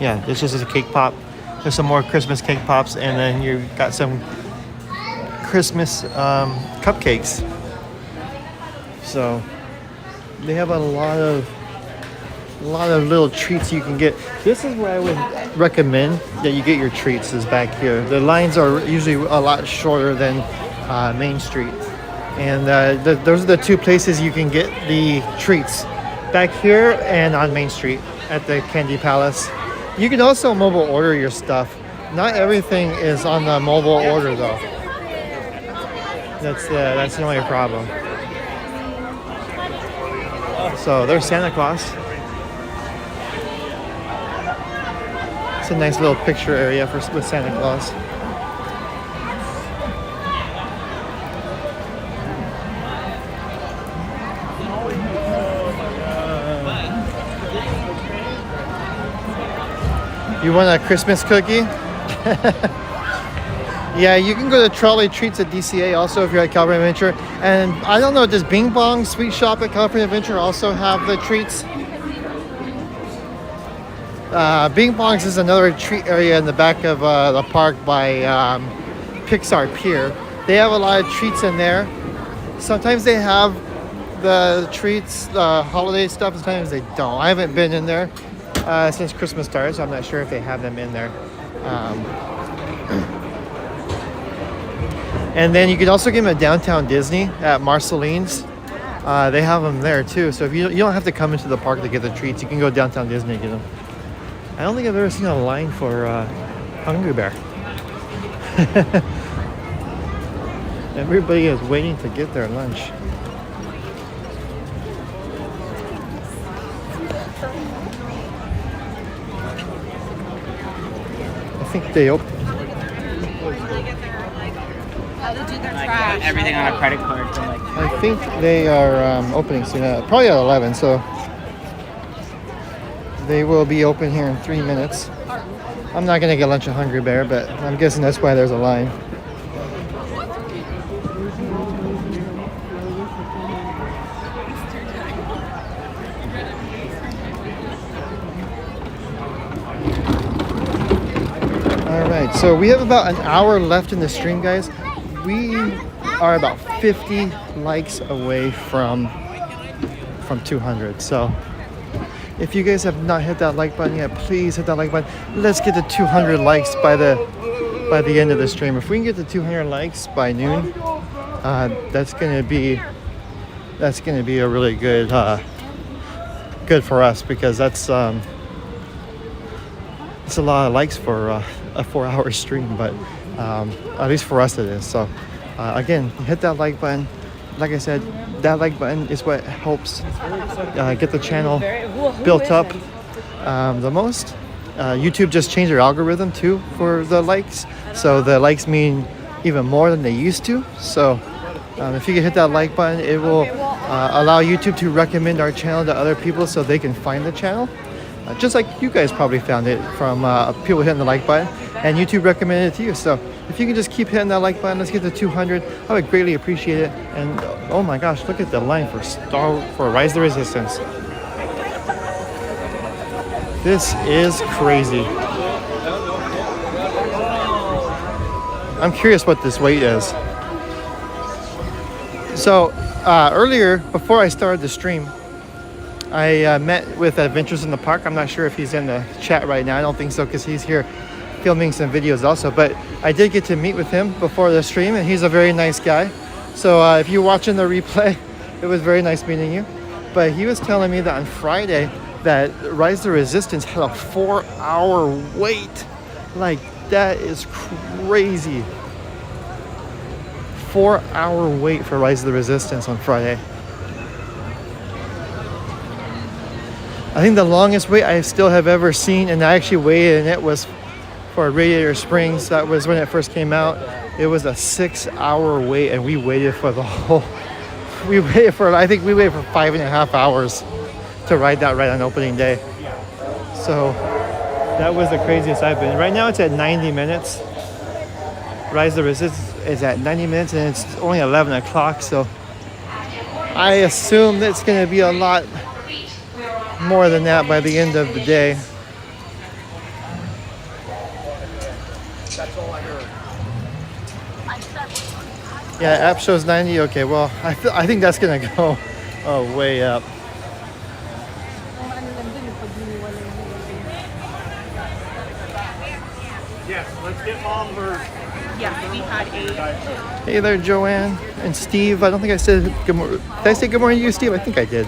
Yeah, this is a cake pop. There's some more Christmas cake pops, and then you got some Christmas cupcakes. So they have a lot of little treats you can get. This is where I would recommend that you get your treats, is back here. The lines are usually a lot shorter than Main Street, and those are the two places you can get the treats, back here and on Main Street at the Candy Palace. You can also mobile order your stuff. Not everything is on the mobile order though. That's the only problem. So there's Santa Claus. It's a nice little picture area with Santa Claus. You want a Christmas cookie? Yeah, you can go to Trolley Treats at DCA also if you're at California Adventure. And I don't know, does Bing Bong Sweet Shop at California Adventure also have the treats? Bing Bong's is another treat area in the back of the park by Pixar Pier. They have a lot of treats in there. Sometimes they have the treats, holiday stuff, sometimes they don't. I haven't been in there since Christmas started, so I'm not sure if they have them in there. And then you can also get them at Downtown Disney at Marceline's. They have them there too. So if you don't have to come into the park to get the treats, you can go downtown Disney and get them. I don't think I've ever seen a line for Hungry Bear. Everybody is waiting to get their lunch. I think they open. Everything on a credit card. I think they are opening soon. Probably at 11, so they will be open here in 3 minutes. I'm not gonna get lunch at Hungry Bear, but I'm guessing that's why there's a line. Alright, so we have about an hour left in the stream, guys. We are about 50 likes away from 200. So if you guys have not hit that like button yet, please hit that like button. Let's get to 200 likes by the end of the stream. If we can get to 200 likes by noon, that's gonna be a really good good for us, because that's it's a lot of likes for a 4-hour stream, but at least for us it is. So again, hit that like button. Like I said, that like button is what helps get the channel built up the most. YouTube just changed their algorithm too for the likes, so the likes mean even more than they used to. So if you can hit that like button, it will allow YouTube to recommend our channel to other people so they can find the channel. Just like you guys probably found it from people hitting the like button, and YouTube recommended it to you. So if you can just keep hitting that like button, let's get to 200. I would greatly appreciate it. And oh my gosh, look at the line for Rise the Resistance. This is crazy. I'm curious what this wait is. So earlier, before I started the stream, I met with Adventures in the Park. I'm not sure if he's in the chat right now. I don't think so, because he's here filming some videos also. But I did get to meet with him before the stream, and he's a very nice guy. So if you're watching the replay, it was very nice meeting you. But he was telling me that on Friday that Rise the Resistance had a 4-hour wait. Like, that is crazy. 4-hour wait for Rise of the Resistance on Friday. I think the longest wait I still have ever seen, and I actually waited, and it was for Radiator Springs. That was when it first came out. It was a 6-hour wait, and we waited for the whole. I think we waited for 5.5 hours to ride that ride on opening day. So that was the craziest I've been. Right now it's at 90 minutes. Rise of the Resistance is at 90 minutes, and it's only 11 o'clock. So I assume that it's going to be a lot more than that by the end of the day. That's all I heard. Yeah, app shows 90. Okay, well, I think that's gonna go way up. Yes, let's get Mom her. Yeah, we had a. Hey there, Joanne and Steve. I don't think I said good morning. Did I say good morning to you, Steve? I think I did.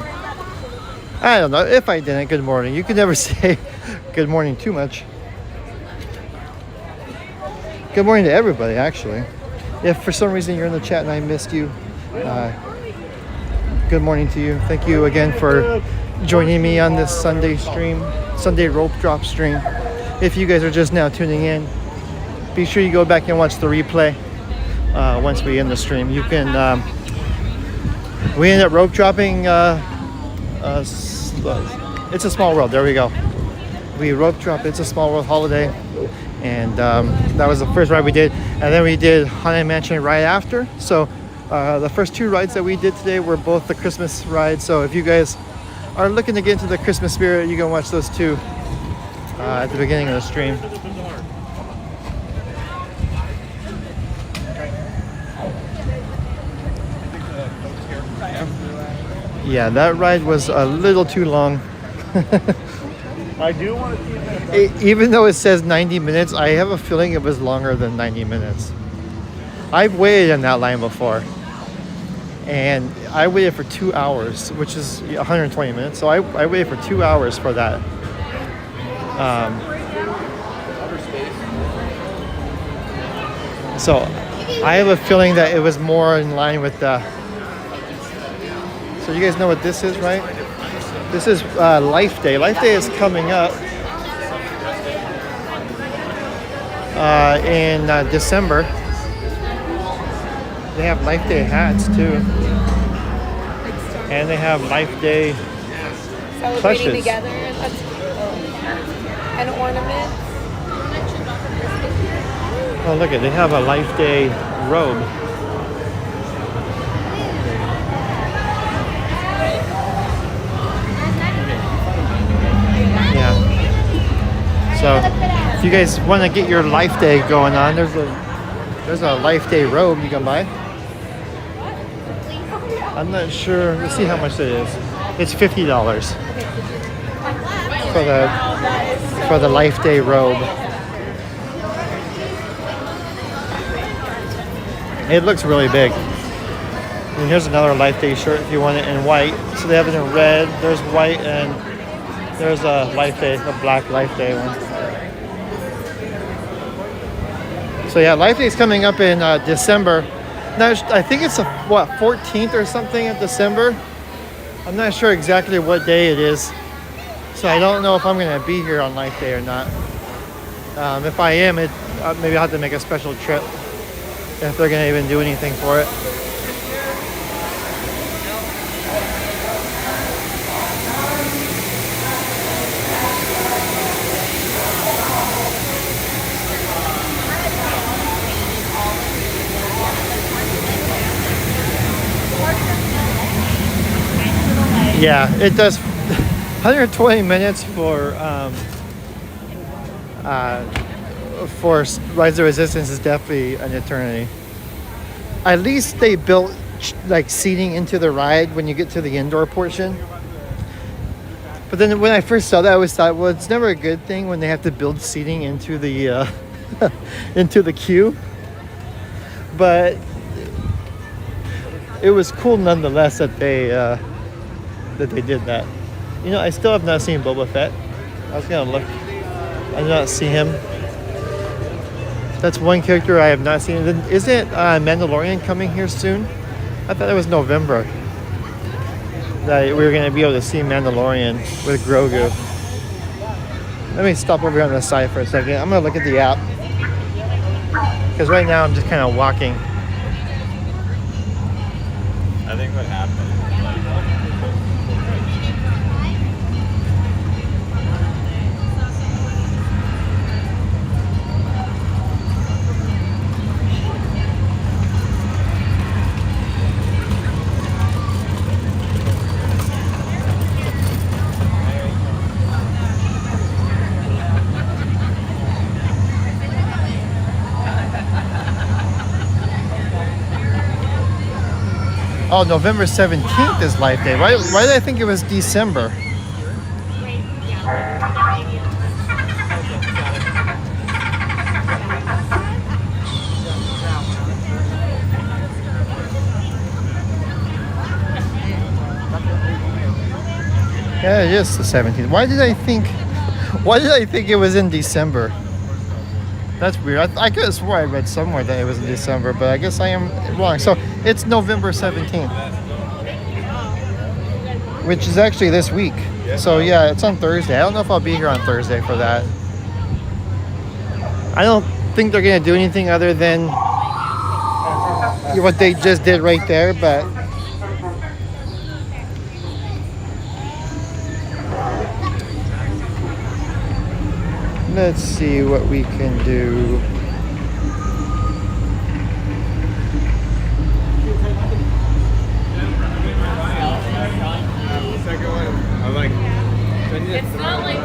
I don't know. If I didn't, good morning. You can never say good morning too much. Good morning to everybody, actually. If for some reason you're in the chat and I missed you, good morning to you. Thank you again for joining me on this Sunday stream, Sunday rope drop stream. If you guys are just now tuning in, be sure you go back and watch the replay once we end the stream. You can, we ended up rope dropping, It's a Small World, there we go. We rope dropped It's a Small World Holiday, and that was the first ride we did. And then we did Haunted Mansion right after. So the first 2 rides that we did today were both the Christmas rides. So if you guys are looking to get into the Christmas spirit, you can watch those 2 at the beginning of the stream. Yeah, that ride was a little too long. I do want to see it. Even though it says 90 minutes, I have a feeling it was longer than 90 minutes. I've waited in that line before, and I waited for 2 hours, which is 120 minutes. So I waited for 2 hours for that. So I have a feeling that it was more in line with the. So you guys know what this is, right? This is Life Day. Life Day is coming up in December. They have Life Day hats too, and they have Life Day Celebrating plushes. together. That's cool. And ornaments. Oh, look at, they have a Life Day robe. Yeah. So If you guys want to get your Life Day going on, there's a Life Day robe you can buy. I'm not sure. Let's see how much it is. It's $50 for the Life Day robe. It looks really big. And here's another Life Day shirt if you want it in white. So they have it in red. There's white, and there's a Life Day, a black Life Day one. So yeah, Life Day is coming up in December. Now I think it's 14th or something of December. I'm not sure exactly what day it is. So I don't know if I'm going to be here on Life Day or not. If I am, maybe I'll have to make a special trip if they're going to even do anything for it. Yeah, it does. 120 minutes for Rise of Resistance is definitely an eternity. At least they built like seating into the ride when you get to the indoor portion. But then when I first saw that, I always thought, well, it's never a good thing when they have to build seating into the into the queue. But it was cool nonetheless that they did that. You know, I still have not seen Boba Fett. I was gonna look. I did not see him. That's one character I have not seen. Then isn't Mandalorian coming here soon? I thought it was November that we were gonna be able to see Mandalorian with Grogu. Let me stop over here on the side for a second. I'm gonna look at the app because right now I'm just kind of walking. I think what happened is Oh, November 17th is Life Day. Why did I think it was December? Yeah, it is the 17th. Why did I think it was in December? That's weird. I could have swore I read somewhere that it was in December, but I guess I am wrong. So it's November 17th, which is actually this week. So yeah, it's on Thursday. I don't know if I'll be here on Thursday for that. I don't think they're going to do anything other than what they just did right there, but let's see what we can do. It's not like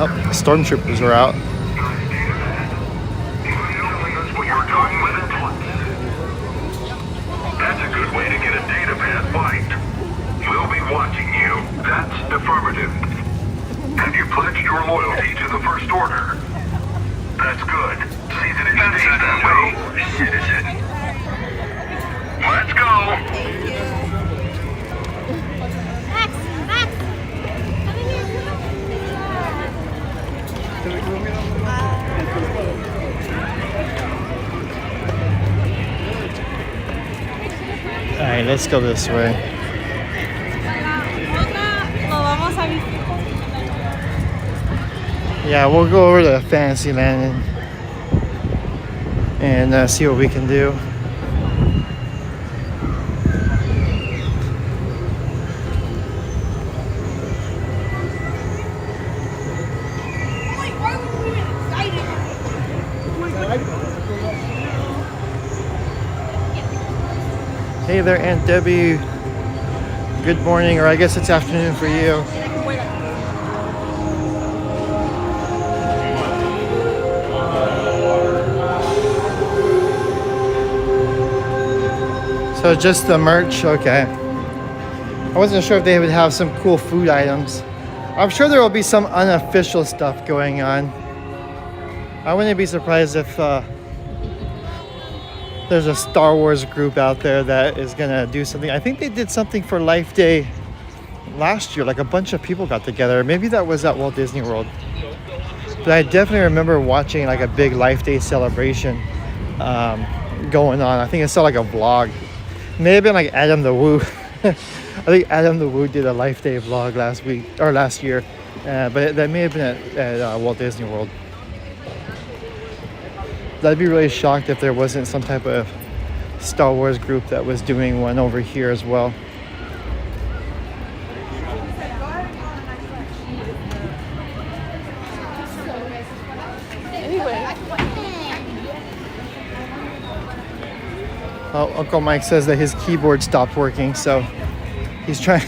Oh, stormtroopers are out. That's a good way to get a data pass bite. We'll be watching you. That's affirmative. Have you pledged your loyalty to the First Order? That's good. Season it stays that way, citizen. Let's go! Max, Alright, let's go this way. Yeah, we'll go over to Fantasyland and see what we can do. Hey there, Aunt Debbie. Good morning, or I guess it's afternoon for you. So just the merch, okay. I wasn't sure if they would have some cool food items. I'm sure there will be some unofficial stuff going on. I wouldn't be surprised if there's a Star Wars group out there that is gonna do something. I think they did something for Life Day last year, like a bunch of people got together. Maybe that was at Walt Disney World. But I definitely remember watching like a big Life Day celebration going on. I think I saw like a vlog. May have been like Adam the Woo. I think Adam the Woo did a Life Day vlog last week or last year, but that may have been at Walt Disney World. I'd be really shocked if there wasn't some type of Star Wars group that was doing one over here as well. Oh, Uncle Mike says that his keyboard stopped working, so he's trying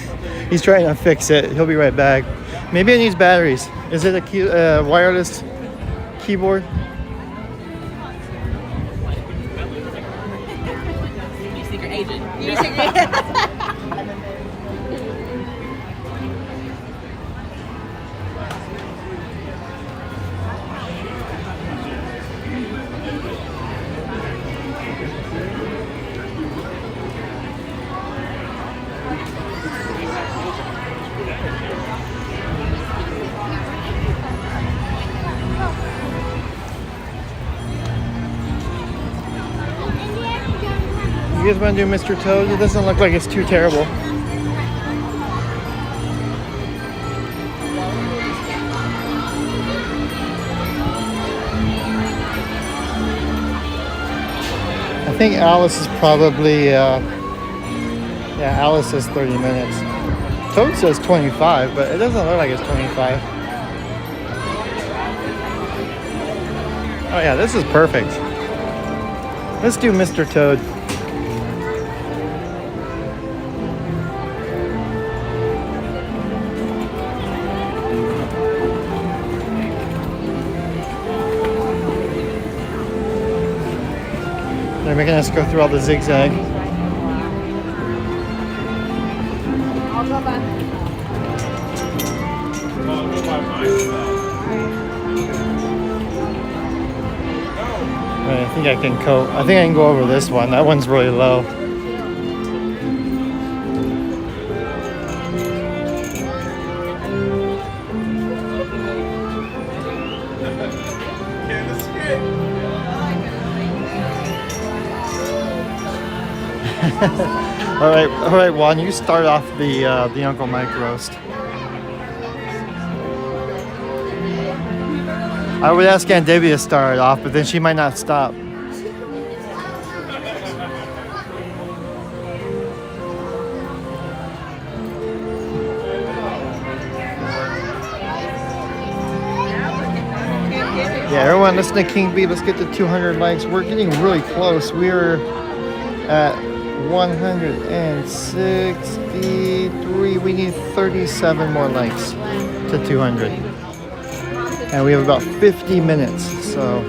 to fix it. He'll be right back. Maybe it needs batteries. Is it a wireless keyboard? Secret agent. You guys want to do Mr. Toad? It doesn't look like it's too terrible. I think Alice is probably, yeah, Alice says 30 minutes. Toad says 25, but it doesn't look like it's 25. Oh yeah, this is perfect. Let's do Mr. Toad. They're making us go through all the zigzag. I'll go back. I think I can go over this one. That one's really low. all right, Juan, you start off the Uncle Mike roast. I would ask Aunt Debbie to start it off, but then she might not stop. Yeah, everyone listen to King B. Let's get to 200 likes. We're getting really close. We're at 163. We need 37 more likes to 200. And we have about 50 minutes. So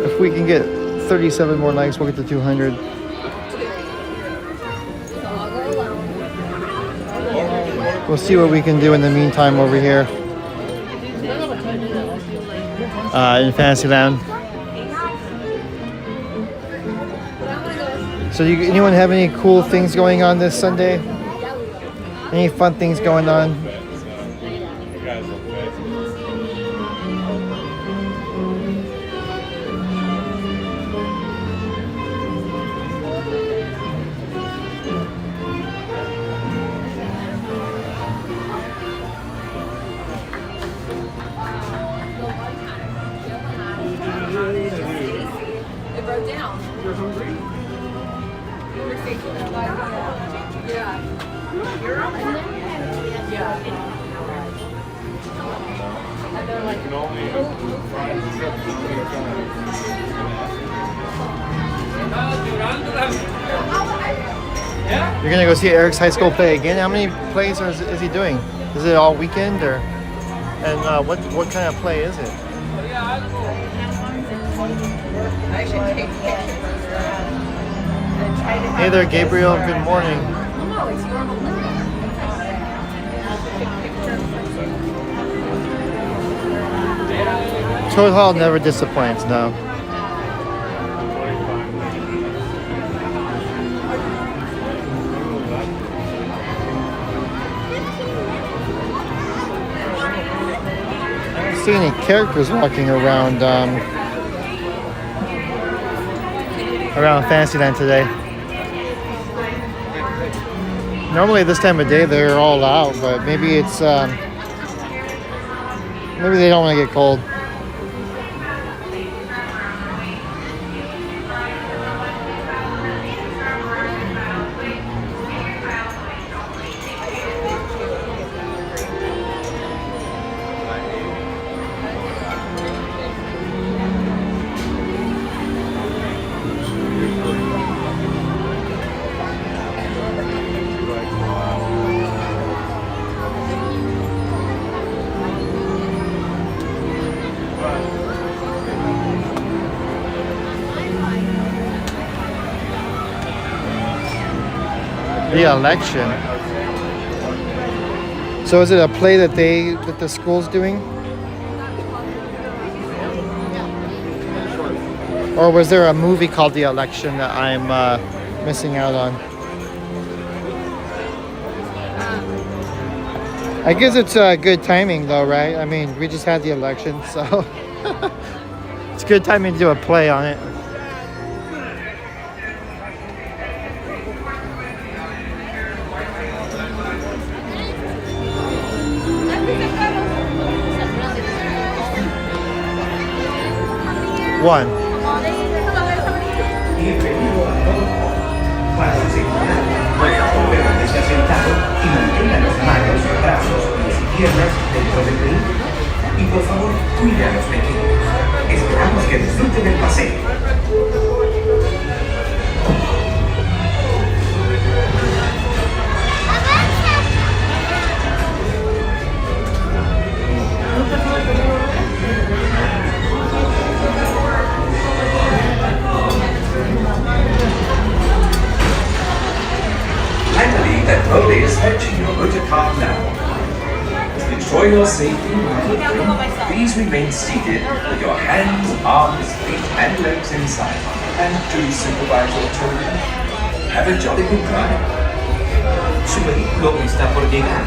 if we can get 37 more likes, we'll get to 200. We'll see what we can do in the meantime over here in Fantasyland. So anyone have any cool things going on this Sunday? Any fun things going on? It broke down. You're hungry? Yeah. You're up in there? Yeah. And they're like, Durando la You're gonna go see Eric's high school play again? How many plays is he doing? Is it all weekend or? And what kind of play is it? Hey there, Gabriel. Good morning. Toad Hall never disappoints, no. See any characters walking around around Fantasyland today. Normally this time of day they're all out, but maybe it's maybe they don't want to get cold. The election. So is it a play that the school's doing? Or was there a movie called The Election that I'm missing out on? I guess it's good timing though, right? I mean, we just had the election, so it's good timing to do a play on it. One. Bienvenido a todo. Para su seguridad, pueda permanecer sentado y mantenga las manos, brazos, pies y piernas dentro del vehículo. Y por favor, cuide a los pequeños. Esperamos que disfruten del paseo. I believe that 𝙀𝙀 is fetching your motor car now. To ensure your safety, please remain seated with your hands, arms, feet, and legs inside. And to supervise your children, have a jolly good drive. Su vehículo está por llegar.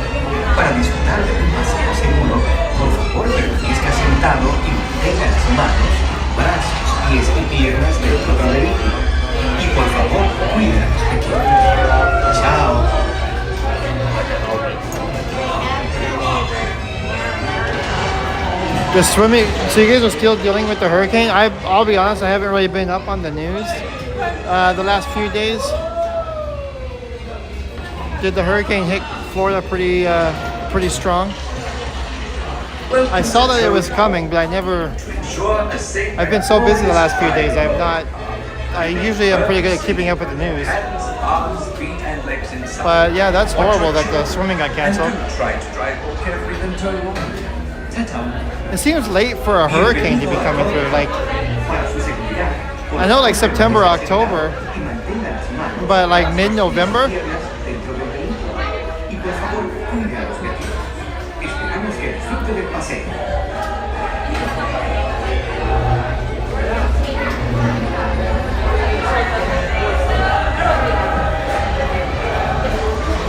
Para disfrutar de un paseo seguro, por favor permanezca sentado y mantenga las manos, brazos, pies y piernas dentro del vehículo. Y por favor, cuida a los pequeños. Chao. The swimming, so you guys are still dealing with the hurricane? I'll be honest, I haven't really been up on the news the last few days. Did the hurricane hit Florida pretty strong? I saw that it was coming, but I've been so busy the last few days, I usually am pretty good at keeping up with the news. But yeah, that's horrible that the swimming got canceled. It seems late for a hurricane to be coming through. Like, I know like September, October, but like mid-November.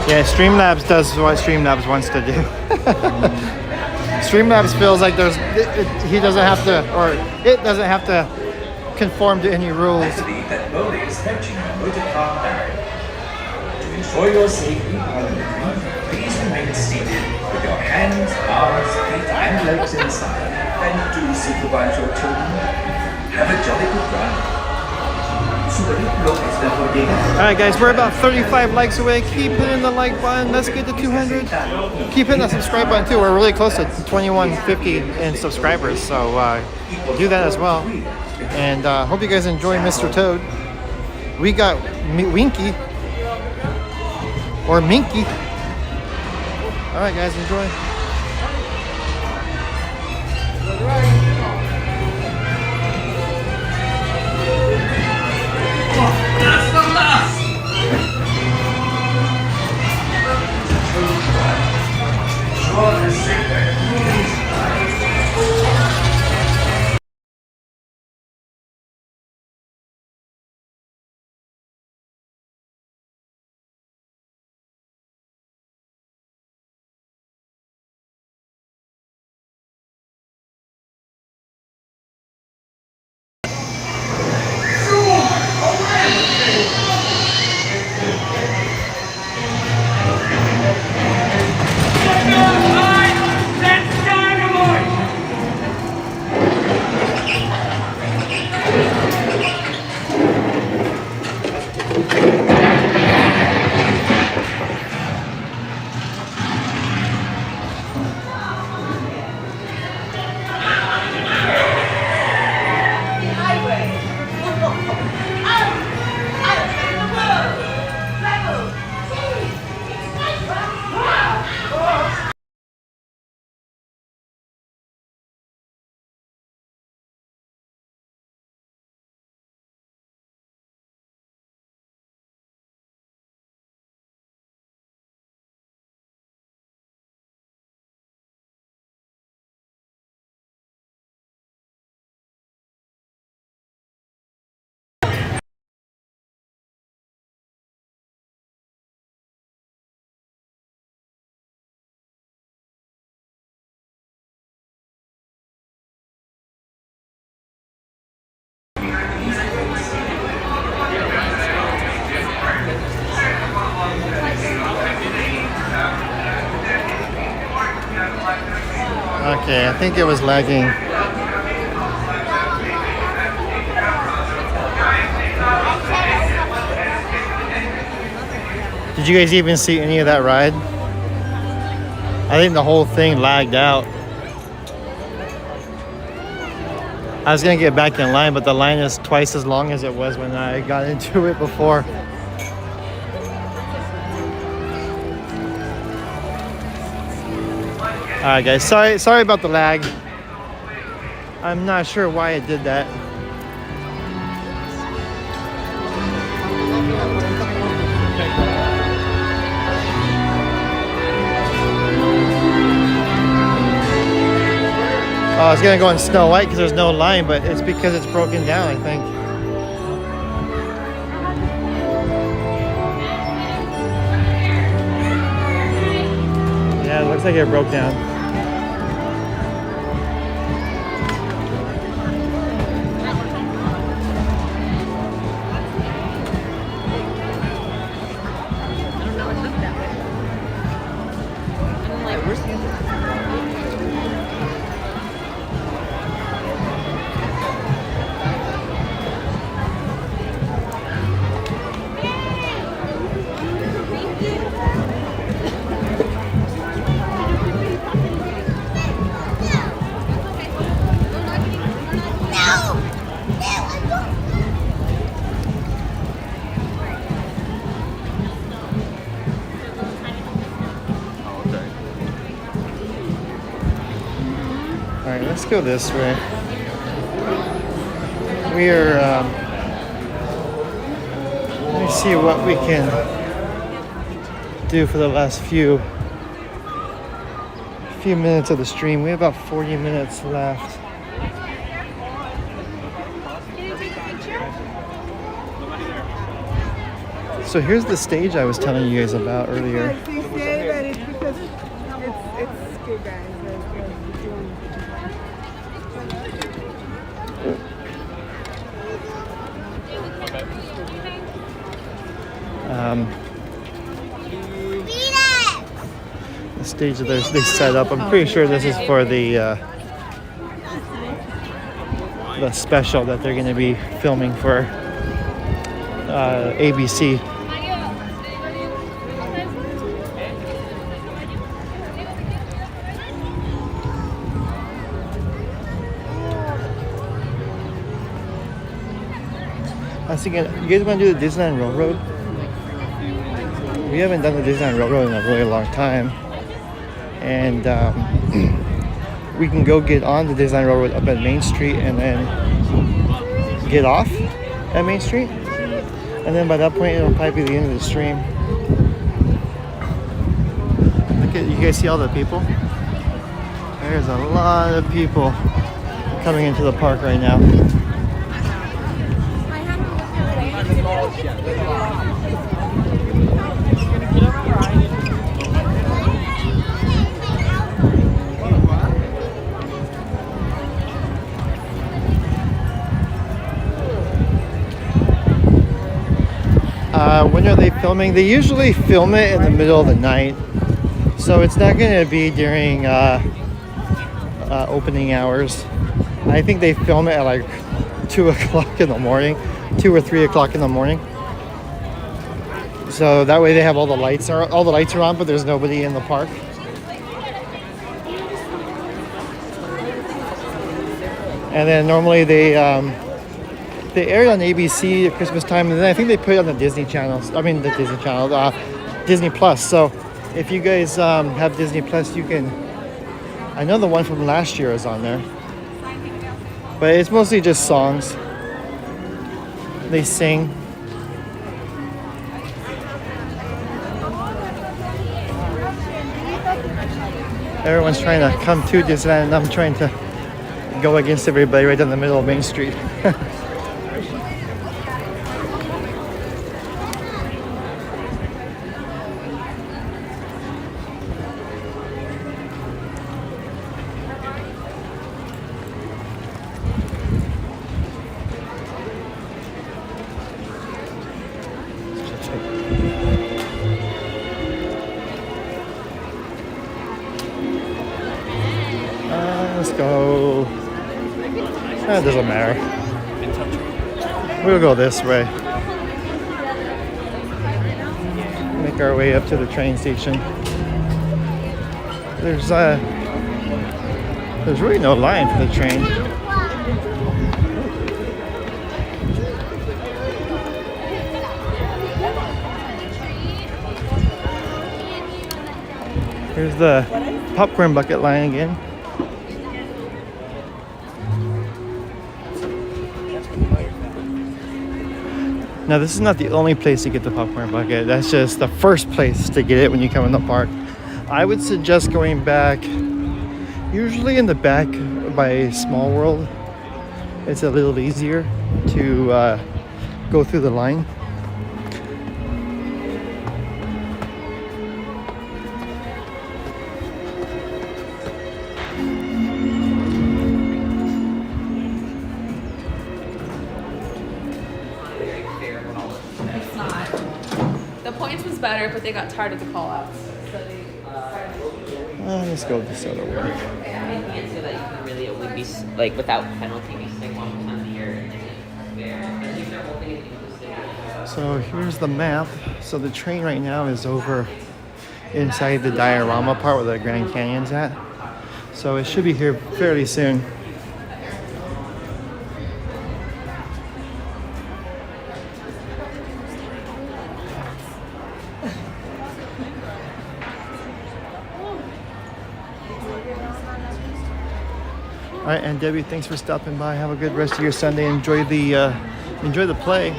Yeah, Streamlabs does what Streamlabs wants to do. Streamlabs feels like he doesn't have to, or it doesn't have to conform to any rules. I believe that 𝙀𝙀 is fetching a motor car down. To ensure your safety, please remain seated with your hands, arms, feet, and legs inside. And to supervise your children, have a jolly good ride. Alright guys, we're about 35 likes away. Keep hitting the like button. Let's get to 200. Keep hitting the subscribe button too. We're really close to 2150 in subscribers, so do that as well. And hope you guys enjoy Mr. Toad. We got Winky. or Minky. All right, guys, enjoy. That's the last! Sure, and sit there. Okay, I think it was lagging. Did you guys even see any of that ride? I think the whole thing lagged out. I was gonna get back in line, but the line is twice as long as it was when I got into it before. Alright guys, sorry about the lag. I'm not sure why it did that. Oh, I was gonna go on Snow White because there's no line, but it's because it's broken down, I think. Yeah, it looks like it broke down. Alright, let's go this way. We are, let me see what we can do for the last few minutes of the stream. We have about 40 minutes left. So here's the stage I was telling you guys about earlier. They say that it's because it's good, guys. The stage that they set up. I'm pretty sure this is for the special that they're going to be filming for ABC. I was thinking, you guys want to do the Disneyland Railroad? we haven't done the Disneyland Railroad in a really long time, and we can go get on the Disneyland Railroad up at Main Street and then get off at Main Street, and then by that point it'll probably be the end of the stream. Look at, you guys see all the people? There's a lot of people coming into the park right now. When are they filming? They usually film it in the middle of the night, so it's not going to be during opening hours. I think they film it at like 2 o'clock in the morning, 2 or 3 o'clock in the morning. So that way they have all the lights are on, but there's nobody in the park. And then normally they air it on ABC at Christmas time, and then I think they put it on the Disney Channel. I mean the Disney Channel, Disney Plus. So if you guys have Disney Plus, you can. I know the one from last year is on there, but it's mostly just songs. They sing. Everyone's trying to come to Disneyland, and I'm trying to go against everybody right down the middle of Main Street. Let's go. It doesn't matter. We'll go this way. Make our way up to the train station. There's really no line for the train. Here's the popcorn bucket line again. Now this is not the only place to get the popcorn bucket. That's just the first place to get it when you come in the park. I would suggest going back, usually in the back by Small World. It's a little easier to go through the line. Better, but they got tired of the call-outs. So they let's go this other way. I can't say that you can really only be like without penalty be sick 1% of the year. So here's the map. So the train right now is over inside the diorama part where the Grand Canyon's at. So it should be here fairly soon. All right, and Debbie, thanks for stopping by. Have a good rest of your Sunday. Enjoy the play.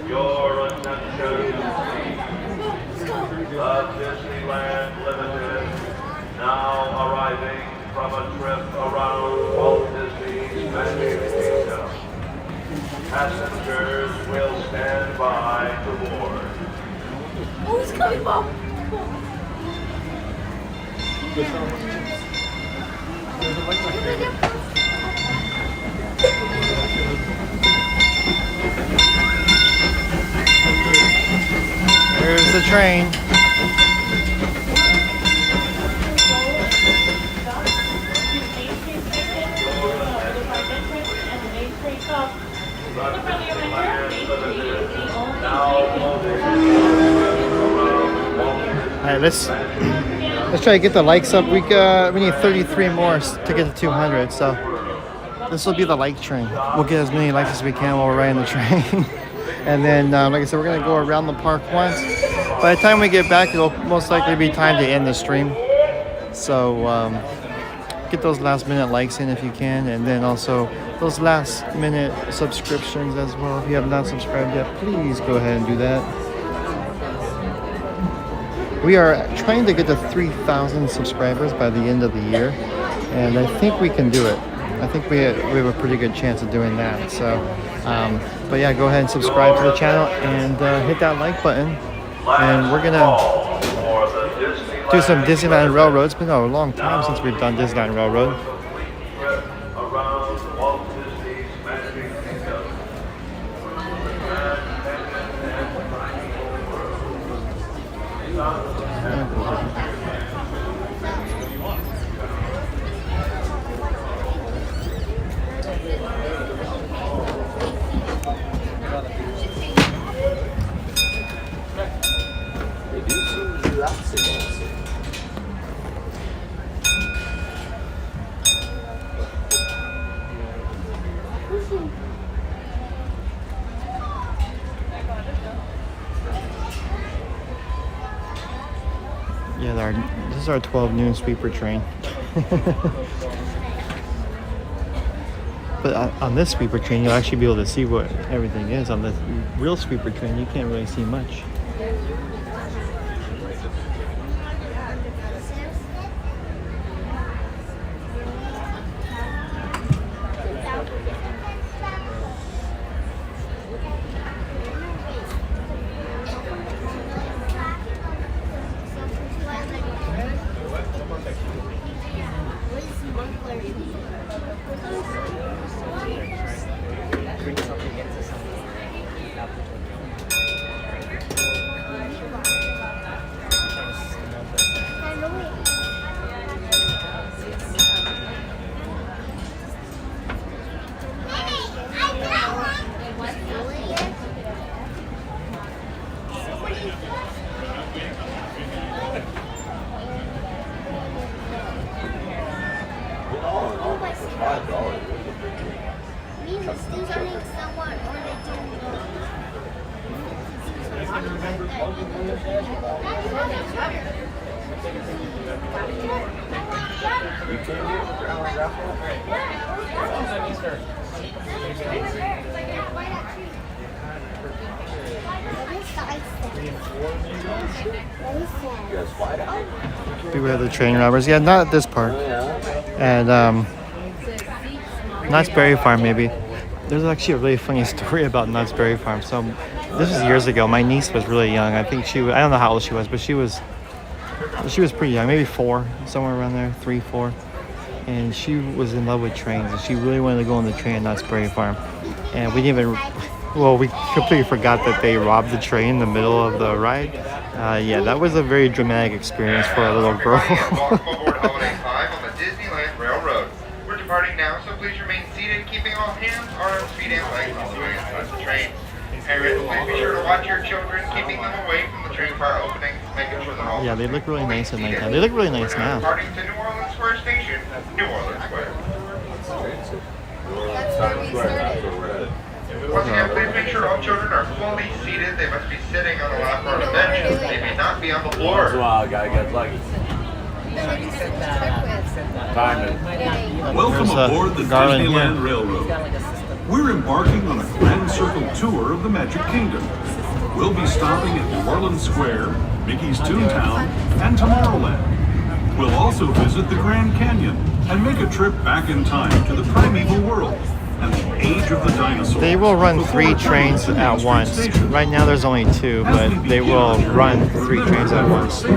Your attention. The Disneyland Limited now arriving from a trip around Walt Disney's Magic Kingdom. Passengers will stand by to board. Oh, he's coming, Mom. There's the train. Now moving right, let's try to get the likes up. We need 33 more to get to 200. So this will be the like train. We'll get as many likes as we can while we're riding the train. And then, like I said, we're gonna go around the park once. By the time we get back, it'll most likely be time to end the stream. So get those last minute likes in if you can, and then also those last minute subscriptions as well. If you have not subscribed yet, please go ahead and do that. We are trying to get to 3,000 subscribers by the end of the year, and I think we can do it. I think we have a pretty good chance of doing that. So, but yeah, go ahead and subscribe to the channel and hit that like button. And we're gonna do some Disneyland Railroad. It's been a long time since we've done Disneyland Railroad. Yeah, this is our 12 noon sweeper train. But on this sweeper train, you'll actually be able to see what everything is. On the real sweeper train, you can't really see much. Beware the train robbers. Yeah, not at this park. And Knott's Berry Farm, maybe. There's actually a really funny story about Knott's Berry Farm. So this was years ago. My niece was really young. I think I don't know how old she was, but she was pretty young, maybe 4, somewhere around there, 3, 4. And she was in love with trains, and she really wanted to go on the train at Knott's Berry Farm. And we didn't even, well, we completely forgot that they robbed the train in the middle of the ride. Yeah, that was a very dramatic experience for a little girl. Welcome aboard Holiday 5 on the Disneyland Railroad. We're departing now, so please remain seated, keeping all hands, arms, feet, and legs all the way inside the train. Parents, please be sure to watch your children, keeping them away from the train car openings, making sure they're all yeah, they look really nice at nighttime. They look really nice now. Departing to New Orleans Square Station, New Orleans Square. Once again, please make sure all children are fully seated. They must be sitting on the lap or on a bench. They may not be on the floor. Gotta get lucky. Welcome aboard the Disneyland Railroad. We're embarking on a grand circle tour of the Magic Kingdom. We'll be stopping at New Orleans Square, Mickey's Toontown, and Tomorrowland. We'll also visit the Grand Canyon and make a trip back in time to the primeval world and the age of the dinosaurs. They will run 3 trains at once. Right now there's only 2, but they will run 3 trains at once. You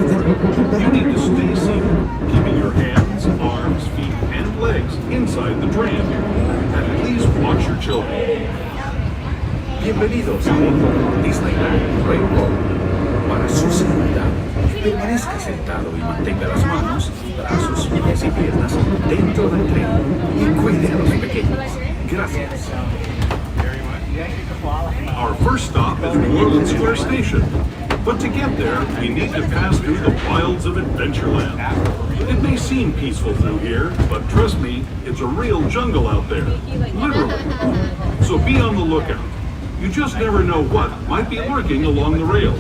need to stay seated, keeping your hands, arms, feet, and legs inside the train. And please watch your children. Bienvenidos a Disneyland Resort. Para su seguridad, permanezca sentado y mantenga las manos, brazos, pies y piernas dentro del tren y cuide a los pequeños. Gracias. Our first stop is New Orleans Square Station. But to get there, we need to pass through the wilds of Adventureland. It may seem peaceful through here, but trust me, it's a real jungle out there. Literally. So be on the lookout. You just never know what might be lurking along the rails.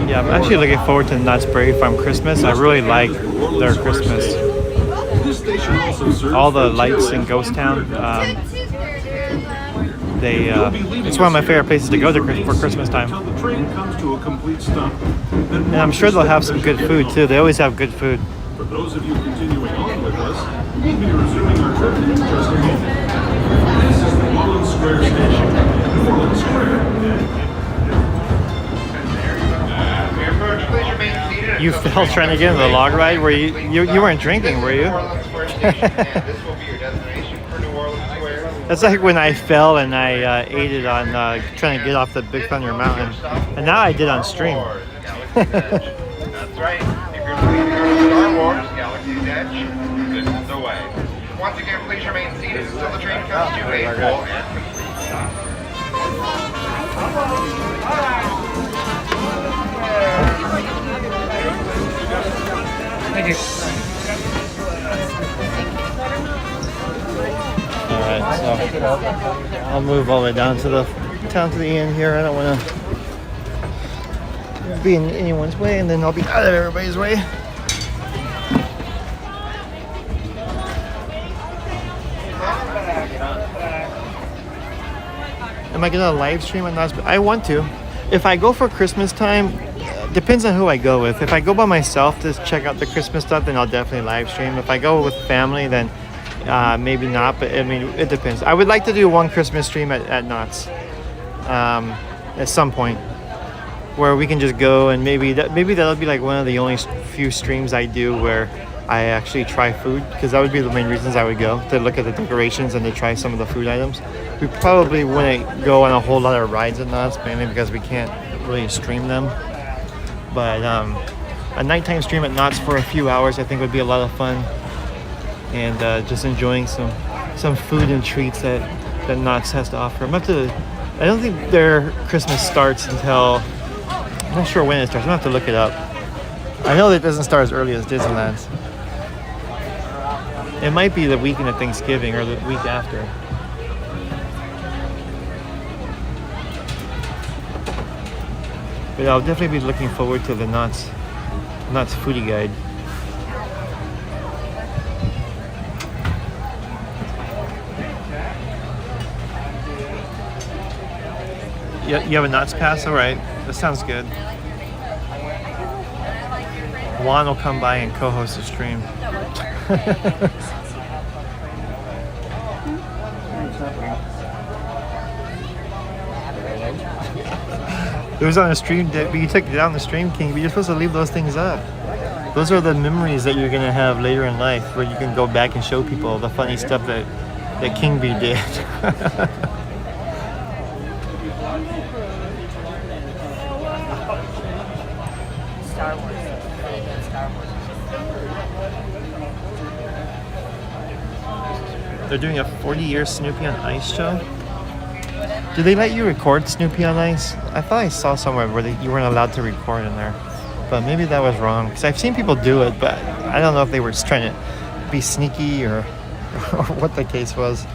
Yeah, I'm actually looking forward to Knott's Berry Farm Christmas. I really like their Christmas. All the lights in Ghost Town. It's one of my favorite places to go to for Christmas time. And I'm sure they'll have some good food too. They always have good food. For those of you continuing on with us, we'll be resuming our trip in just a moment. This is the Wallen Square Station. Wallen Square. You fell trying to get into the log ride? Were you weren't drinking, were you? That's like when I fell and I ate it on trying to get off the Big Thunder Mountain. And now I did on stream. That's right. If you're looking to go to Star Wars, Galaxy's Edge, this is the way. Once again, please remain seated until the train comes to a full and complete stop. Thank you. Alright, so I'll move all the way down to the end here. I don't want to be in anyone's way, and then I'll be out of everybody's way. Am I gonna live stream on Knott's? I want to. If I go for Christmas time, depends on who I go with. If I go by myself to check out the Christmas stuff, then I'll definitely live stream. If I go with family, then maybe not. But I mean, it depends. I would like to do one Christmas stream at Knott's at some point, where we can just go, and maybe that'll be like one of the only few streams I do where I actually try food, because that would be the main reasons I would go, to look at the decorations and to try some of the food items. We probably wouldn't go on a whole lot of rides at Knott's, mainly because we can't really stream them. But a nighttime stream at Knott's for a few hours I think would be a lot of fun, and just enjoying some food and treats that Knott's has to offer. I don't think their Christmas starts until, I'm not sure when it starts. I'm gonna have to look it up. I know that it doesn't start as early as Disneyland's. It might be the weekend of Thanksgiving or the week after. But I'll definitely be looking forward to the Knott's foodie guide. You have a Knott's pass? All right, that sounds good. Juan will come by and co-host the stream. It was on a stream, but you took it down the stream, King, but you're supposed to leave those things up. Those are the memories that you're going to have later in life, where you can go back and show people the funny stuff that King Bee did. Star Wars. They're doing a 40-year Snoopy on Ice show. Do they let you record Snoopy on Ice? I thought I saw somewhere where you weren't allowed to record in there. But maybe that was wrong, because I've seen people do it, but I don't know if they were just trying to be sneaky or what the case was.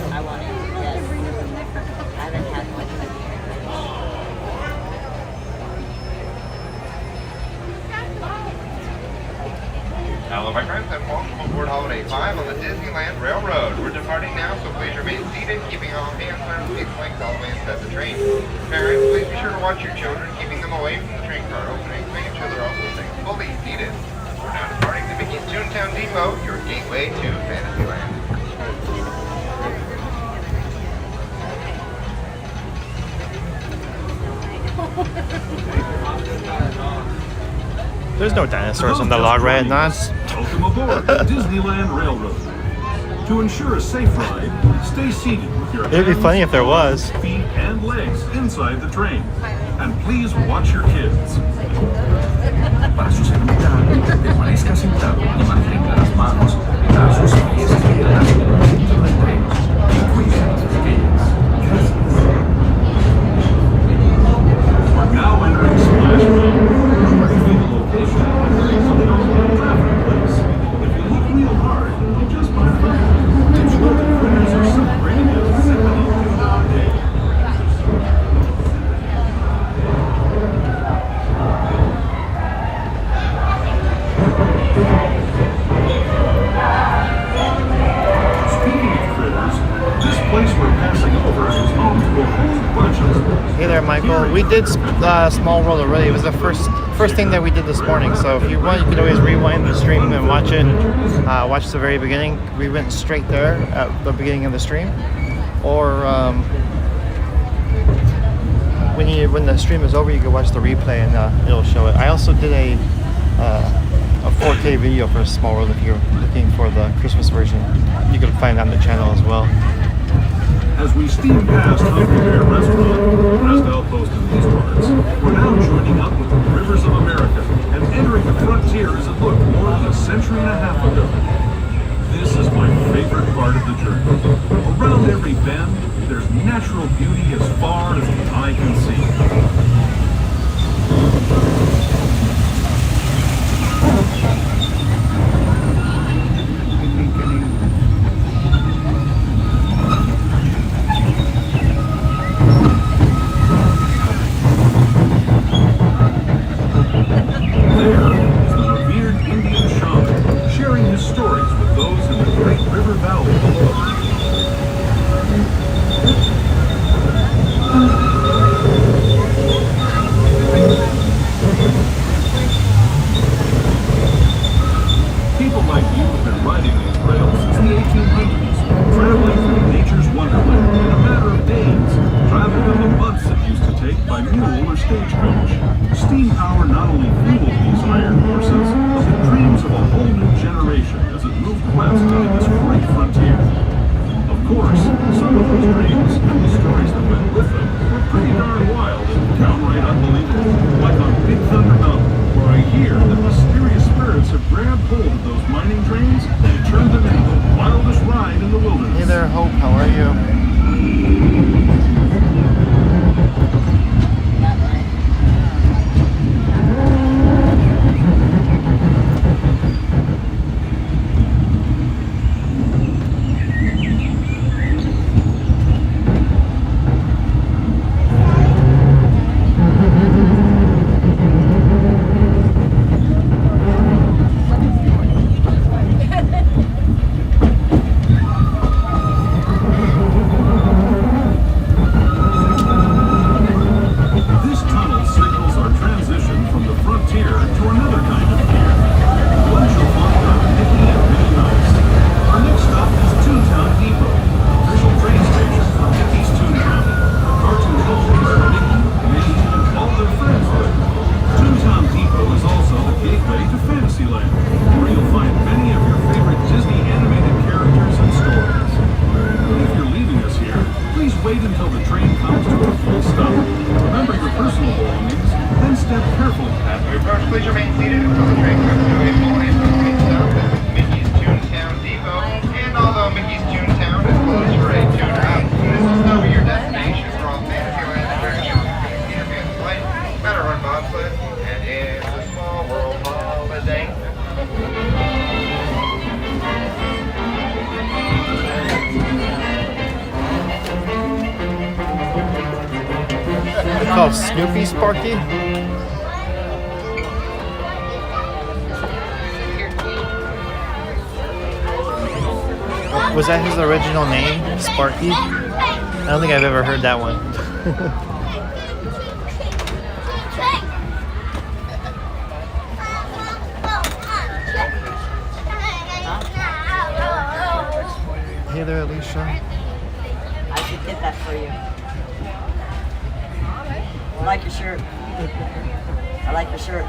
I want it. welcome aboard Holiday 5 on the Disneyland Railroad. We're departing now, so please remain seated, keeping all hands on seat length all the way inside the train. Parents, please be sure to watch your children, keeping them away from the train car openings, making sure they're also staying fully seated. We're now departing to Mickey's Toontown Depot, your gateway to Fantasyland. There's no dinosaurs on the log ride, nice. Welcome aboard the Disneyland Railroad. To ensure a safe ride, stay seated with your It'd be funny if there was. feet, and legs inside the train. And please watch your kids. Para su seguridad, permanezca sentado y mantenga las manos a sus pies delante del tren y cuide a las pequeñas. Gracias. We're now entering Splash Mountain. The location of the traffic place. If you look real hard, you'll just find out. It's where the critters are celebrating a 72-hour day. Speaking of critters, this place we're passing over is home to a whole bunch of them. Hey there, Michael. We did Small World already. It was the first thing that we did this morning. So if you want, you can always rewind the stream and watch it. Watch the very beginning. We went straight there at the beginning of the stream. Or when the stream is over, you can watch the replay and it'll show it. I also did a 4K video for Small World if you're looking for the Christmas version. You can find that on the channel as well. As we steam past Hungry Bear Restaurant, the best outpost in these parts, we're now joining up with the rivers of America and entering the frontier as it looked more than a century and a half ago. This is my favorite part of the journey. Around every bend, there's natural beauty as far as the eye can see. called Snoopy Sparky. Was that his original name, Sparky? I don't think I've ever heard that one. Hey there, Alicia. I should get that for you. I like your shirt. I like your shirt.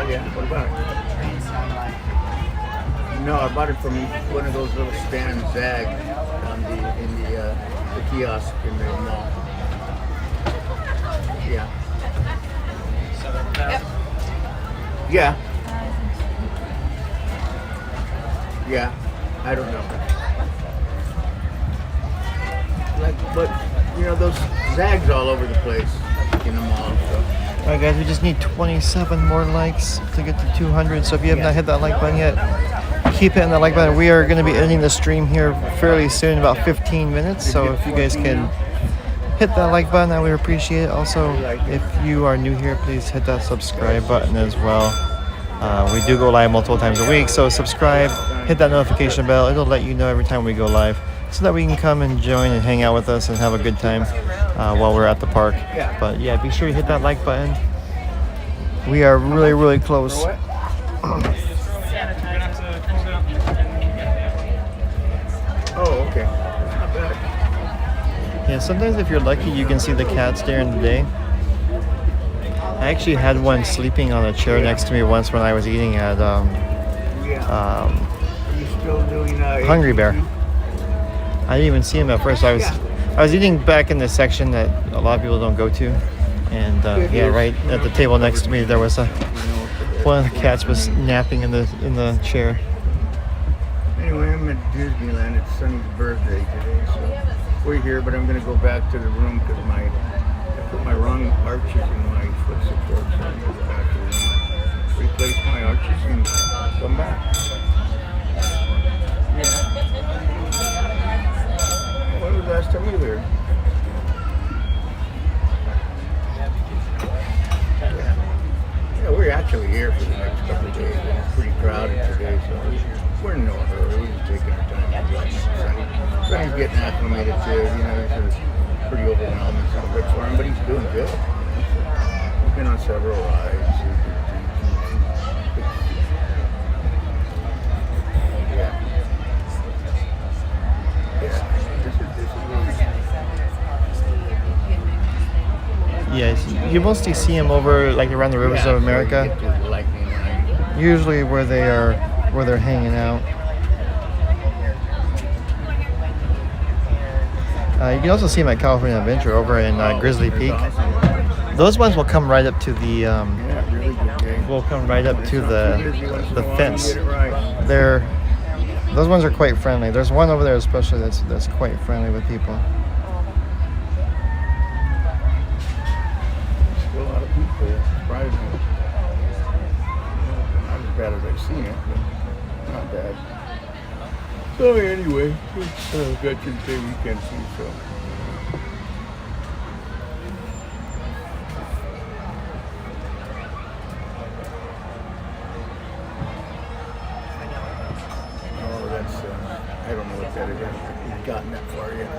Yeah. What about it? No, I bought it from one of those little stands, Zag, in the kiosk in the mall. Yeah. Yep. Yeah. Yeah. I don't know. Like, but you know, those Zags all over the place in the mall. So. Alright guys, we just need 27 more likes to get to 200, so if you have not hit that like button yet, keep hitting that like button. We are going to be ending the stream here fairly soon, about 15 minutes, so if you guys can hit that like button, I would appreciate it. Also, if you are new here, please hit that subscribe button as well. We do go live multiple times a week, so subscribe, hit that notification bell. It'll let you know every time we go live, so that we can come and join and hang out with us and have a good time while we're at the park. But yeah, be sure you hit that like button. We are really close. Oh, okay. Not bad. Yeah, sometimes if you're lucky, you can see the cats during the day. I actually had one sleeping on a chair next to me once when I was eating at Hungry Bear. I didn't even see him at first. I was eating back in the section that a lot of people don't go to, and yeah, right at the table next to me there was one of the cats was napping in the chair. Anyway, I'm at Disneyland. It's Sonny's birthday today, so we're here. But I'm going to go back to the room because I put my wrong arches in my foot support. So I'm going to go back to the room, replace my arches, and come back. When was the last time you were here? Yeah, we're actually here for the next couple of days. It's pretty crowded today, so we're in no hurry. We're just taking our time. Sonny's getting acclimated to it. You know, it's pretty overwhelming some of it for him, but he's doing good. He's been on several rides. Yes, you mostly see them over like around the rivers of America. Usually where they're hanging out. You can also see them at California Adventure over in Grizzly Peak. Those ones will come right up to the the fence. Those ones are quite friendly. There's one over there especially that's quite friendly with people. Still a lot of people there, surprisingly. Not as bad as I've seen it, but not bad. So anyway, it's Veterans Day weekend too, so. Oh, that's, I don't know what that is. I haven't gotten that far yet.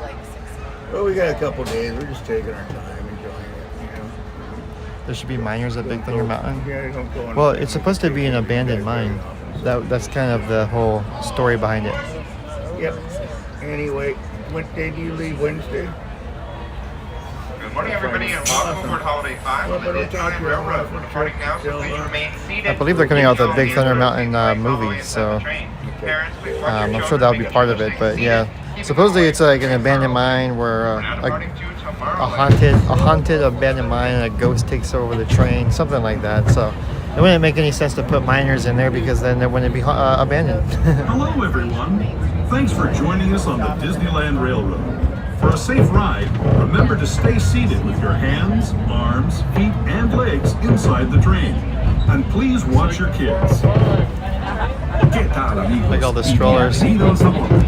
Well, we got a couple days. We're just taking our time, enjoying it, you know. There should be miners at Big Thunder Mountain. Yeah, don't go on. Well, it's supposed to be an abandoned mine. That's kind of the whole story behind it. Yep. Anyway, what day do you leave? Wednesday? Good morning, everybody, and welcome aboard Holiday 5 on the Disneyland Railroad. We're departing now, so please remain seated. I believe they're coming out with a Big Thunder Mountain movie, so I'm sure that'll be part of it. But yeah, supposedly it's like an abandoned mine where a haunted abandoned mine, and a ghost takes over the train, something like that. So it wouldn't make any sense to put miners in there because then they wouldn't be abandoned. Hello, everyone. Thanks for joining us on the Disneyland Railroad. For a safe ride, remember to stay seated with your hands, arms, feet, and legs inside the train. And please watch your kids. ¿Qué tal, amigos? Like all the strollers. Bienvenidos a bordo.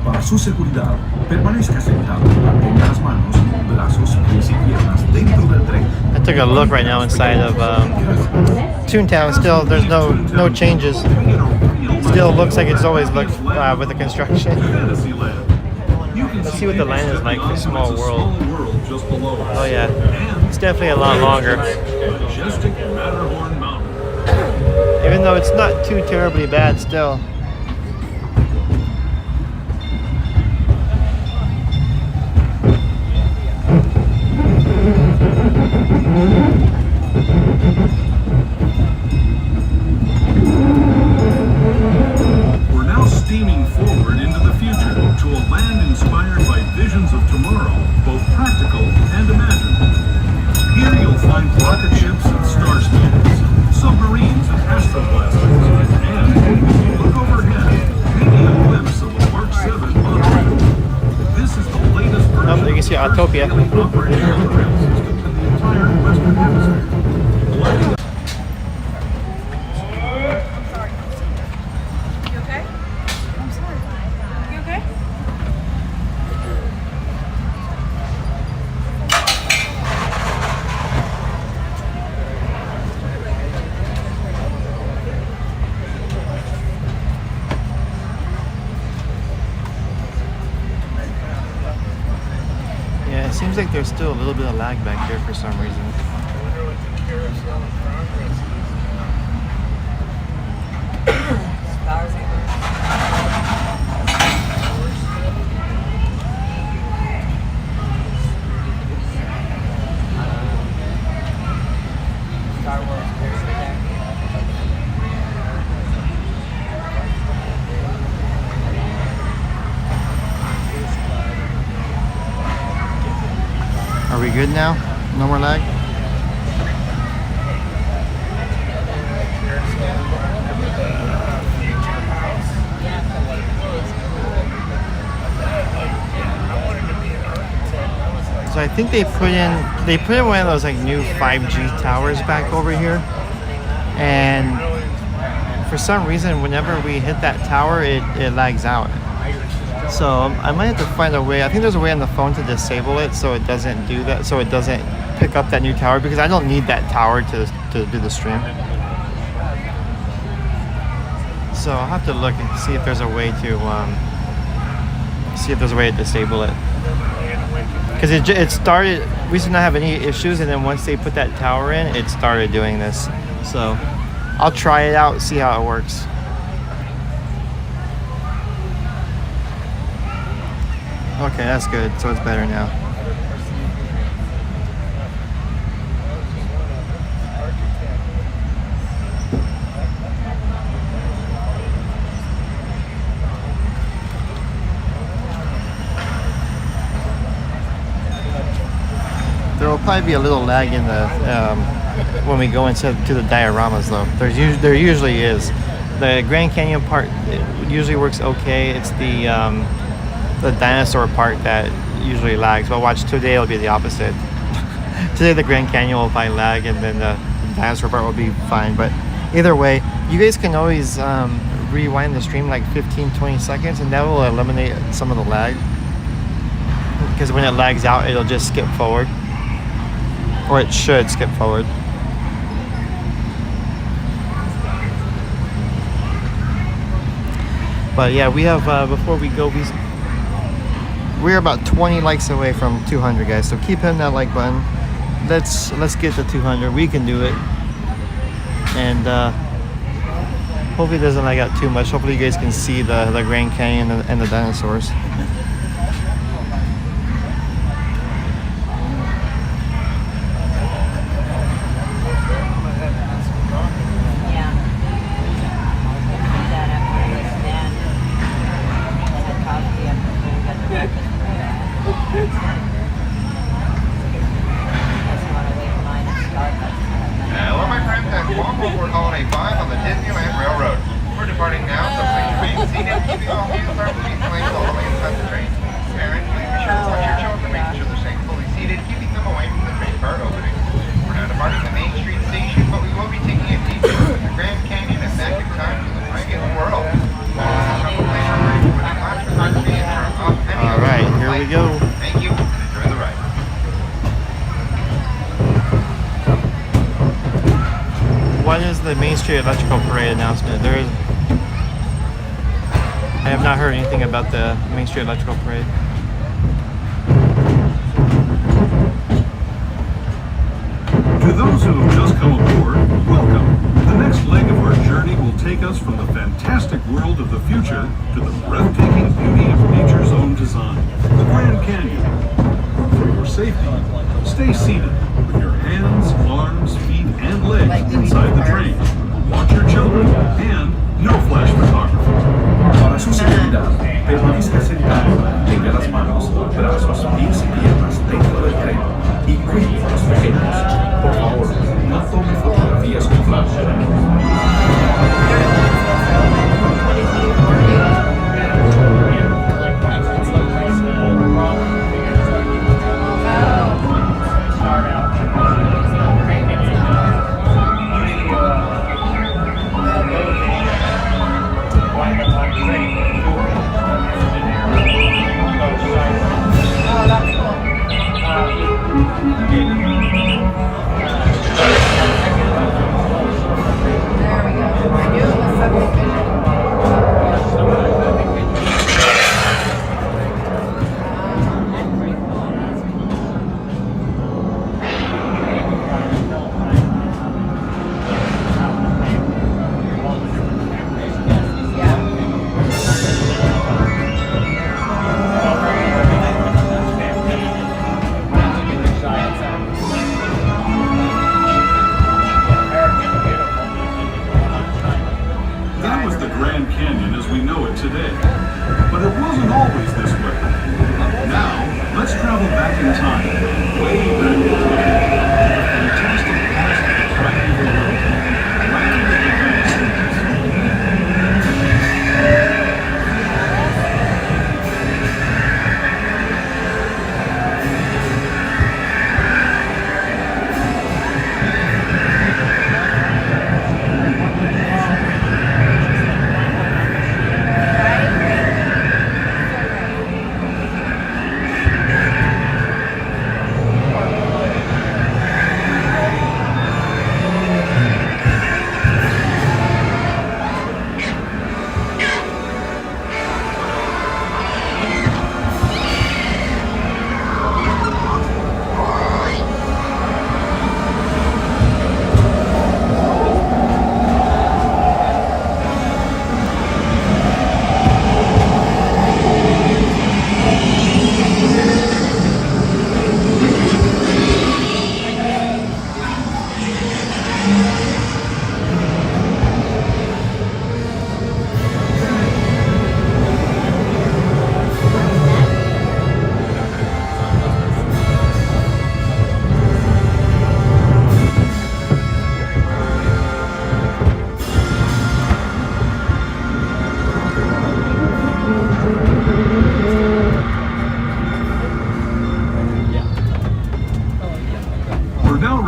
Para su seguridad, permanezca sentado y mantenga las manos, brazos, pies y piernas dentro del tren. I took a look right now inside of Toontown. Still, there's no changes. Still looks like it's always looked with the construction. Let's see what the line is like for Small World. Oh yeah, it's definitely a lot longer. Even though it's not too terribly bad still. We're now steaming forward into the future to a land inspired by visions of tomorrow, both practical and imagined. Here you'll find rocket ships and star stations, submarines and astroblasters, and if you look overhead, maybe a glimpse of a Mark 7 monorail. This is the latest version Oh, you can see Autopia. operating monorail system in the entire Western Hemisphere. Yeah, it seems like there's still a little bit of lag back there for some reason. Are we good now? No more lag? So I think they put in one of those like new 5G towers back over here, and for some reason whenever we hit that tower it lags out. So I might have to find a way. I think there's a way on the phone to disable it so it doesn't do that, so it doesn't pick up that new tower, because I don't need that tower to do the stream. So I'll have to look and see if there's a way to disable it. Because it started, we did not have any issues, and then once they put that tower in, it started doing this. So I'll try it out, see how it works. Okay, that's good. So it's better now. There will probably be a little lag in the when we go into the dioramas, though. There usually is. The Grand Canyon part usually works okay. It's the dinosaur part that usually lags. But watch, today it'll be the opposite. Today the Grand Canyon will probably lag, and then the dinosaur part will be fine. But either way, you guys can always rewind the stream like 15-20 seconds, and that will eliminate some of the lag. Because when it lags out, it'll just skip forward. Or it should skip forward. But yeah, we have, before we go, we're about 20 likes away from 200, guys. So keep hitting that like button. Let's get to 200. We can do it. And hopefully it doesn't lag out too much. Hopefully you guys can see the Grand Canyon and the dinosaurs. Hello, my friends, and welcome aboard Holiday 5 on the Disneyland Railroad. We're departing now, so please remain seated, keeping all hands on the seat, all the way inside the train. What is the Main Street Electrical Parade announcement? I have not heard anything about the Main Street Electrical Parade. To those who have just come aboard, welcome. The next leg of our journey will take us from the fantastic world of the future to the breathtaking beauty of nature's own design, the Grand Canyon. For your safety, stay seated with your hands, arms, feet, and legs inside the train. Watch your children and no flash photography. Para su seguridad, permanezca sentado, tenga las manos, brazos, pies y piernas dentro del tren y cuide a los pequeños. Por favor, no tome fotografías con flash.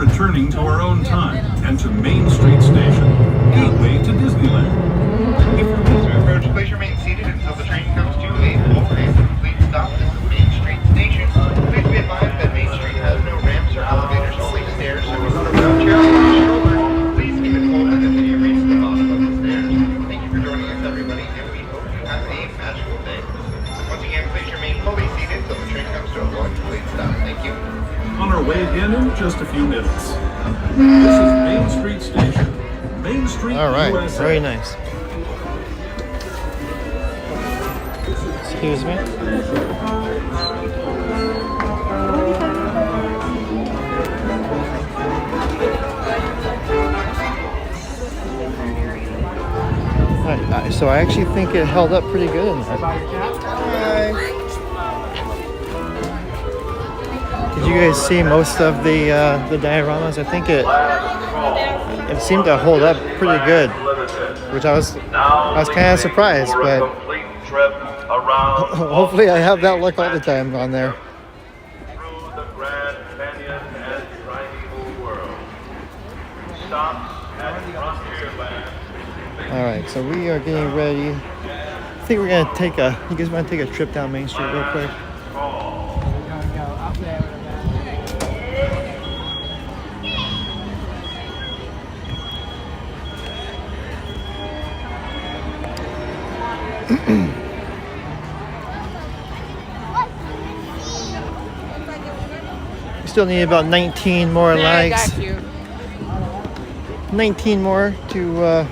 returning to our own time and to Main Street Station, gateway to Disneyland. As we approach, please remain seated until the train comes to a full and complete stop. This is Main Street Station. Please be advised that Main Street has no ramps or elevators, only stairs, so if you're around chair on your shoulder, please keep it folded until you reach the bottom of the stairs. Thank you for joining us, everybody, and we hope you have a magical day. Once again, please remain fully seated until the train comes to a full and complete stop. Thank you. On our way again in just a few minutes. This is Main Street Station. Main Street, all right, USA. Very nice. Excuse me. Alright, so I actually think it held up pretty good in there. Did you guys see most of the dioramas? I think it seemed to hold up pretty good, which I was kind of surprised, but hopefully I have that luck all the time on there. Through the Grand Canyon and primeval world. Stops at Frontierland. All right, so we are getting ready. I think we're gonna take a. You guys want to take a trip down Main Street real quick? We still need about 19 more likes. I got you. 19 more to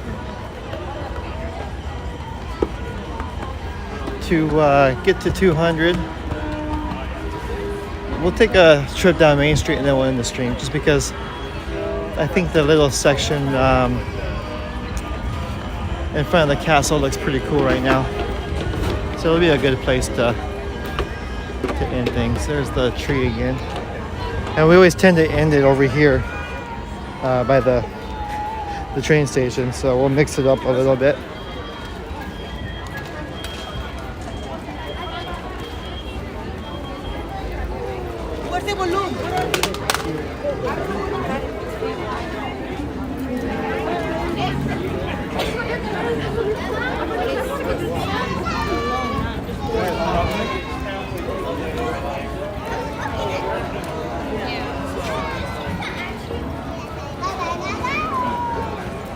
get to 200. We'll take a trip down Main Street and then we'll end the stream, just because I think the little section in front of the castle looks pretty cool right now. So it'll be a good place to end things. There's the tree again. And we always tend to end it over here by the train station, so we'll mix it up a little bit.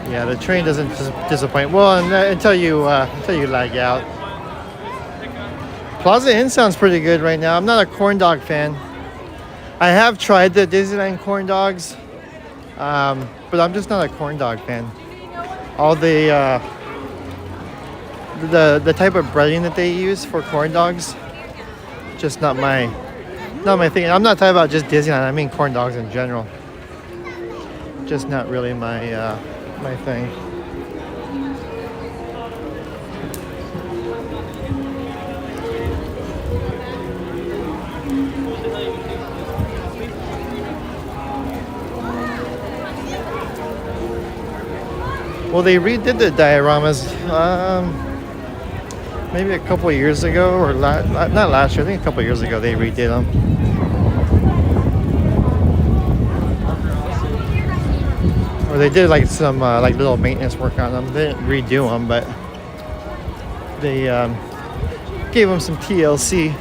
Yeah, the train doesn't disappoint. Well, until you lag out. Plaza Inn sounds pretty good right now. I'm not a corn dog fan. I have tried the Disneyland corn dogs, but I'm just not a corn dog fan. All the type of breading that they use for corn dogs, just not my thing. I'm not talking about just Disneyland. I mean corn dogs in general. Just not really my thing. Well, they redid the dioramas maybe a couple of years ago, or not last year. I think a couple of years ago they redid them. Or they did like some like little maintenance work on them. They didn't redo them, but they gave them some TLC.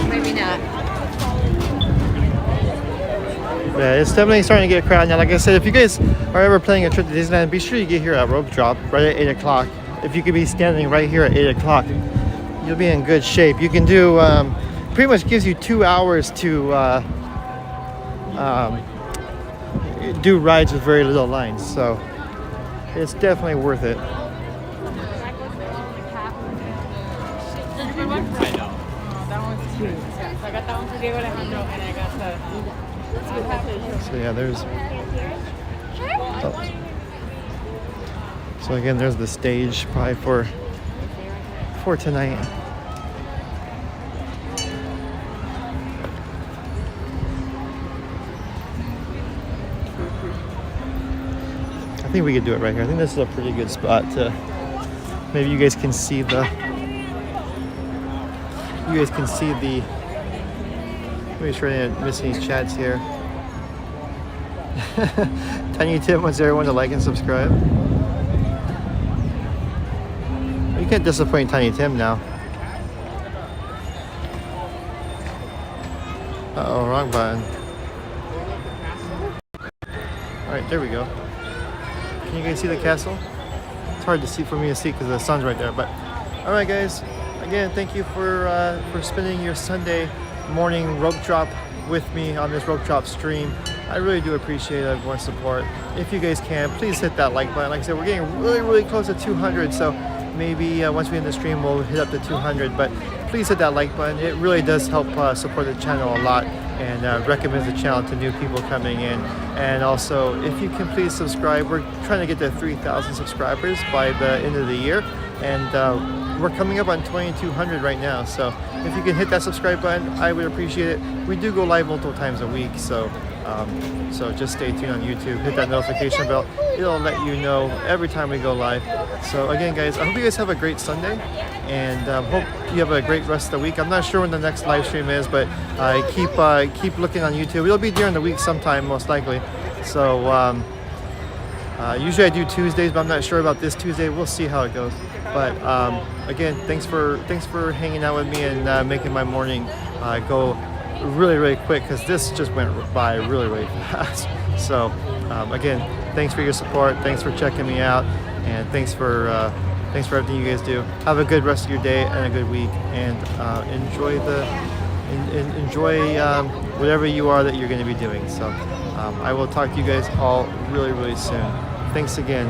Maybe not. Yeah, it's definitely starting to get crowded now. Like I said, if you guys are ever planning a trip to Disneyland, be sure you get here at rope drop right at 8 o'clock. If you could be standing right here at 8 o'clock, you'll be in good shape. You can do, pretty much gives you 2 hours to do rides with very little lines. So it's definitely worth it. I got that one for Diego Alejandro, and I got the. So yeah, there's. Oh. So again, there's the stage probably for tonight. I think we could do it right here. I think this is a pretty good spot to. Maybe you guys can see the. Let me try to miss any chats here. Tiny Tim wants everyone to like and subscribe. You can't disappoint Tiny Tim now. Uh-oh, wrong button. Alright, there we go. Can you guys see the castle? It's hard to see for me to see because the sun's right there, but alright guys. Again, thank you for spending your Sunday morning rope drop with me on this rope drop stream. I really do appreciate everyone's support. If you guys can, please hit that like button. Like I said, we're getting really close to 200, so maybe once we end the stream, we'll hit up to 200. But please hit that like button. It really does help support the channel a lot and recommends the channel to new people coming in. And also, if you can please subscribe. We're trying to get to 3,000 subscribers by the end of the year, and we're coming up on 2,200 right now. So if you can hit that subscribe button, I would appreciate it. We do go live multiple times a week, so just stay tuned on YouTube. Hit that notification bell. It'll let you know every time we go live. So again, guys, I hope you guys have a great Sunday, and hope you have a great rest of the week. I'm not sure when the next live stream is, but keep looking on YouTube. It'll be during the week sometime, most likely. So usually I do Tuesdays, but I'm not sure about this Tuesday. We'll see how it goes. But again, thanks for hanging out with me and making my morning go really, really quick because this just went by really, really fast. So again, thanks for your support. Thanks for checking me out, and thanks for everything you guys do. Have a good rest of your day and a good week, and enjoy whatever you are that you're going to be doing. So I will talk to you guys all really, really soon. Thanks again.